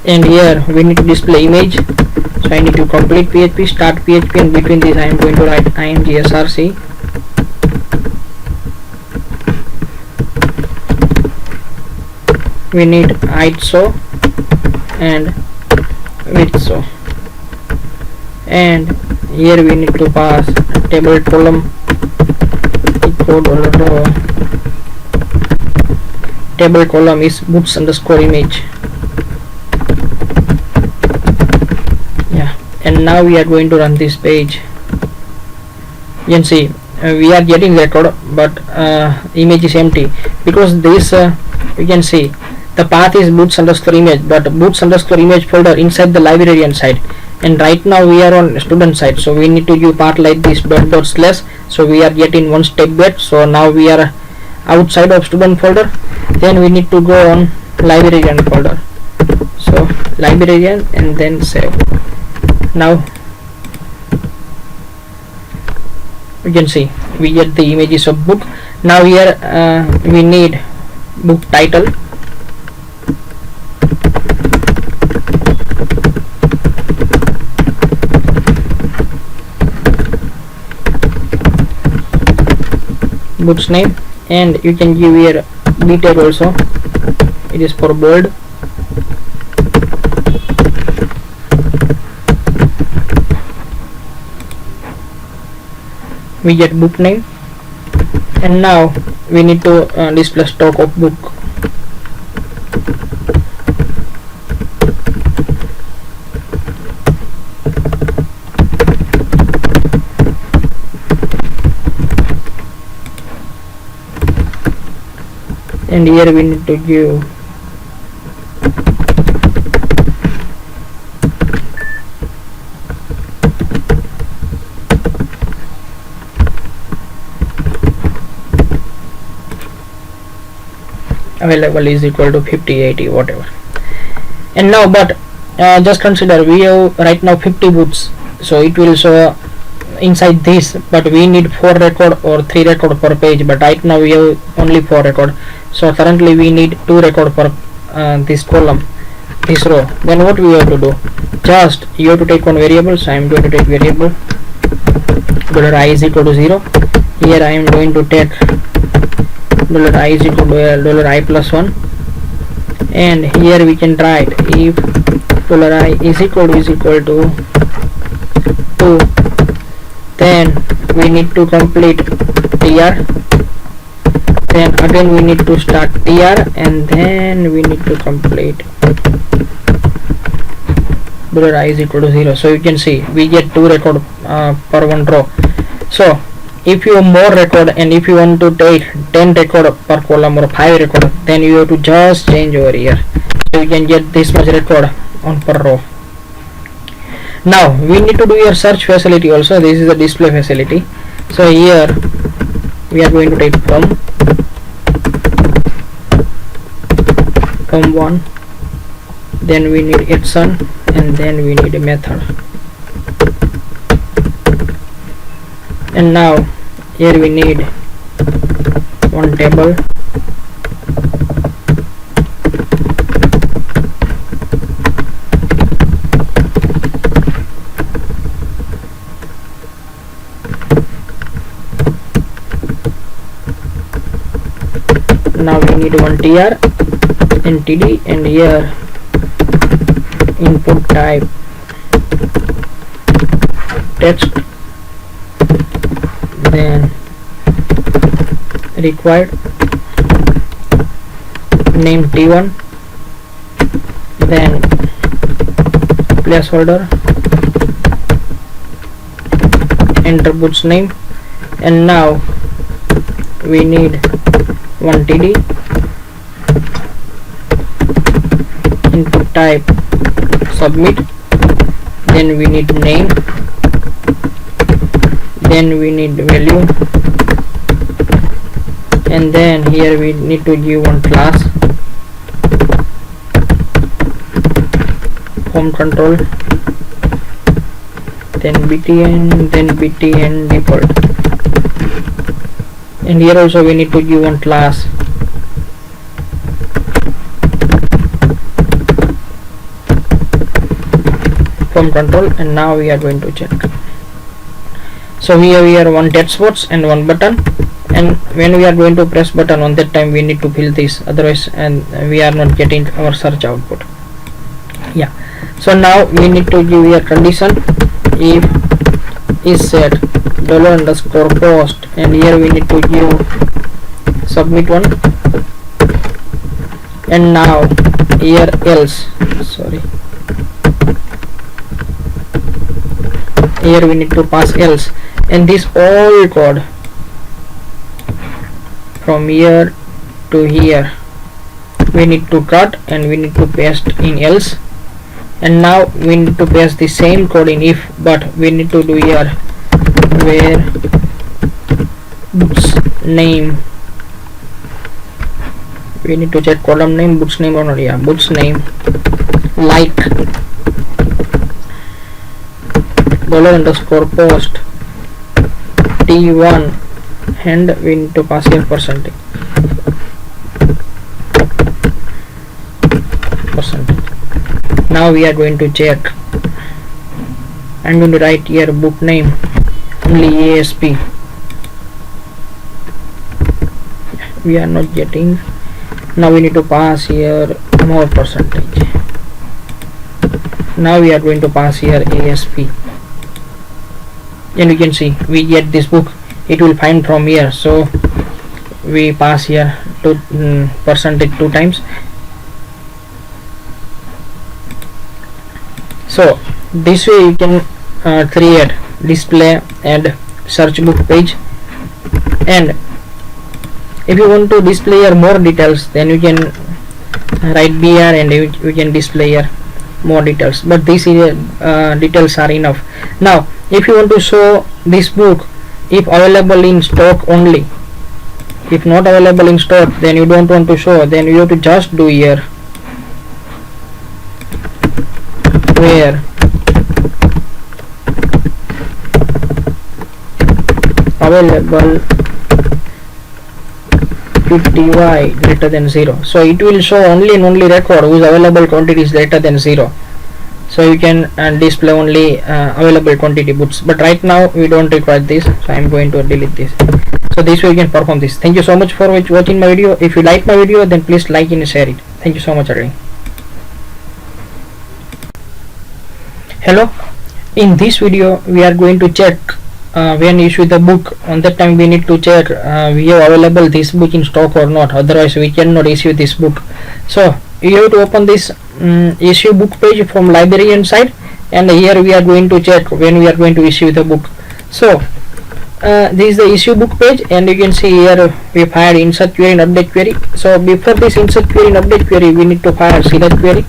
and here we need to display image. So I need to complete PHP, start PHP, and between this I am going to write imgsrc, we need height so and width so, and here we need to pass table column equal $row, table column is books underscore image. Yeah, and now we are going to run this page. You can see we are getting record, but image is empty because this you can see the path is boots underscore image, but boots underscore image folder inside the librarian side, and right now we are on student side. So we need to give path like this dot slash, so we are getting one step back. So now we are outside of student folder, then we need to go on librarian folder. So librarian, and then save. Now you can see we get the images of book. Now here we need book title, book's name, and you can give here detail also, it is for bold, we get book name, and now we need to display stock of book. And here we need to give available is equal to 50, 80, whatever. And now, but just consider we have right now 50 books, so it will show inside this, but we need 4 record or 3 record per page, but right now we have only 4 record, so currently we need 2 record per this column, this row. Then what we have to do, just you have to take one variable, so I am going to take variable $I is equal to 0. Here I am going to take $I is equal to $I plus 1, and here we can write if $I is equal to 2, then we need to complete tr, then again we need to start tr, and then we need to complete $I is equal to 0. So you can see we get 2 record per one row. So if you have more record, and if you want to take 10 record per column or 5 record, then you have to just change over here, so you can get this much record on per row. Now we need to do your search facility also. This is the display facility, so here we are going to take from 1, then we need action, and then we need a method. And now here we need one table, now we need one tr and td, and here input type text, then required name t1, then placeholder, enter books name, and now we need one td, input type submit, then we need name, then we need value, and then here we need to give one class, home control, then btn, then btn default, and here also we need to give one class, home control, and now we are going to check. So we have here one text box and one button, and when we are going to press button, on that time we need to fill this, otherwise and we are not getting our search output. Yeah, so now we need to give here condition if is set $_post, and here we need to give submit one, and now here else, sorry, here we need to pass else, and this all code from here to here we need to cut and we need to paste in else, and now we need to paste the same code in if, but we need to do here where books name, we need to check column name, books name or not, yeah, books name like $_post t1, and we need to pass here percentage. Now we are going to check. I'm going to write here book name only ASP. We are not getting. Now we need to pass here more percentage. Now we are going to pass here ASP, and you can see we get this book it will find from here. So we pass here to percentage 2 times. So this way you can create display and search book page. And if you want to display here more details, then you can write BR and you can display here more details, but these details are enough. Now if you want to show this book if available in stock only, if not available in stock, then you don't want to show, then you have to just do here where available QTY greater than 0. So it will show only and only record whose available quantity is greater than 0. So you can display only available quantity books, but right now we don't require this, so I am going to delete this. So this way you can perform this. Thank you so much for watching my video. If you like my video, then please like and share it. Thank you so much again. Hello, in this video we are going to check when issue the book. On that time we need to check we have available this book in stock or not, otherwise we cannot issue this book. So you have to open this issue book page from Librarian side, and here we are going to check when we are going to issue the book. So this is the issue book page, and you can see here we fired insert query and update query. So before this insert query and update query, we need to fire select query.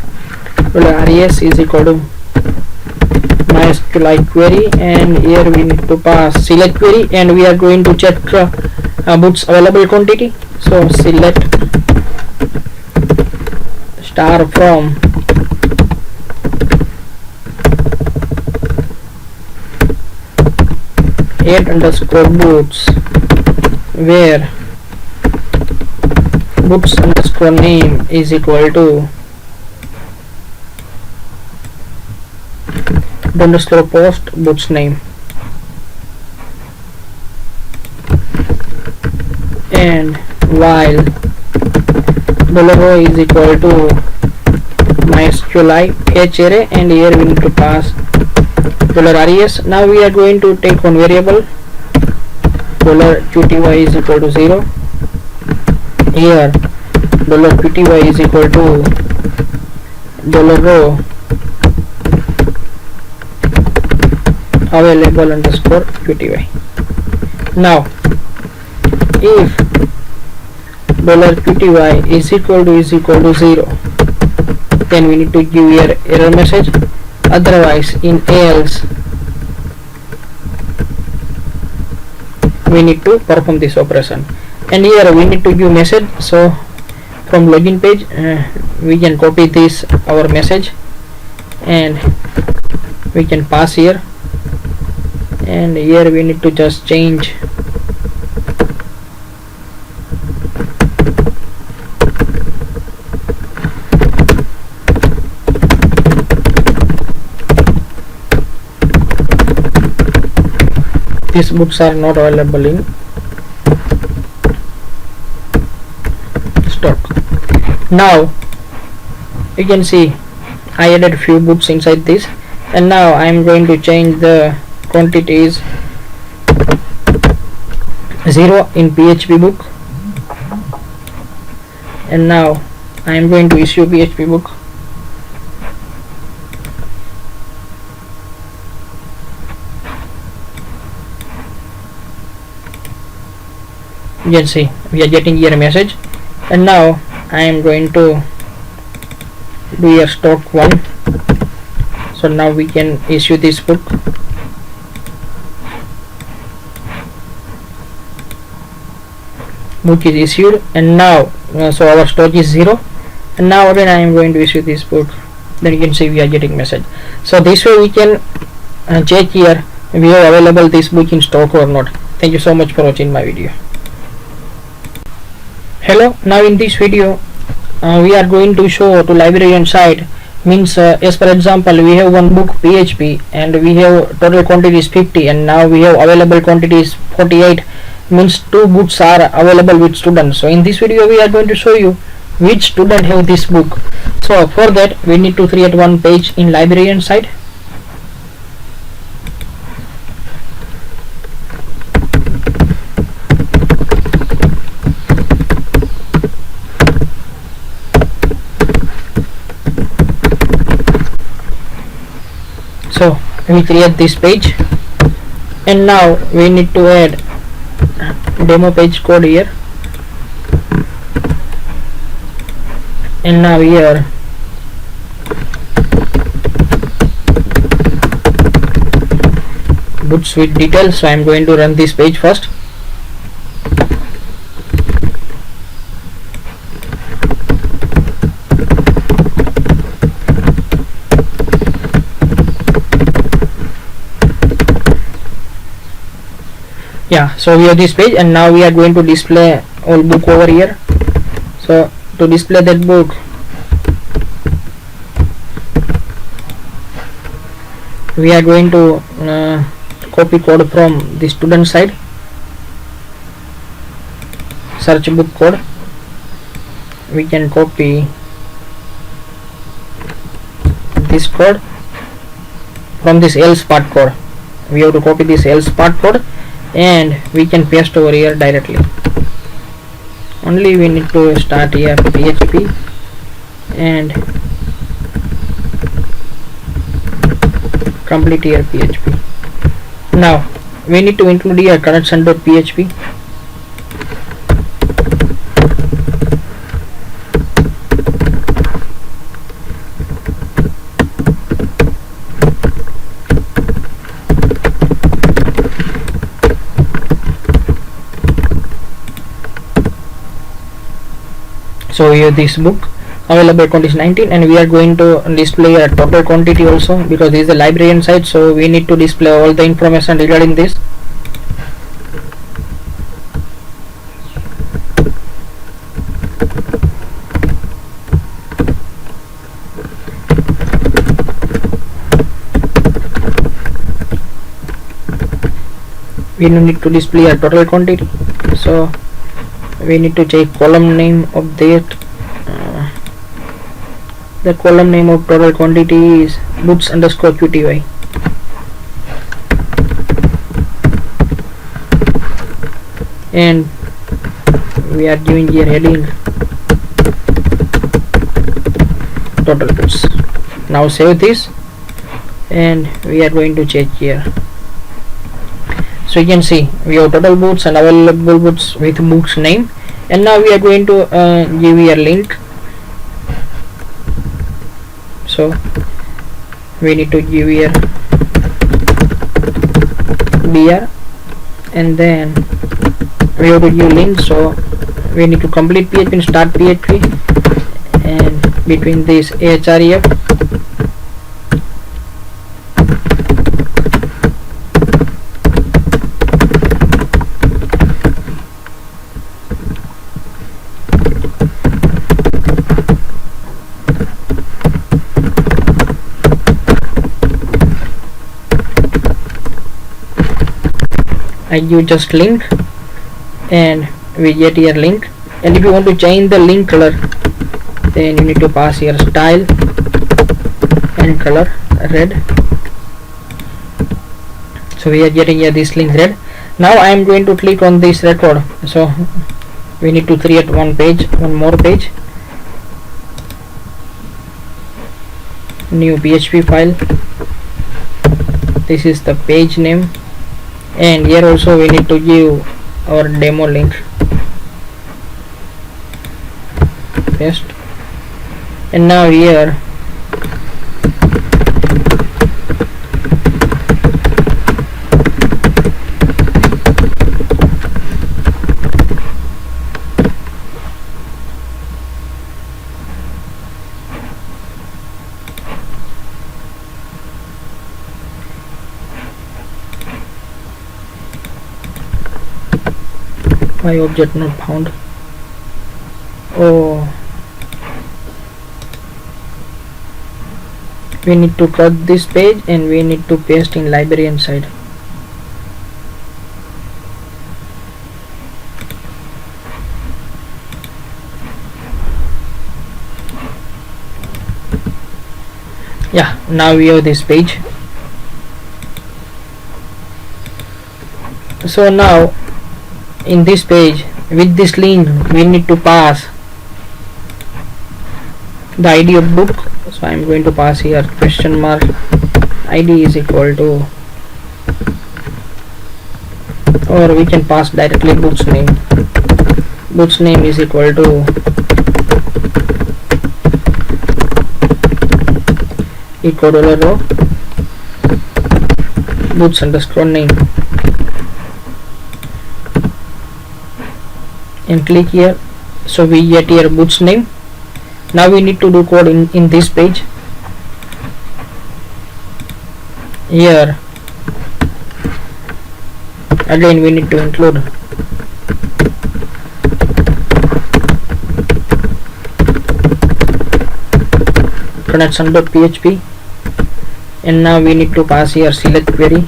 res is equal to MySQLi query, and here we need to pass select query, and we are going to check books available quantity. So select star from @_books where books underscore name is equal to underscore post books name, and while $o is equal to MySQLi fetch array, and here we need to pass $res. Now we are going to take one variable $qty is equal to 0. Here $qty is equal to $row available underscore QTY. Now if $QTY is equal to 0, then we need to give here error message, otherwise in else we need to perform this operation. And here we need to give message. So from login page we can copy this our message, and we can pass here, and here we need to just change these books are not available in stock. Now you can see I added few books inside this, and now I am going to change the quantity is 0 in PHP book, and now I am going to issue PHP book. You can see we are getting here a message, and now I am going to do here stock 1. So now we can issue this book. Book is issued, and now so our stock is 0, and now again I am going to issue this book. Then you can see we are getting message. So this way we can check here we have available this book in stock or not. Thank you so much for watching my video. Hello, now in this video we are going to show to Librarian side, means as per example we have one book PHP and we have total quantity is 50, and now we have available quantity is 48, means 2 books are available with students. So in this video we are going to show you which student have this book. So for that we need to create one page in Librarian side. So we create this page, and now we need to add demo page code here. And now here books with details, so I'm going to run this page first. Yeah, so we have this page, and now we are going to display all book over here. So to display that book, we are going to copy code from the student side, search book code. We can copy this code from this else part code. We have to copy this else part code, and we can paste over here directly. Only we need to start here PHP and complete here PHP. Now we need to include here connection.php. So here this book available account is 19, and we are going to display a total quantity also, because this is the librarian site, so we need to display all the information regarding this. We need to display a total quantity, so we need to check column name of that. The column name of total quantity is books underscore qty, and we are giving here heading total books. Now save this, and we are going to check here. So you can see we have total books and available books with books name, and now we are going to give here link. So we need to give here br, and then we have to give link. So we need to complete PHP and start PHP, and between this href I give just link, and we get here link. And if you want to change the link color, then you need to pass here style and color red. So we are getting here this link red. Now I am going to click on this record. So we need to create one more page, new PHP file. This is the page name, and here also we need to give our demo link. Paste. And now here my object not found. Oh, we need to cut this page, and we need to paste in librarian side. Yeah, now we have this page. So now in this page, with this link, we need to pass the ID of book. So I am going to pass here question mark id is equal to, or we can pass directly boots name. Boots name is equal to equal to row boots underscore name, and click here. So we get here boots name. Now we need to do code in this page. Here again we need to include connection.php, and now we need to pass here select query.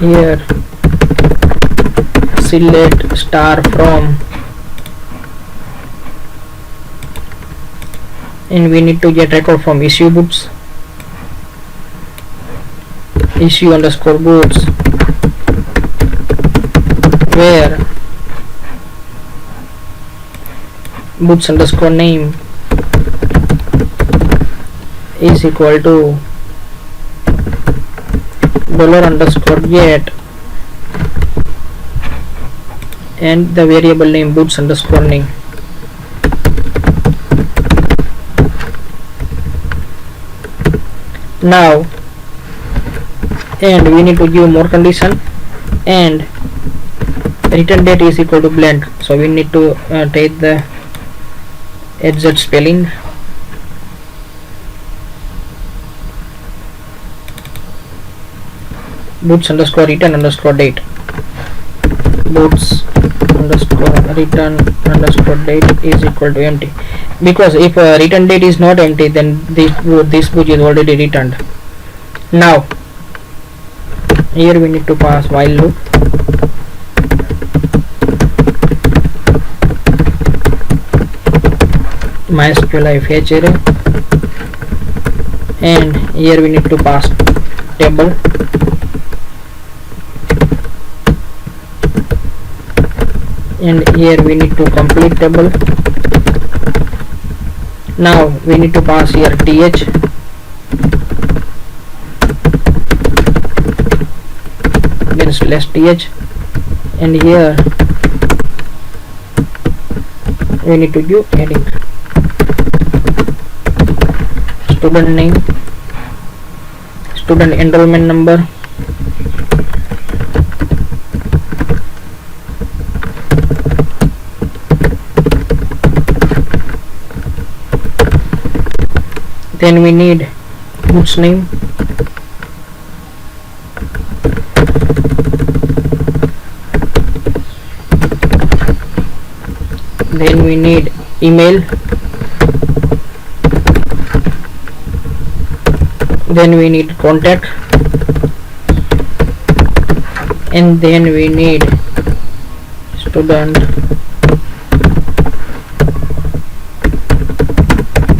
Here select star from, and we need to get record from issue boots, issue underscore boots, where boots underscore name is equal to dollar underscore get, and the variable name boots underscore name. Now, and we need to give more condition, and return date is equal to blank, so we need to take the exact spelling. Boots underscore return underscore date, boots underscore return underscore date is equal to empty, because if return date is not empty, then this boot is already returned. Now here we need to pass while loop, MySQLi fetch array, and here we need to pass table, and here we need to complete table. Now we need to pass here th, then slash th, and here we need to give heading, student name, student enrollment number, then we need boots name, then we need email, then we need contact, and then we need student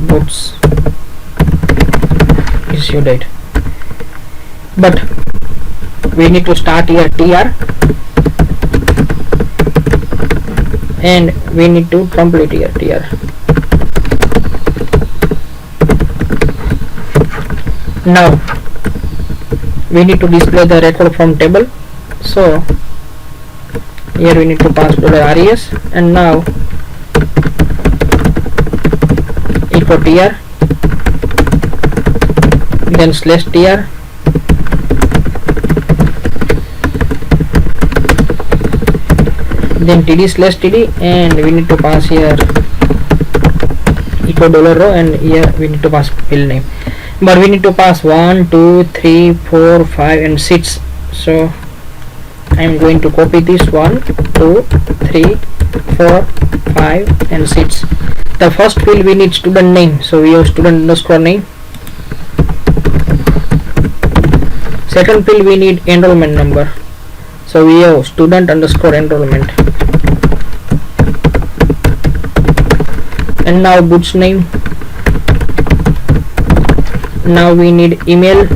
boots issue date. But we need to start here tr, and we need to complete here tr. Now we need to display the record from table, so here we need to pass $res, and now equal tr, then slash tr, then td slash td, and we need to pass here equal $row, and here we need to pass field name, but we need to pass 1 2 3 4 5 and 6. So I am going to copy this 1 2 3 4 5 and 6. The first field we need student name, so we have student underscore name. Second field we need enrollment number, so we have student underscore enrollment. And now boots name. Now we need email,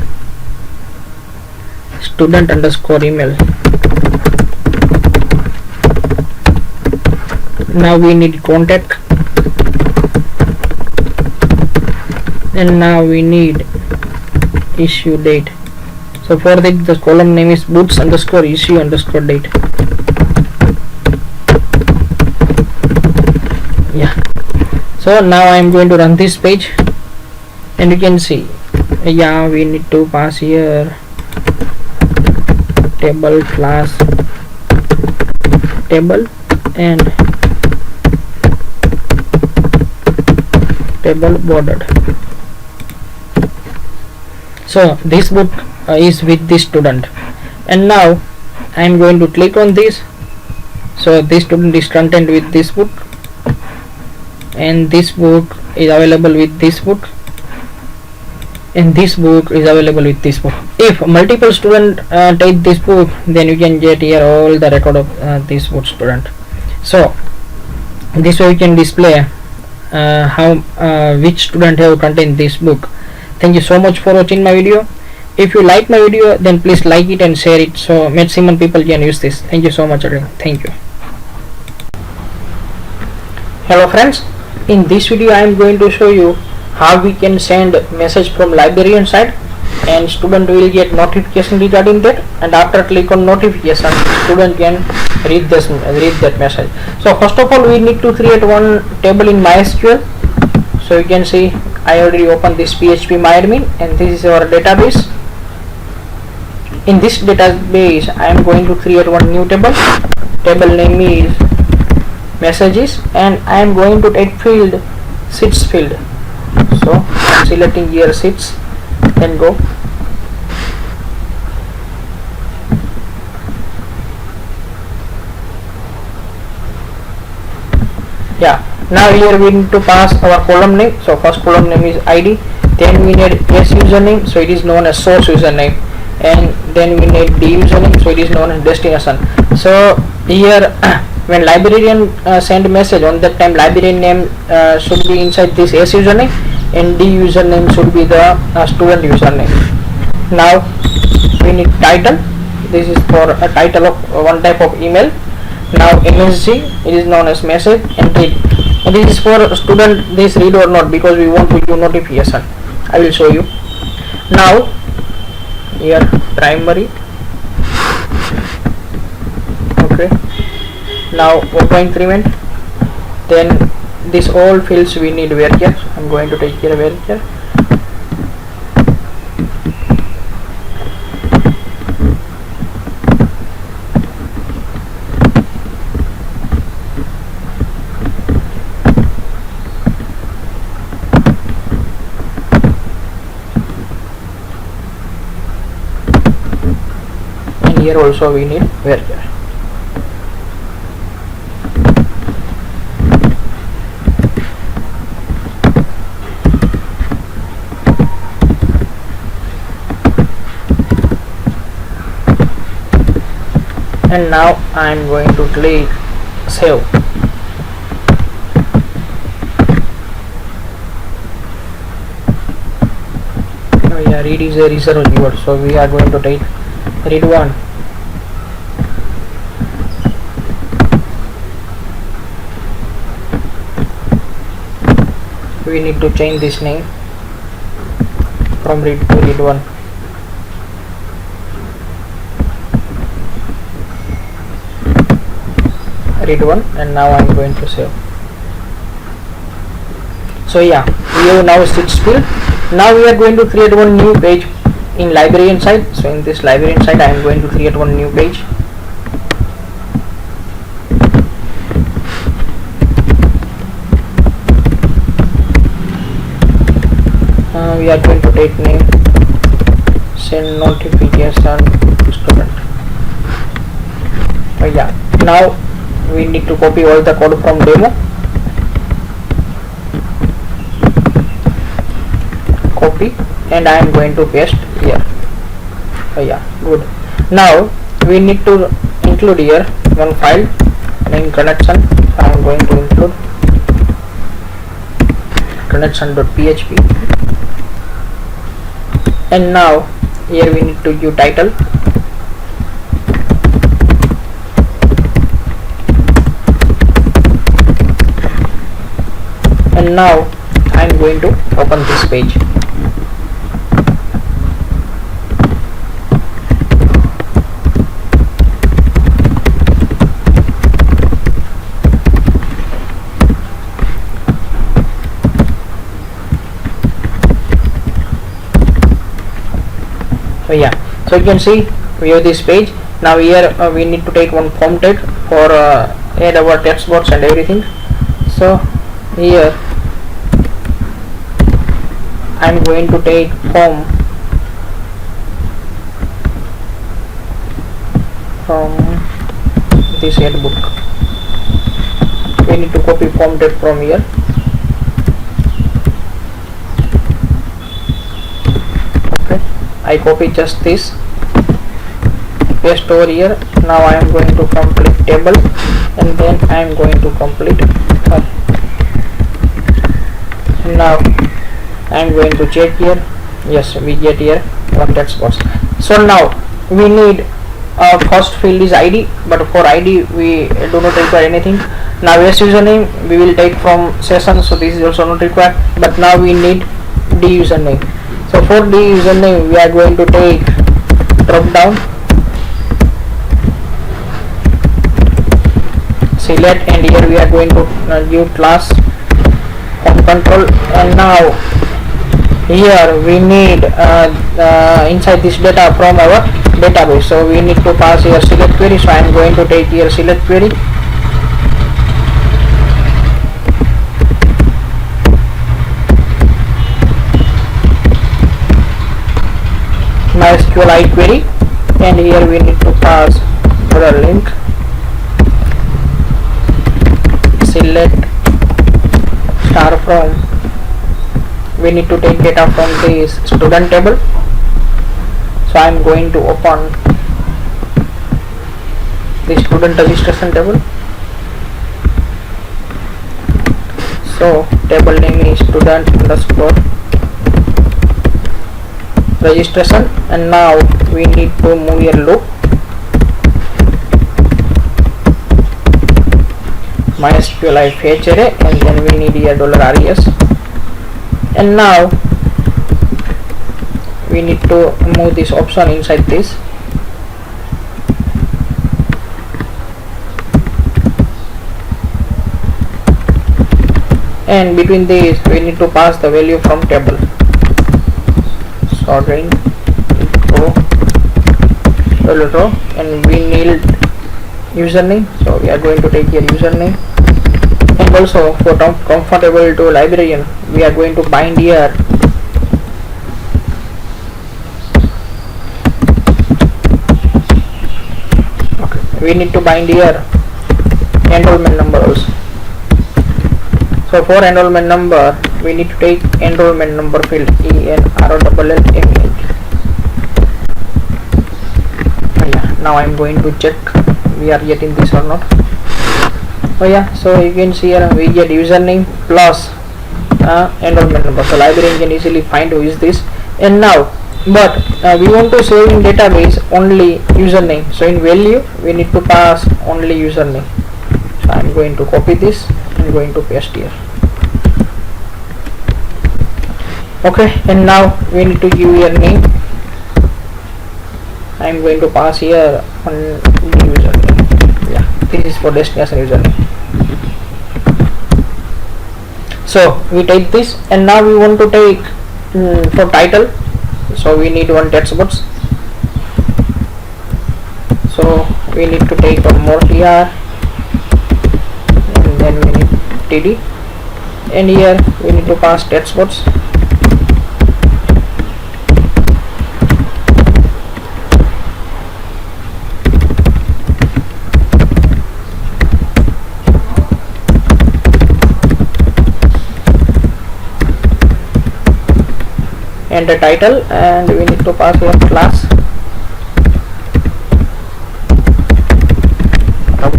student underscore email. now we need contact, and now we need issue date. So for that the column name is boots underscore issue underscore date. Yeah, so now I am going to run this page, and you can see, yeah, we need to pass here table class table and table bordered. So this book is with this student, and now I am going to click on this. So this student is content with this book, and this book is available with this book, and this book is available with this book. If multiple students take this book, then you can get here all the record of this book student. So this way you can display how which student have contained this book. Thank you so much for watching my video. If you like my video, then please like it and share it so maximum people can use this. Thank you so much again. Thank you. Hello friends, in this video I am going to show you how we can send message from Librarian side, and student will get notification regarding that, and after click on notification student can read that message. So first of all we need to create one table in MySQL. So you can see I already opened this PHP MyAdmin, and this is our database. In this database I am going to create one new table. Table name is messages, and I am going to take field sheets field. So I am selecting here sheets, then go. Yeah, now here we need to pass our column name. So first column name is ID, then we need S username, so it is known as source username, and then we need D username, so it is known as destination. So here when Librarian send message, on that time Librarian name should be inside this S username, and D username should be the student username. Now we need title. This is for a title of one type of email. Now MSG, it is known as message, and read. And this is for student, this read or not, because we want to do notification. I will show you. Now here primary. Okay. Now auto increment. Then this all fields we need varchar. I am going to take here varchar. And here also we need varchar. And now I am going to click save. Oh yeah, read is a reserved keyword, so we are going to take read one. We need to change this name from read to read one. Read one, and now I am going to save. So yeah, we have now sheets field. Now we are going to create one new page in Librarian side. So in this Librarian side I am going to create one new page. We are going to take name, send notification student. Oh yeah, now we need to copy all the code from demo. Copy, and I am going to paste here. Oh yeah, good. Now we need to include here one file name connection. So I am going to include connection.php, and now here we need to give title. and now I'm going to open this page. So yeah, so you can see we have this page. Now here we need to take one form tag for add our text box and everything. So here I'm going to take form from this head book. We need to copy form tag from here. Okay, I copy just this, paste over here. Now I am going to complete table, and then I am going to complete now I am going to check here. Yes, we get here one text box. So now we need first field is ID, but for ID we do not require anything. Now as username we will take from session, so this is also not required, but now we need the username. So for the username we are going to take drop down, select, and here we are going to give class home control. And now here we need inside this data from our database, so we need to pass here select query. So I am going to take here select query, MySQLi query, and here we need to pass other link, select star from, we need to take data from this student table. So I am going to open the student registration table. So table name is student underscore registration, and now we need to move here loop MySQLi fetch array, and then we need here $res, and now we need to move this option inside this, and between these we need to pass the value from table. Sorting row, and we need username, so we are going to take here username. And also for comfortable to librarian we are going to bind here we need to bind here enrollment number also. So for enrollment number we need to take enrollment number field, ENROLLMENT. Yeah, now I am going to check we are getting this or not. Oh yeah, so you can see here we get username plus enrollment number, so librarian can easily find who is this. And now but we want to save in database only username, so in value we need to pass only username. So I am going to copy this and going to paste here. Okay, and now we need to give your name. I am going to pass here on the username. Yeah, this is for destination username. So we take this, and now we want to take for title, so we need one text box, so we need to take one more tr, and then we need td, and here we need to pass text box. And the title, and we need to pass one class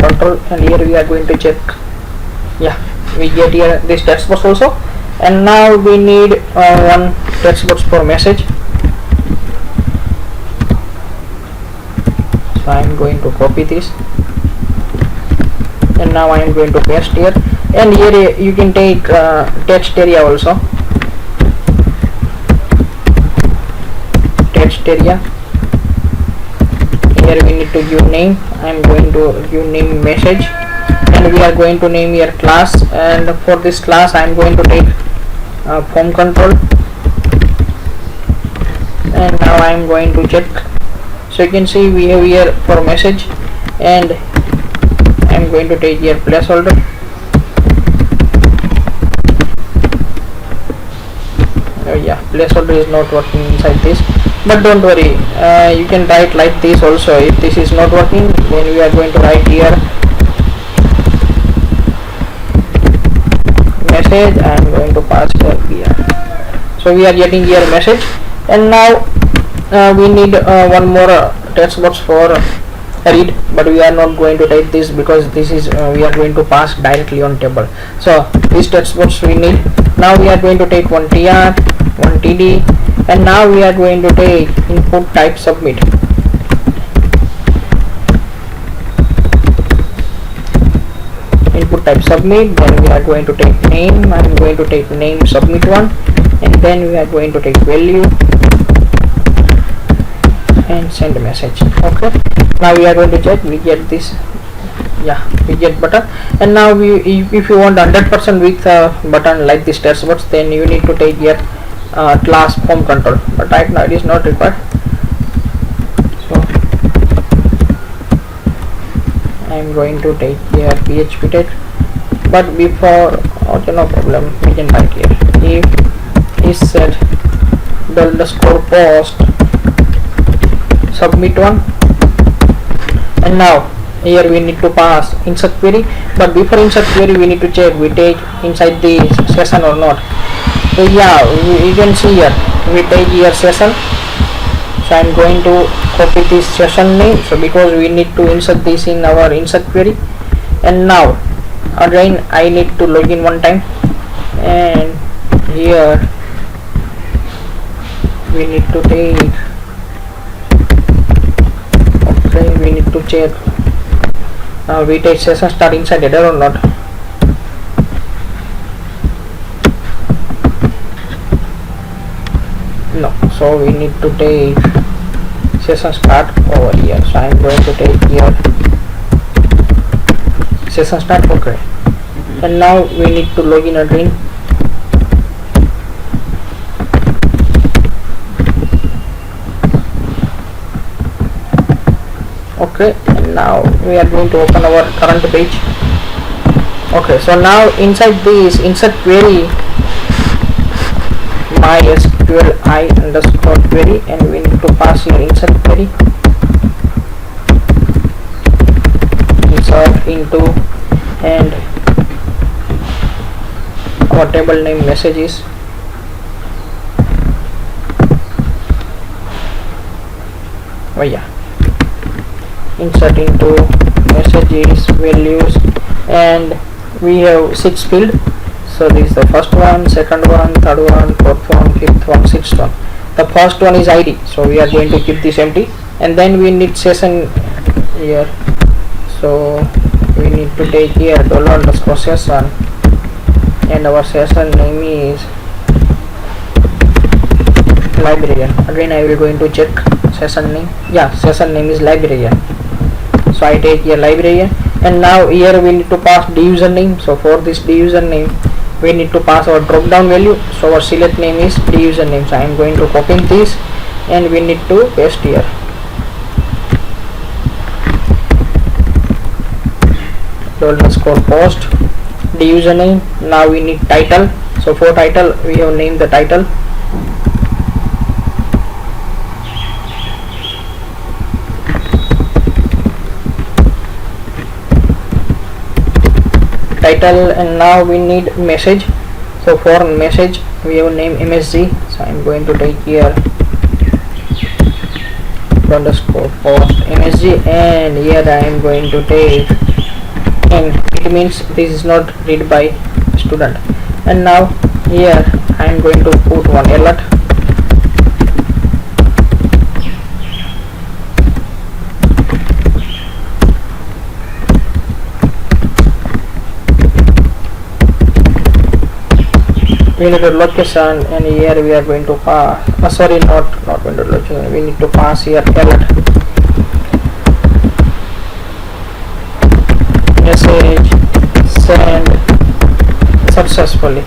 control, and here we are going to check. Yeah, we get here this text box also, and now we need one text box for message. So I am going to copy this, and now I am going to paste here. And here you can take text area also. Text area. Here we need to give name. I am going to give name message, and we are going to name here class, and for this class I am going to take form control, and now I am going to check. So you can see we have here for message, and I am going to take here placeholder. Yeah, placeholder is not working inside this, but don't worry, you can write like this also. If this is not working, then we are going to write here message. I am going to pass here. So we are getting here message, and now we need one more text box for read, but we are not going to take this because this is we are going to pass directly on table. So this text box we need. Now we are going to take one tr, one td, and now we are going to take input type submit. Input type submit. Then we are going to take name. I am going to take name submit one, and then we are going to take value and send a message. Okay, now we are going to check. We get this, yeah, we get button. And now if you want 100% width button like this text box, then you need to take here class form control, but right now it is not required. So I am going to take here PHP text, but before, okay, no problem, we can write here if is set $post submit one, and now here we need to pass insert query. But before insert query, we need to check we take inside the session or not. So yeah, you can see here we take here session. So I am going to copy this session name, so because we need to insert this in our insert query. And now again I need to log in one time, and here we need to take, okay, we need to check we take session start inside header or not. No, so we need to take session start over here. So I am going to take here session start. Okay, and now we need to log in again. Okay, and now we are going to open our current page. Okay, so now inside this insert query MySQLi underscore query, and we need to pass here insert query, insert into, and our table name messages. Oh yeah, insert into messages values, and we have 6 field. So this is the first one, second one, third one, fourth one, fifth one, sixth one. The first one is ID, so we are going to keep this empty, and then we need session here. So we need to take here $_session, and our session name is Librarian. Again I will going to check session name. Yeah, session name is Librarian. So I take here Librarian, and now here we need to pass the username. So for this the username we need to pass our drop down value. So our select name is the username. So I am going to copy this, and we need to paste here. $post the username. Now we need title. So for title we have named the title. And now we need message. So for message we have name MSG. So I am going to take here $post MSG, and here I am going to take, and it means this is not read by student. And now here I am going to put one alert. Window location, and here we are going to pass sorry, not window location, we need to pass here alert message send successfully.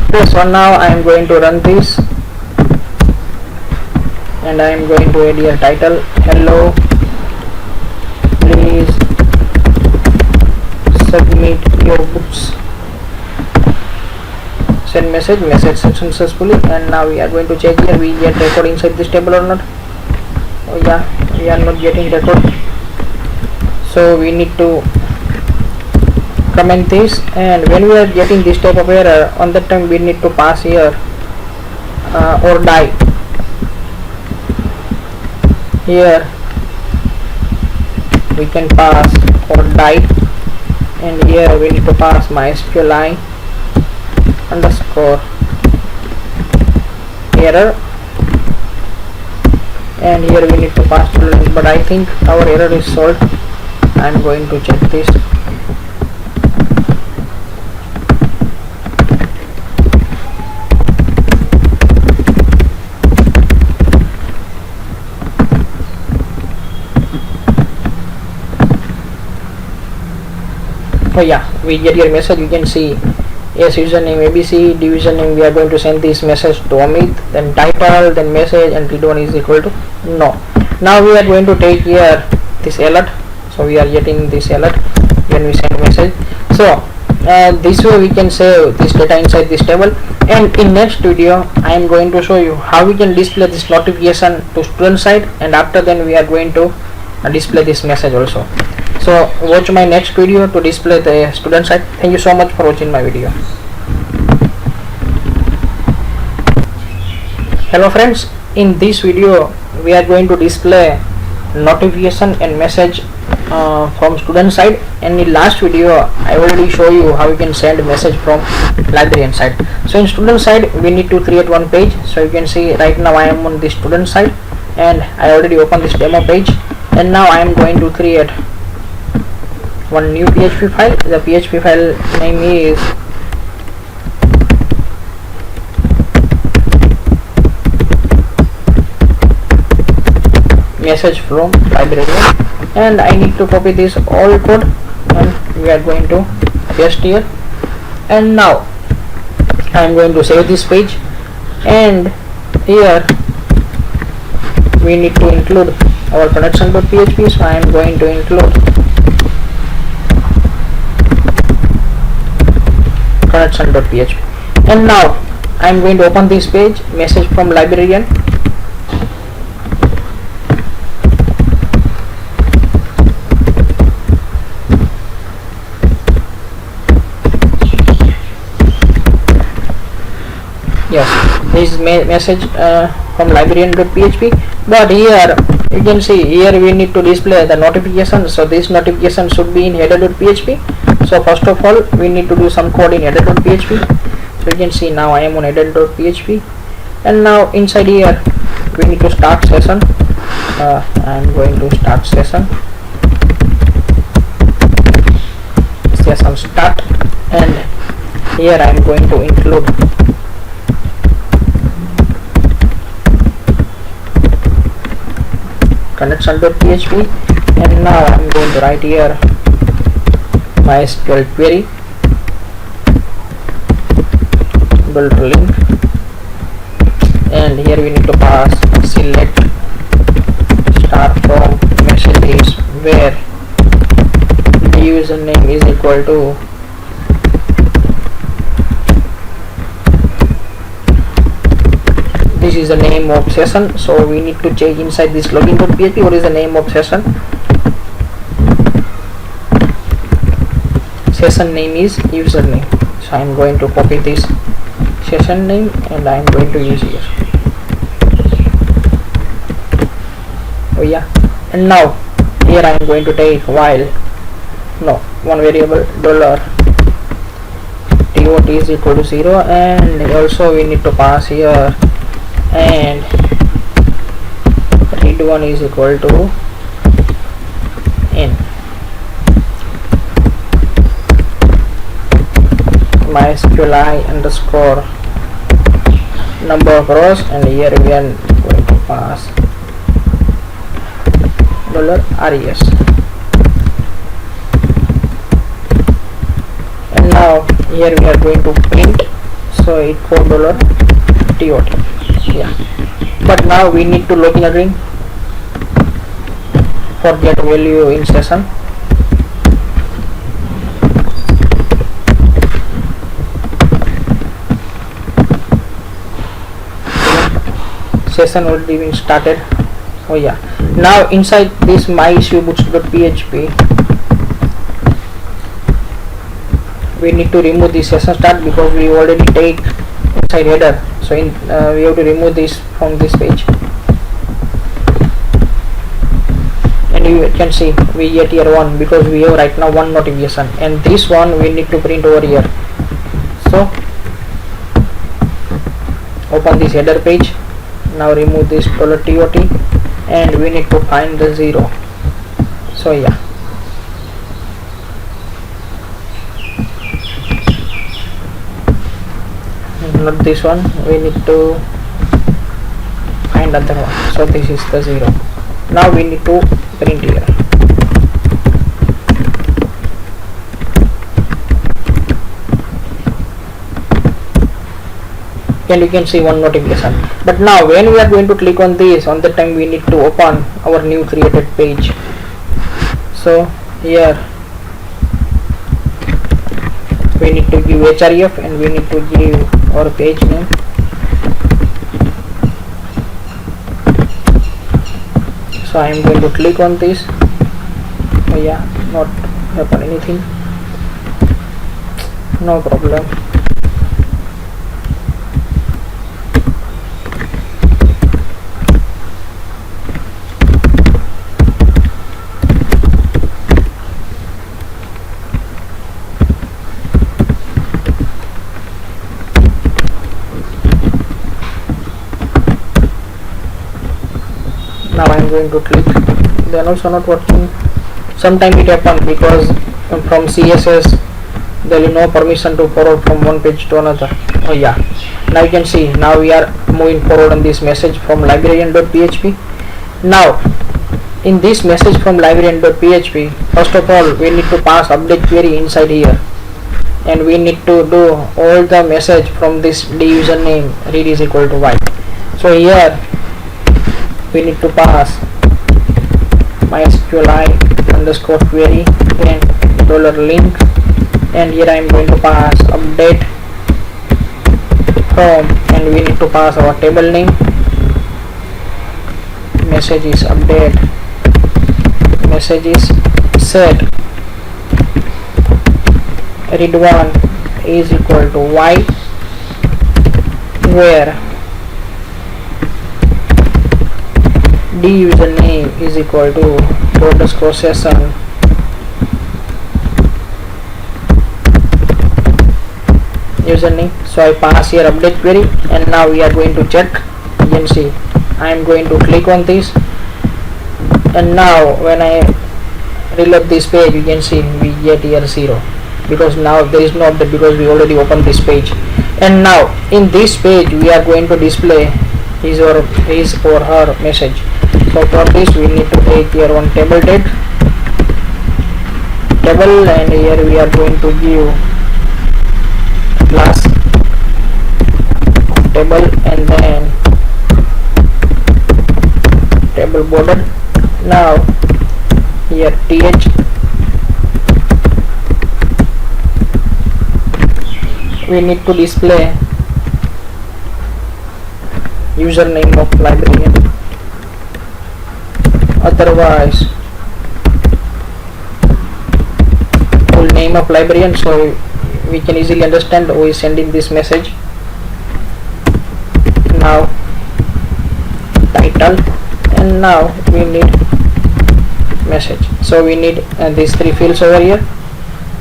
Okay, so now I am going to run this, and I am going to add here title hello, please submit your books, send message successfully. And now we are going to check here we get record inside this table or not. Oh yeah, we are not getting record, so we need to comment this, and when we are getting this type of error, on that time we need to pass here or die. Here we can pass or die, and here we need to pass MySQLi underscore error, and here we need to pass student. But I think our error is solved. I am going to check this. Oh yeah, we get your message. You can see yes, username ABC, division name. We are going to send this message to Amit, then title, then message, and read1 is equal to no. Now we are going to take here this alert, so we are getting this alert when we send message. So this way we can save this data inside this table, and in next video I am going to show you how we can display this notification to student side, and after then we are going to display this message also. So watch my next video to display the student side. Thank you so much for watching my video. Hello friends, in this video we are going to display notification and message from student side, and in last video I already show you how you can send message from librarian side. So in student side we need to create one page. So you can see right now I am on the student side, and I already opened this demo page, and now I am going to create one new PHP file. The PHP file name is message from librarian, and I need to copy this all code, and we are going to paste here. And now I am going to save this page, and here we need to include our connection.php. So I am going to include connection.php, and now I am going to open this page, message from librarian. Yes, this is message from librarian.php, but here you can see here we need to display the notification. So this notification should be in header.php. So first of all we need to do some code in header.php. So you can see now I am on header.php, and now inside here we need to start session. I am going to start session start, and here I am going to include connection.php, and now I am going to write here MySQL query, build a link, and here we need to pass select star from messages where the username is equal to this is the name of session. So we need to change inside this login.php what is the name of session. Session name is username. So I am going to copy this session name, and I am going to use here. Oh yeah, and now here I am going to take while one variable $tot is equal to 0, and also we need to pass here, and read1 is equal to n. MySQLi underscore number of rows, and here we are going to pass $res. And now here we are going to print, so it for $tot. Yeah, but now we need to login again for get value in session. Session already been started. Oh yeah, now inside this MySQLi.php we need to remove this session start because we already take inside header, so we have to remove this from this page. And you can see we get here 1 because we have right now 1 notification, and this one we need to print over here. So open this header page. Now remove this $tot, and we need to find the 0. So yeah, not this one, we need to find other one. So this is the 0. Now we need to print here. And you can see 1 notification. But now when we are going to click on this, on the time we need to open our new created page. So here we need to give href, and we need to give our page name. So I am going to click on this. Oh yeah, not happen anything, no problem. Now I am going to click, then also not working. Sometime it happens because from CSS there is no permission to forward from one page to another. Oh yeah, now you can see now we are moving forward on this message from librarian.php. Now in this message from librarian.php, first of all we need to pass update query inside here, and we need to do all the message from this d username read is equal to y. So here we need to pass MySQLi underscore query, then $link, and here I am going to pass update from, and we need to pass our table name. Message is update, message is set read1 is equal to y, where d username is equal to underscore session username. So I pass here update query, and now we are going to check. You can see I am going to click on this, and now when I reload this page, you can see we get here 0 because now there is no update because we already opened this page. And now in this page we are going to display his or her message. So for this we need to take here one table date table, and here we are going to give class table, and then table border. Now here th we need to display username of librarian, otherwise full name of librarian, so we can easily understand who is sending this message. Now title, and now we need message, so we need these 3 fields over here.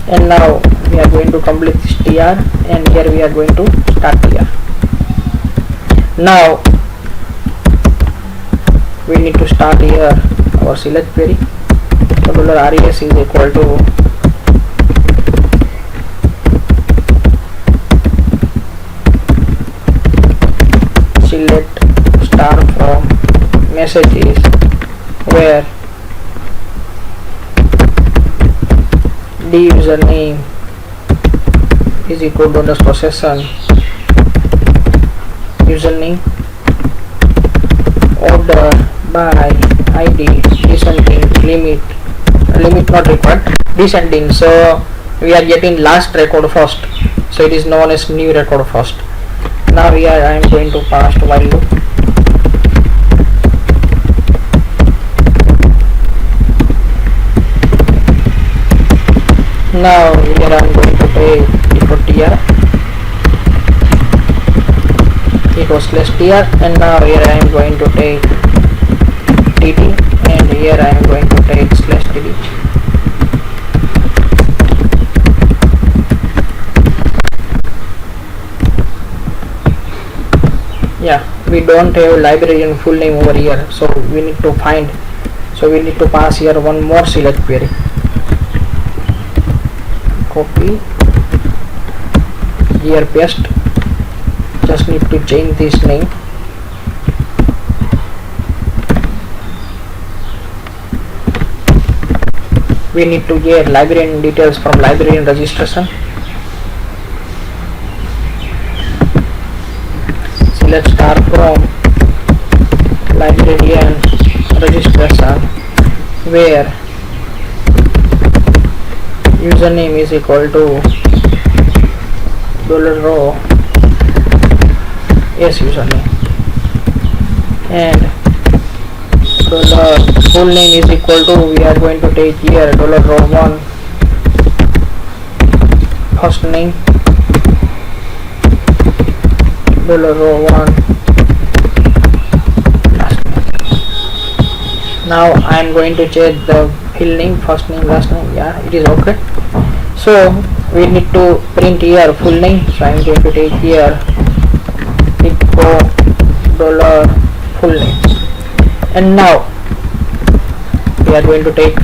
And now we are going to complete this tr, and here we are going to start here. Now we need to start here our select query. So $res is equal to select star from messages where the username is equal to underscore session username order by id descending limit not required descending, so we are getting last record first, so it is known as new record first. Now here I am going to pass while loop. Now here I am going to take equal tr equals /tr, and now here I am going to take td, and here I am going to take /td. Yeah, we don't have librarian full name over here, so we need to pass here one more select query. Copy, here paste, just need to change this name. We need to get librarian details from librarian registration. Select star from librarian registration where username is equal to $row yes username, and full name is equal to, we are going to take here $row1 first name, $row1 last name. Now I am going to check the field name, first name, last name. Yeah, it is okay. So we need to print here full name, so I am going to take here echo $full name, and now we are going to take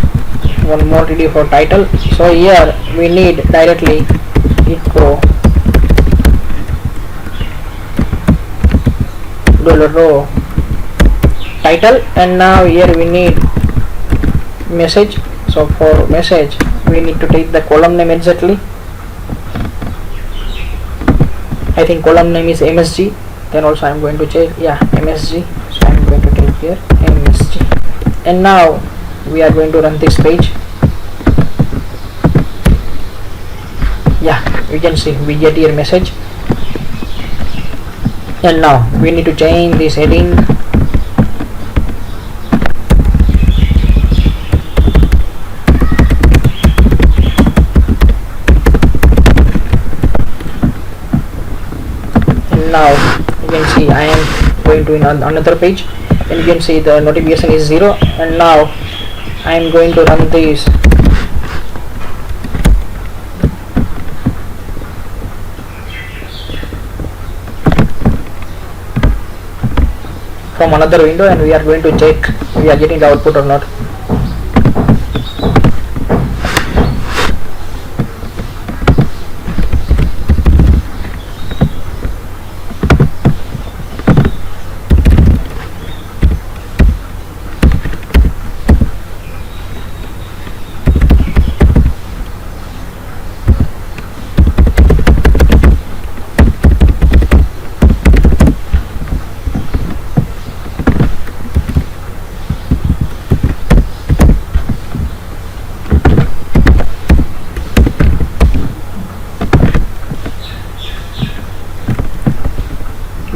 one more td for title. So here we need directly echo $row title, and now here we need message. So for message we need to take the column name exactly. I think column name is msg, then also I am going to check, yeah, msg, so I am going to take here msg, and now we are going to run this page. Yeah, we can see we get here message, and now we need to change this heading. And now you can see I am going to another page, and you can see the notification is 0, and now I am going to run this. From another window, and we are going to check we are getting the output or not.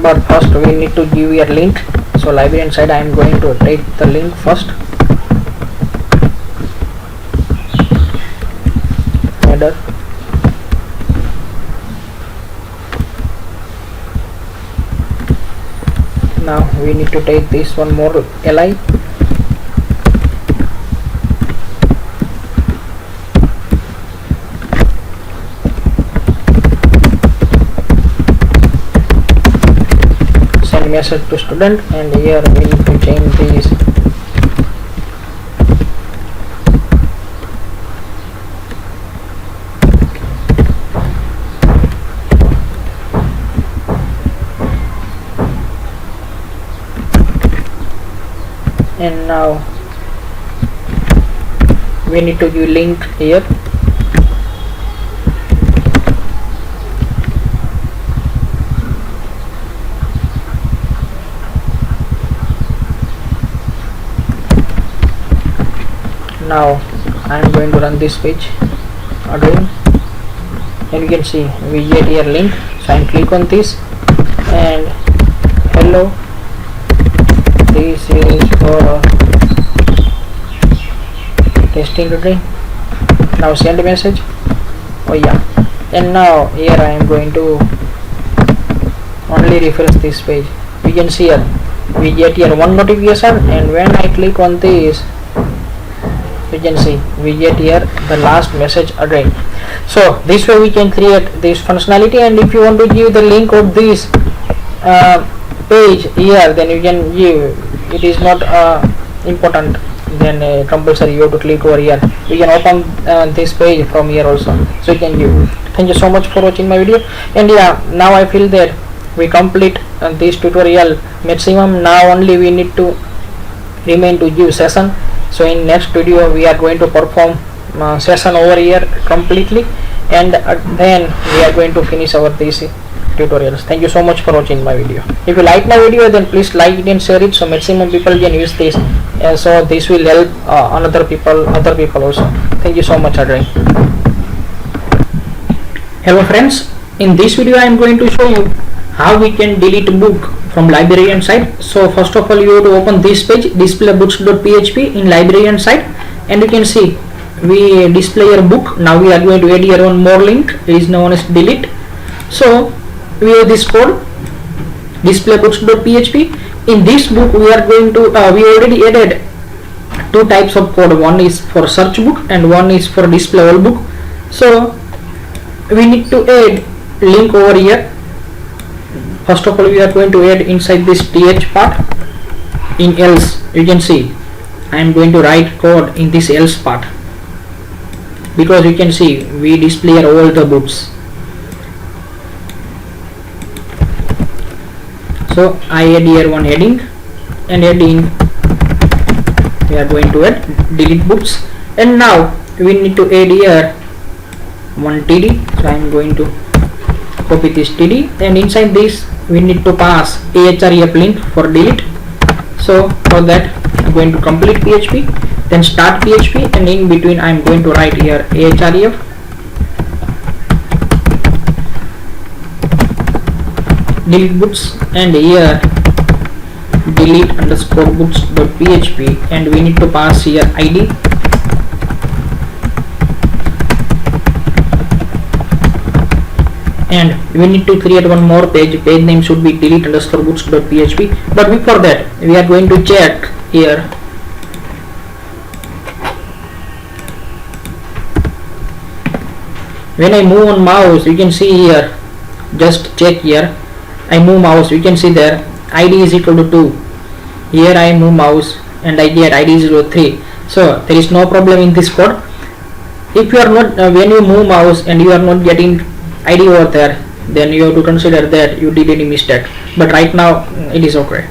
But first we need to give your link, so librarian side I am going to take the link first, header, now we need to take this one more li, message to student, and here we need to change this and now we need to give link here. Now I am going to run this page again, and you can see we get here link. So I click on this and hello, this is for testing today. Now send a message. Oh yeah, and now here I am going to only refresh this page. We can see here we get here one notification, and when I click on this, you can see we get here the last message again. So this way we can create this functionality, and if you want to give the link of this page here, then you can give. It is not important, then compulsory you have to click over here. You can open this page from here also, so you can give. Thank you so much for watching my video, and yeah, now I feel that we complete this tutorial maximum. Now only we need to remain to give session. So in next video we are going to perform session over here completely, and then we are going to finish our this tutorials. Thank you so much for watching my video. If you like my video, then please like it and share it so maximum people can use this, so this will help other people also. Thank you so much again. Hello friends, in this video I am going to show you how we can delete book from Librarian side. So first of all, you have to open this page, displaybooks.php in Librarian side, and you can see we display your book. Now we are going to add here one more link. It is known as delete. So we have this code, displaybooks.php. In this book we are going to we already added two types of code. One is for search book and one is for display all book. So we need to add link over here. First of all, we are going to add inside this th part. In else, you can see I am going to write code in this else part, because you can see we display all the books. So I add here one heading, and heading we are going to add delete books, and now we need to add here one td. So I am going to copy this td, and inside this we need to pass ahref link for delete. So for that I am going to complete PHP, then start PHP, and in between I am going to write here ahref delete books, and here delete underscore books.php, and we need to pass here id. And we need to create one more page. Page name should be delete underscore books.php. But before that, we are going to check here when I move on mouse. You can see here, just check here, I move mouse, you can see there id is equal to 2. Here I move mouse and I get id is equal to 3. So there is no problem in this code. If you are not when you move mouse and you are not getting id over there, then you have to consider that you did any mistake, but right now it is okay.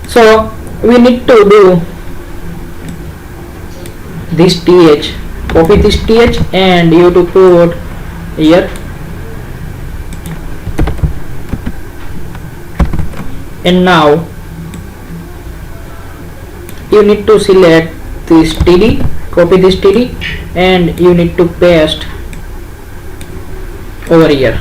So we need to do this th, copy this th, and you have to put here, and now you need to select this td, copy this td, and you need to paste over here.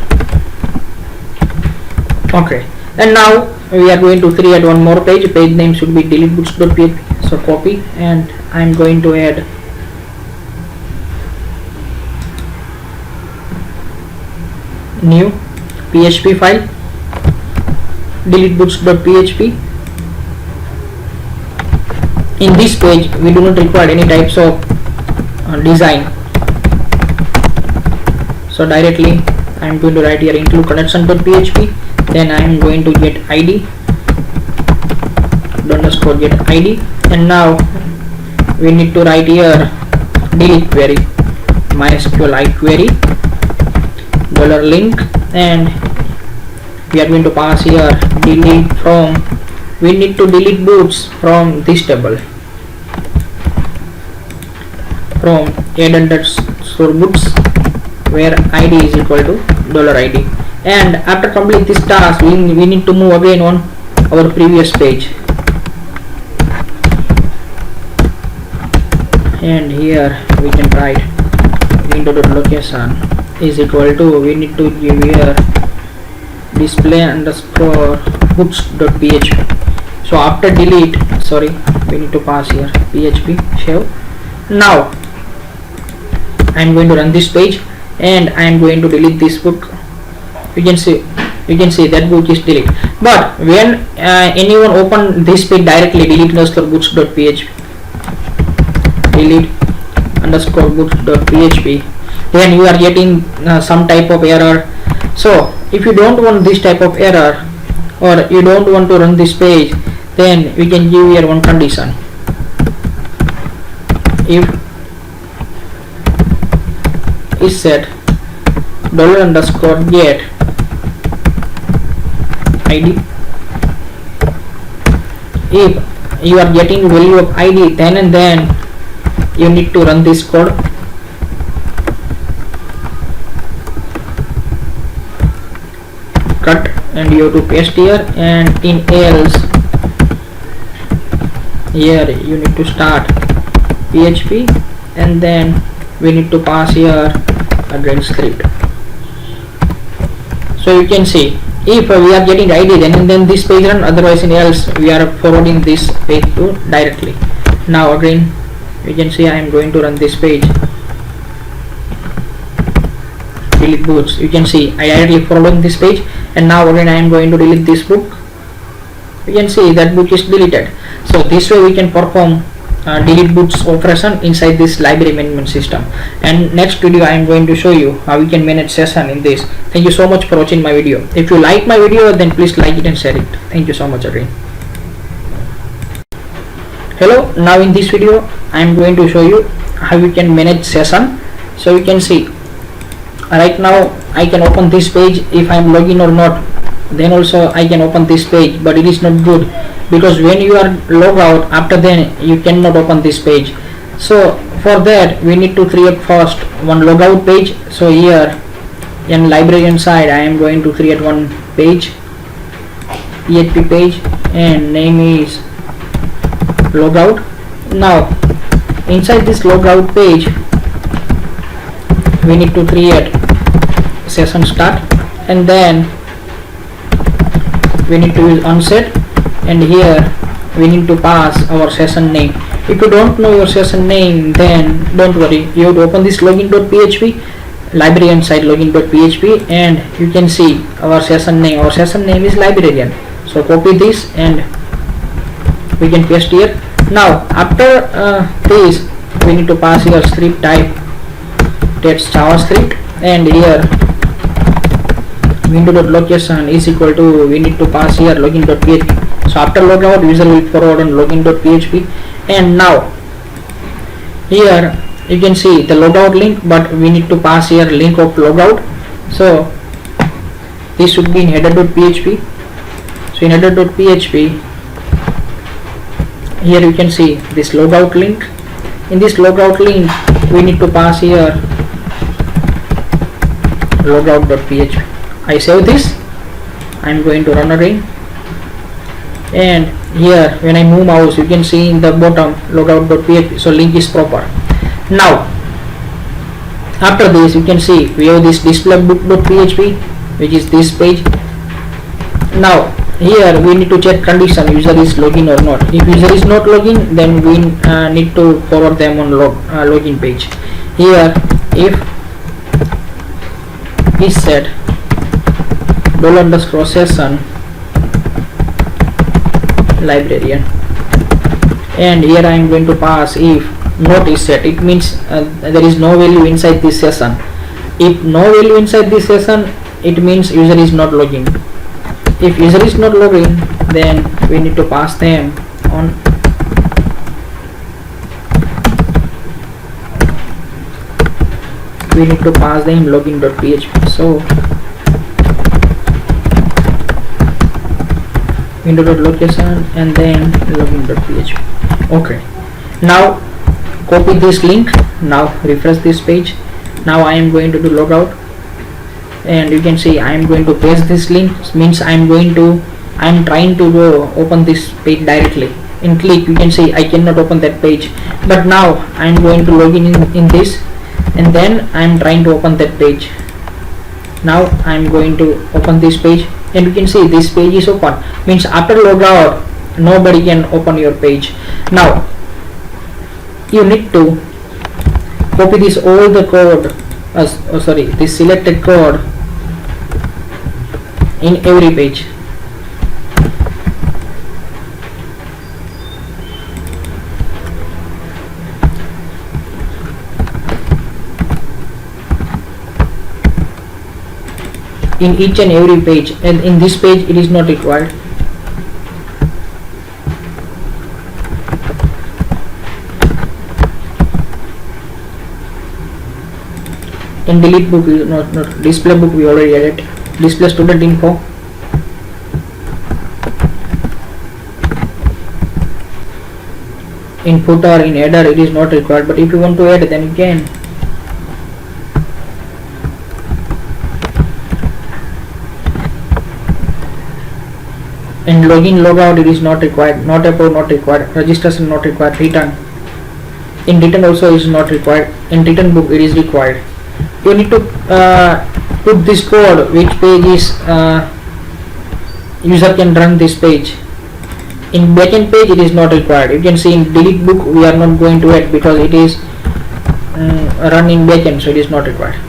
Okay, and now we are going to create one more page. Page name should be delete books.php. So copy, and I am going to add new PHP file, delete books.php. In this page we do not require any types of design, so directly I am going to write here include connection.php. Then I am going to get id underscore get id, and now we need to write here delete query, MySQLi query $link, and we are going to pass here delete from, we need to delete books from this table. from add underscore books where id is equal to $id, and after complete this task we need to move again on our previous page, and here we can write window.location is equal to, we need to give here display underscore books.php. so after delete, sorry, we need to pass here php save. Now I am going to run this page and I am going to delete this book. You can see that book is deleted, but when anyone open this page directly, delete underscore books.php, delete underscore books.php, then you are getting some type of error. So if you don't want this type of error, or you don't want to run this page, then we can give here one condition. If is set $_get id, if you are getting value of id, then and then you need to run this code. Cut, and you have to paste here, and in else here you need to start PHP, and then we need to pass here again script. So you can see if we are getting id, then this page run, otherwise in else we are forwarding this page to directly. Now again you can see I am going to run this page, delete books. You can see I directly following this page, and now again I am going to delete this book. You can see that book is deleted. So this way we can perform delete books operation inside this library management system. And next video I am going to show you how we can manage session in this. Thank you so much for watching my video. If you like my video, then please like it and share it. Thank you so much again. Hello, now in this video I am going to show you how you can manage session. So you can see right now I can open this page. If I am login or not, then also I can open this page, but it is not good, because when you are log out, after then you cannot open this page. So for that we need to create first one logout page. So here in Librarian side I am going to create one page, PHP page, and name is logout. Now inside this logout page we need to create session start, and then we need to use onset, and here we need to pass our session name. If you don't know your session name, then don't worry, you have to open this login.php, Librarian side login.php, and you can see our session name. Our session name is Librarian. So copy this and we can paste here. Now after this we need to pass here script type, that's JavaScript, and here window.location is equal to, we need to pass here login.php. So after logout, user will forward on login.php, and now here you can see the logout link, but we need to pass here link of logout. So this should be in header.php. So in header.php, here you can see this logout link. In this logout link we need to pass here logout.php. I save this. I am going to run again, and here when I move mouse you can see in the bottom logout.php. So link is proper. Now after this you can see we have this display book.php, which is this page. Now here we need to check condition, user is login or not. If user is not login, then we need to forward them on login page. Here if is set $_session Librarian, and here I am going to pass if not is set. It means there is no value inside this session. If no value inside this session, it means user is not logging. If user is not logging, then we need to pass them on login.php. So window.location and then login.php. Okay, now copy this link. Now refresh this page. Now I am going to do logout, and you can see I am going to paste this link. Means I am trying to go open this page directly. In click you can see I cannot open that page, but now I am going to log in this, and then I am trying to open that page. Now I am going to open this page, and you can see this page is open. Means after logout nobody can open your page. Now you need to copy this all the code, this selected code in every page. In each and every page, and in this page it is not required. In delete book, not display book, we already added. Display student info. In footer, in header it is not required, but if you want to add, then you can. In login logout it is not required. Not approved, not required. Registration not required. Return. In return also is not required. In return book it is required. You need to put this code which page is user can run this page. In backend page it is not required. You can see in delete book we are not going to add because it is run in backend, so it is not required.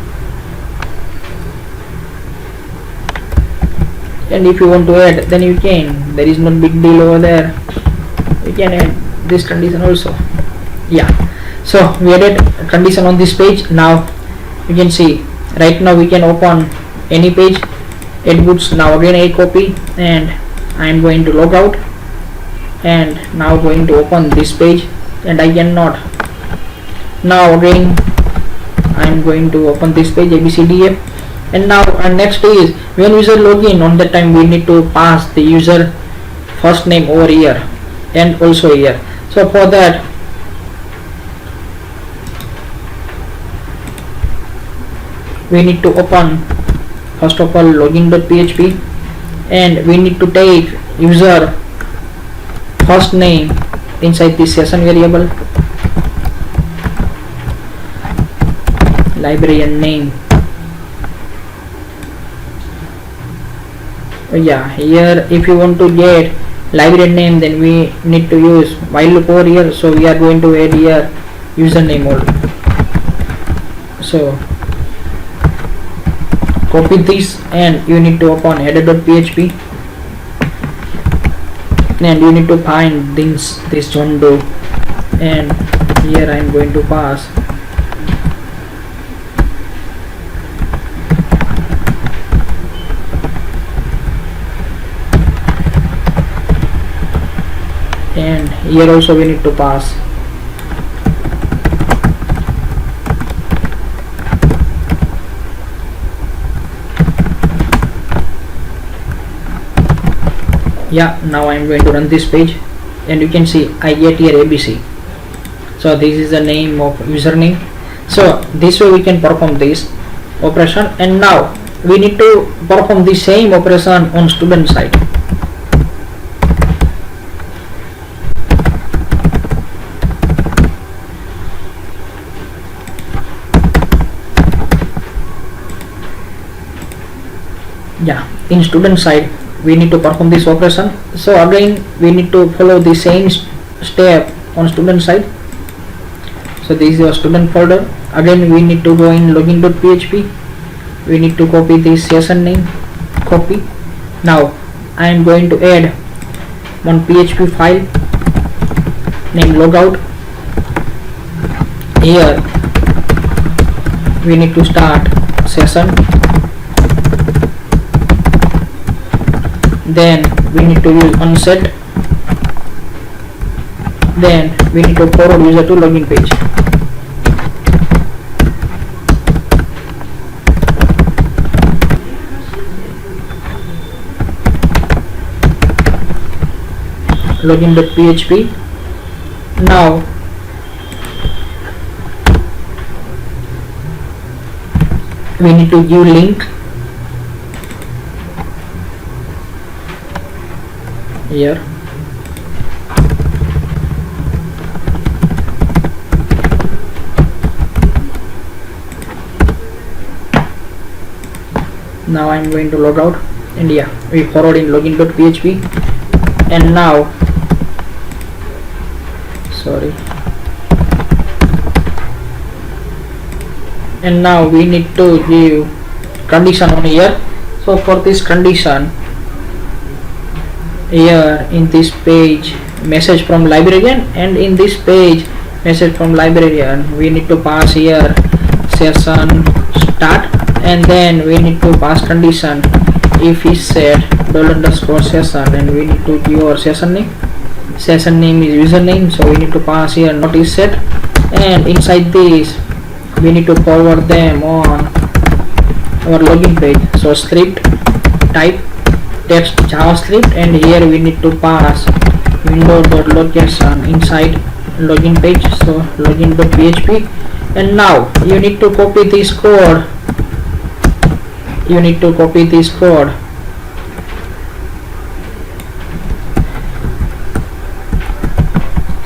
And if you want to add, then you can. There is no big deal over there. You can add this condition also. Yeah, so we added a condition on this page. Now you can see right now we can open any page, add books. Now again a copy, and I am going to log out, and now going to open this page, and I cannot. Now again I am going to open this page ABCDF, and now next is when user login, on that time we need to pass the user first name over here and also here. So for that we need to open first of all login.php, and we need to take user first name inside this session variable, librarian name. Yeah, here if you want to get librarian name, then we need to use while loop over here, so we are going to add here username only. So copy this, and you need to open header.php, and you need to find this John Doe, and here I am going to pass and here also we need to pass yeah. Now I am going to run this page, and you can see I get here ABC. So this is the name of username. So this way we can perform this operation, and now we need to perform the same operation on student side. Yeah, in student side we need to perform this operation. So again we need to follow the same step on student side. So this is your student folder. Again we need to go in login.php. We need to copy this session name, copy. Now I am going to add one PHP file named logout. Here we need to start session, then we need to use onset, then we need to forward user to login page. Login.php. Now we need to give link here. Now I am going to log out, and yeah, we forward in login.php, and now and now we need to give condition on here. So for this condition, here in this page message from librarian, and in this page message from librarian we need to pass here session start, and then we need to pass condition if is set $_session, and we need to give our session name. Session name is username, so we need to pass here not is set, and inside this we need to forward them on our login page. So script type text JavaScript, and here we need to pass window.location inside login page, so login.php, and now you need to copy this code.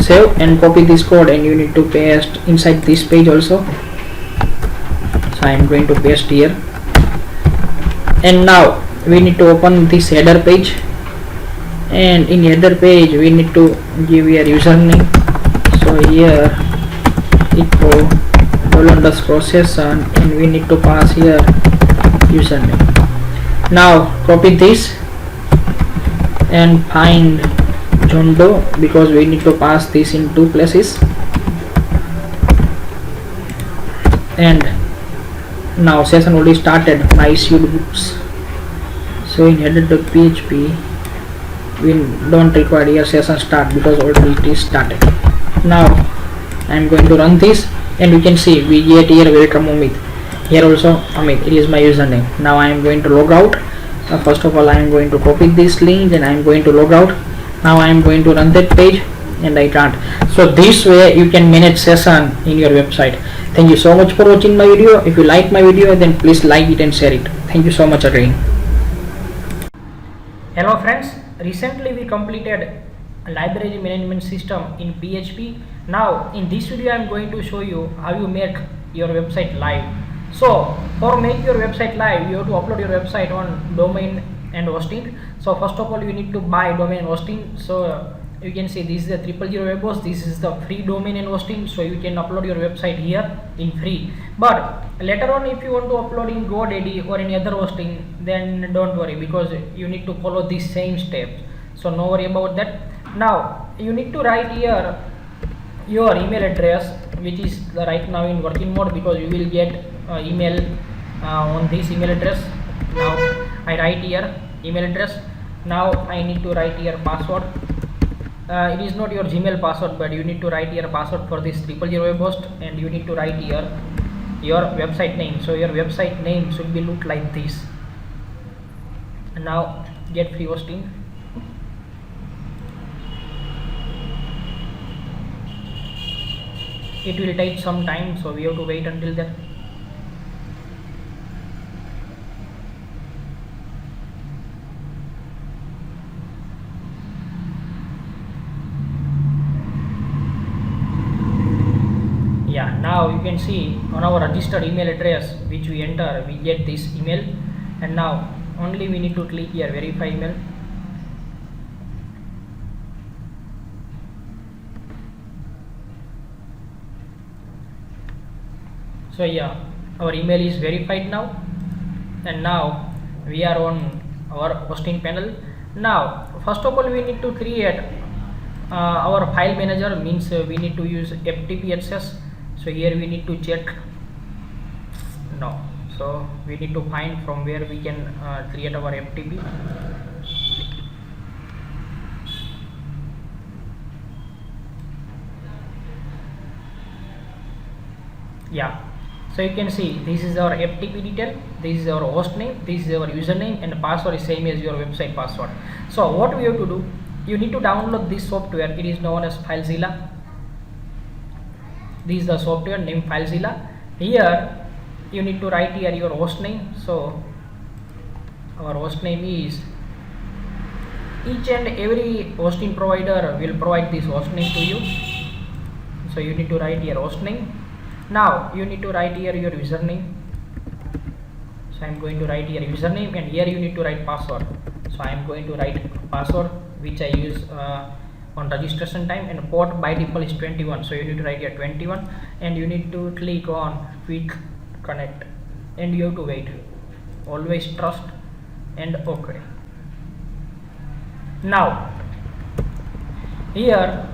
Save and copy this code, and you need to paste inside this page also. So I am going to paste here, and now we need to open this header page, and in header page we need to give here username. So here echo $_session, and we need to pass here username. Now copy this and find John Doe, because we need to pass this in two places, and now session already started MySQL books. So in header.php we don't require here session start because already it is started. Now I am going to run this, and you can see we get here welcome Amit. Here also Amit, it is my username. Now I am going to log out. First of all I am going to copy this link, and I am going to log out. Now I am going to run that page, and I can't. So this way you can manage session in your website. Thank you so much for watching my video. If you like my video, then please like it and share it. Thank you so much again. Hello friends, recently we completed a library management system in PHP. Now in this video I am going to show you how you make your website live. So for make your website live, you have to upload your website on domain and hosting. So first of all you need to buy domain and hosting. So you can see this is the 000 web host, this is the free domain and hosting, so you can upload your website here in free. But later on if you want to upload in GoDaddy or any other hosting, then don't worry, because you need to follow these same steps, so no worry about that. Now you need to write here your email address, which is right now in working mode, because you will get email on this email address. Now I write here email address. Now I need to write here password. It is not your Gmail password, but you need to write here password for this 000 web host, and you need to write here your website name. So your website name should be look like this. And now get free hosting. It will take some time, so we have to wait until that. Yeah, now you can see on our registered email address which we enter, we get this email, and now only we need to click here verify email. So yeah, our email is verified now, and now we are on our hosting panel. Now first of all we need to create our file manager, means we need to use FTP access. So here we need to check no, so we need to find from where we can create our FTP. Yeah, so you can see this is our FTP detail, this is our host name, this is our username, and password is same as your website password. So what we have to do, you need to download this software. It is known as FileZilla. This is the software named FileZilla. Here you need to write here your host name. So our host name is, each and every hosting provider will provide this host name to you, so you need to write your host name. Now you need to write here your username, so I am going to write here username, and here you need to write password. So I am going to write password which I use on registration time, and port by default is 21, so you need to write here 21, and you need to click on quick connect, and you have to wait, always trust, and OK. Now here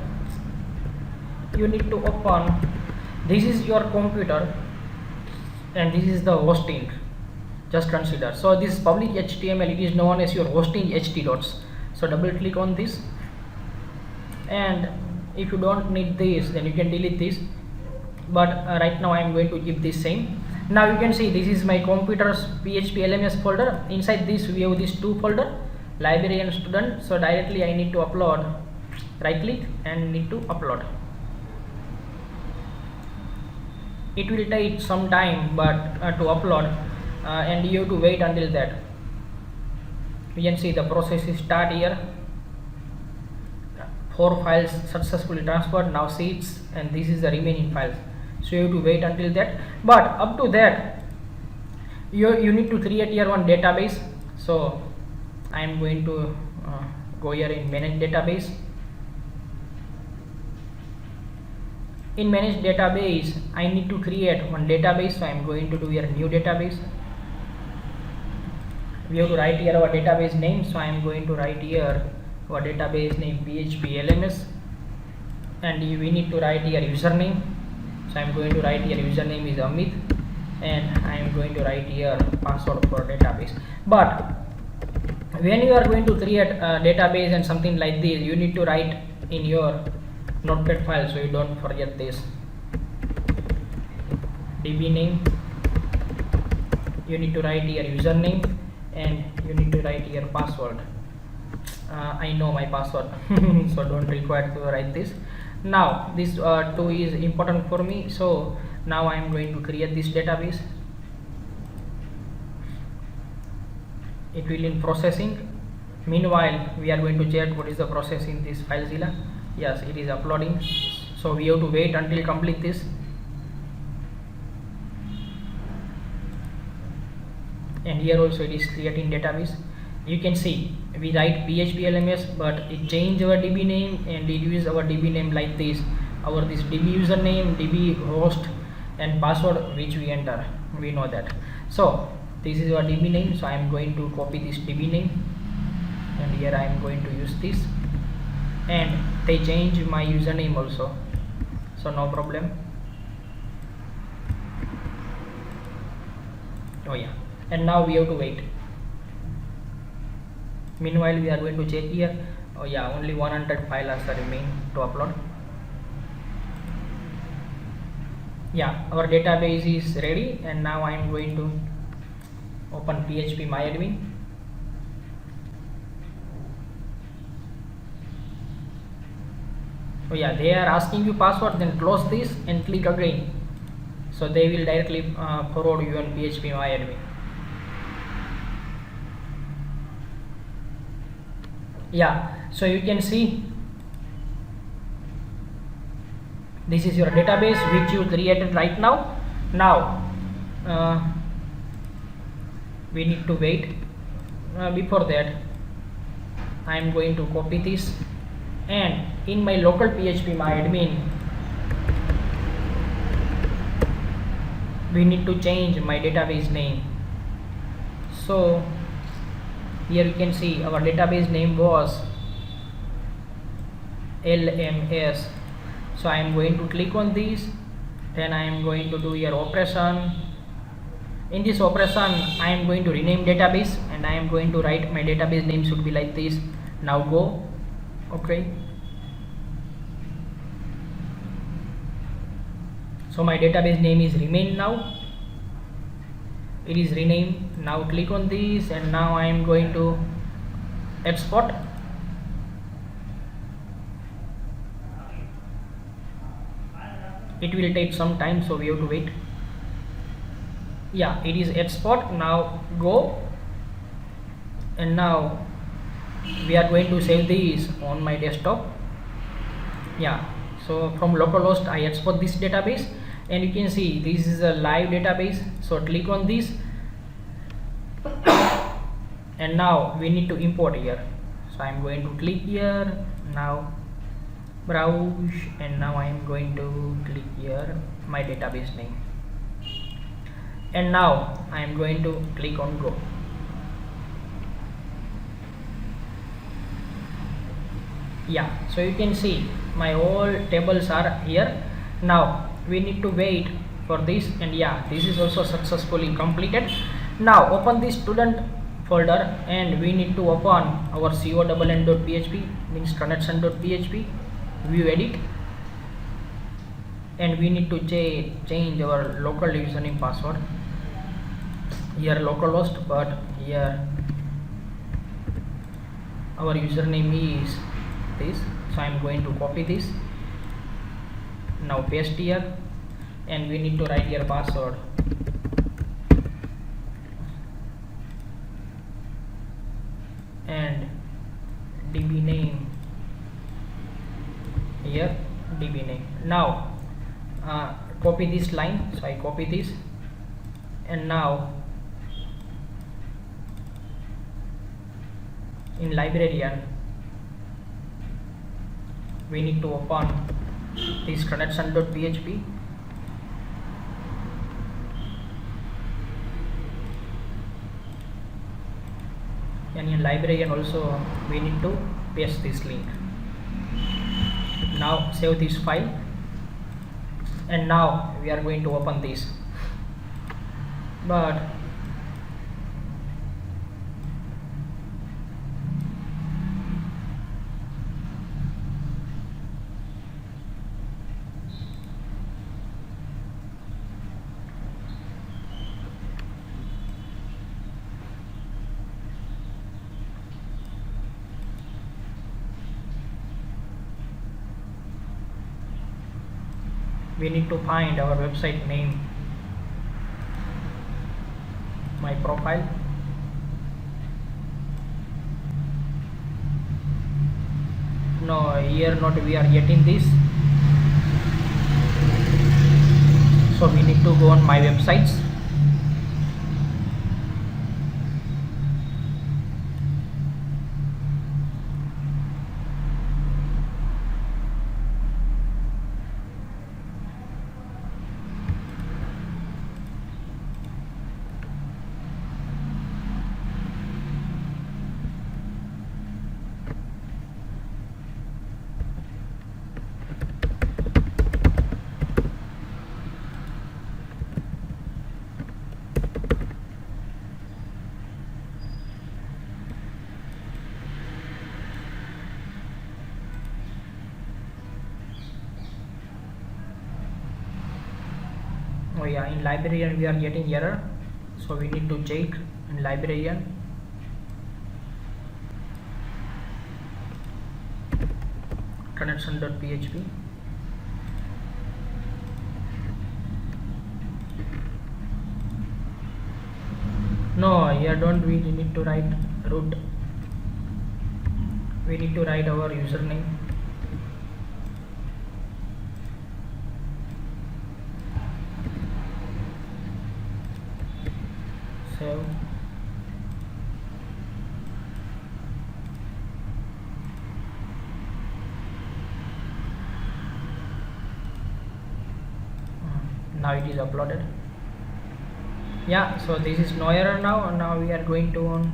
you need to open, this is your computer and this is the hosting, just consider. So this is public HTML, it is known as your hosting htdocs. So double click on this, and if you don't need this then you can delete this, but right now I am going to keep this same. Now you can see this is my computer's PHP LMS folder. Inside this we have these two folder, librarian student. So directly I need to upload, right click and need to upload. It will take some time but to upload, and you have to wait until that. You can see the process is start here. 4 files successfully transferred, now sheets, and this is the remaining files. So you have to wait until that, but up to that you need to create here one database. So I am going to go here in manage database. In manage database I need to create one database, so I am going to do here new database. We have to write here our database name, so I am going to write here our database name PHP LMS, and we need to write here username. So I am going to write here username is Amit, and I am going to write here password for database. But when you are going to create a database and something like this, you need to write in your notepad file, so you don't forget this. DB name, you need to write here username, and you need to write here password. I know my password so don't require to write this. Now this 2 is important for me, so now I am going to create this database. It will in processing. Meanwhile we are going to check what is the process in this FileZilla. Yes, it is uploading, so we have to wait until complete this. And here also it is creating database. You can see we write PHP LMS, but it changed our DB name and it use our DB name like this. Our this DB username, DB host, and password which we enter. We know that. So this is our DB name. So I am going to copy this DB name, and here I am going to use this. And they change my username also, so no problem. Oh yeah, and now we have to wait. Meanwhile we are going to check here. Oh yeah, only 100 files are remain to upload. Yeah, our database is ready, and now I am going to open PHP MyAdmin. Oh yeah, they are asking you password, then close this and click again, so they will directly forward you on PHP MyAdmin. Yeah, so you can see this is your database which you created right now. Now we need to wait. Before that I am going to copy this, and in my local PHP MyAdmin we need to change my database name. So here you can see our database name was LMS. So I am going to click on this, then I am going to do here operation. In this operation I am going to rename database, and I am going to write my database name should be like this. Now go. Okay, so my database name is remain. Now it is renamed. Now click on this, and now I am going to export. It will take some time, so we have to wait. Yeah, it is export. Now go, and now we are going to save this on my desktop. Yeah, so from localhost I export this database, and you can see this is a live database. So click on this, and now we need to import here. So I am going to click here, now browse, and now I am going to click here my database name, and now I am going to click on go. Yeah, so you can see my all tables are here. Now we need to wait for this, and yeah, this is also successfully completed. Now open the student folder, and we need to open our conn.php, means connection.php, view edit, and we need to change our local username password. Here localhost, but here our username is this. So I am going to copy this, now paste here, and we need to write here password, and db name here, db name. Now copy this line, so I copy this, and now in Librarian we need to open this connection.php, and in Librarian also we need to paste this link. Now save this file, and now we are going to open this, but we need to find our website name, my profile, no, here not we are getting this, so we need to go on my websites, oh yeah, in Librarian we are getting error, so we need to check in Librarian. Connection.php, no, here don't we need to write root, we need to write our username, save, now it is uploaded. Yeah, so this is no error now, and now we are going to on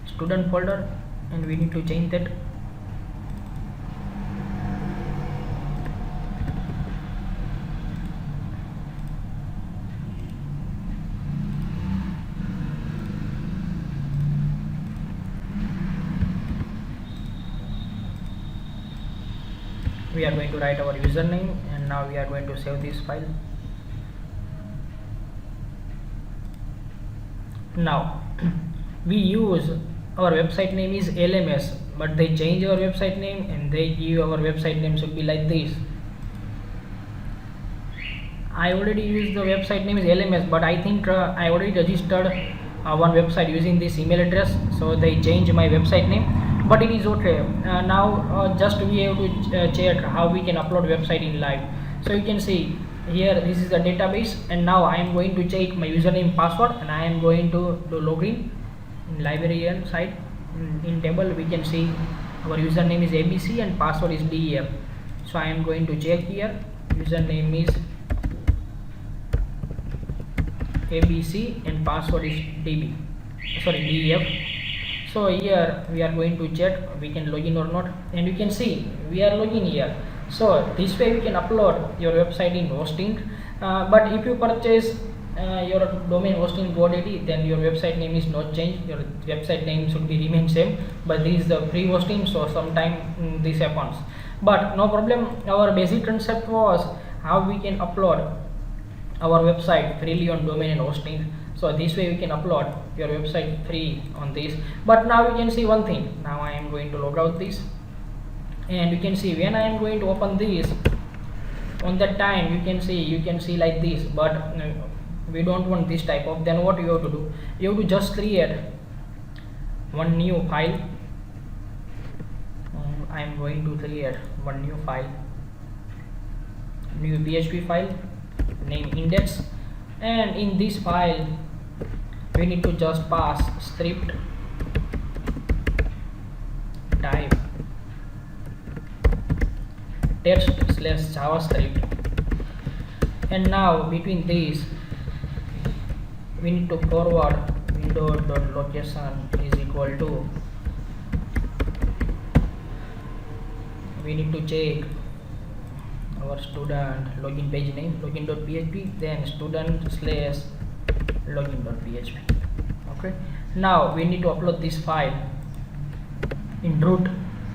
student folder, and we need to change that. We are going to write our username, and now we are going to save this file. Now we use our website name is LMS, but they change our website name, and they give our website name should be like this. I already used the website name is LMS, but I think I already registered one website using this email address, so they changed my website name, but it is okay. Now just we have to check how we can upload website in live. So you can see here, this is the database, and now I am going to check my username password, and I am going to do login in Librarian side. In table we can see our username is ABC and password is DEF. So I am going to check here, username is ABC and password is DEF. So here we are going to check we can login or not, and you can see we are login here. So this way we can upload your website in hosting, but if you purchase your domain hosting GoDaddy, then your website name is not changed, your website name should be remain same, but this is the free hosting, so sometime this happens, but no problem. Our basic concept was how we can upload our website freely on domain and hosting. So this way we can upload your website free on this. But now you can see one thing. Now I am going to log out this, and you can see when I am going to open this, on that time you can see like this, but we don't want this type of. Then what you have to do, you have to just create one new file. I am going to create one new file, new PHP file, name index, and in this file we need to just pass script type test/javascript, and now between these we need to forward window.location is equal to, we need to check our student login page name login.php, then student/login.php. Okay, now we need to upload this file in root.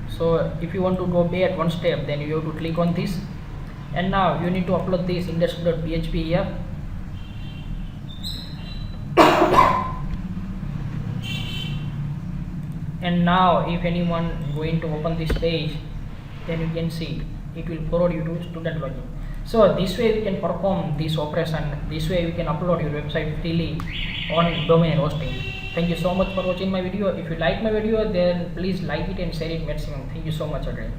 So if you want to go back one step, then you have to click on this, and now you need to upload this index.php here. And now if anyone going to open this page, then you can see it will forward you to student login. So this way we can perform this operation. This way we can upload your website freely on domain and hosting. Thank you so much for watching my video. If you like my video, then please like it and share it maximum. Thank you so much again.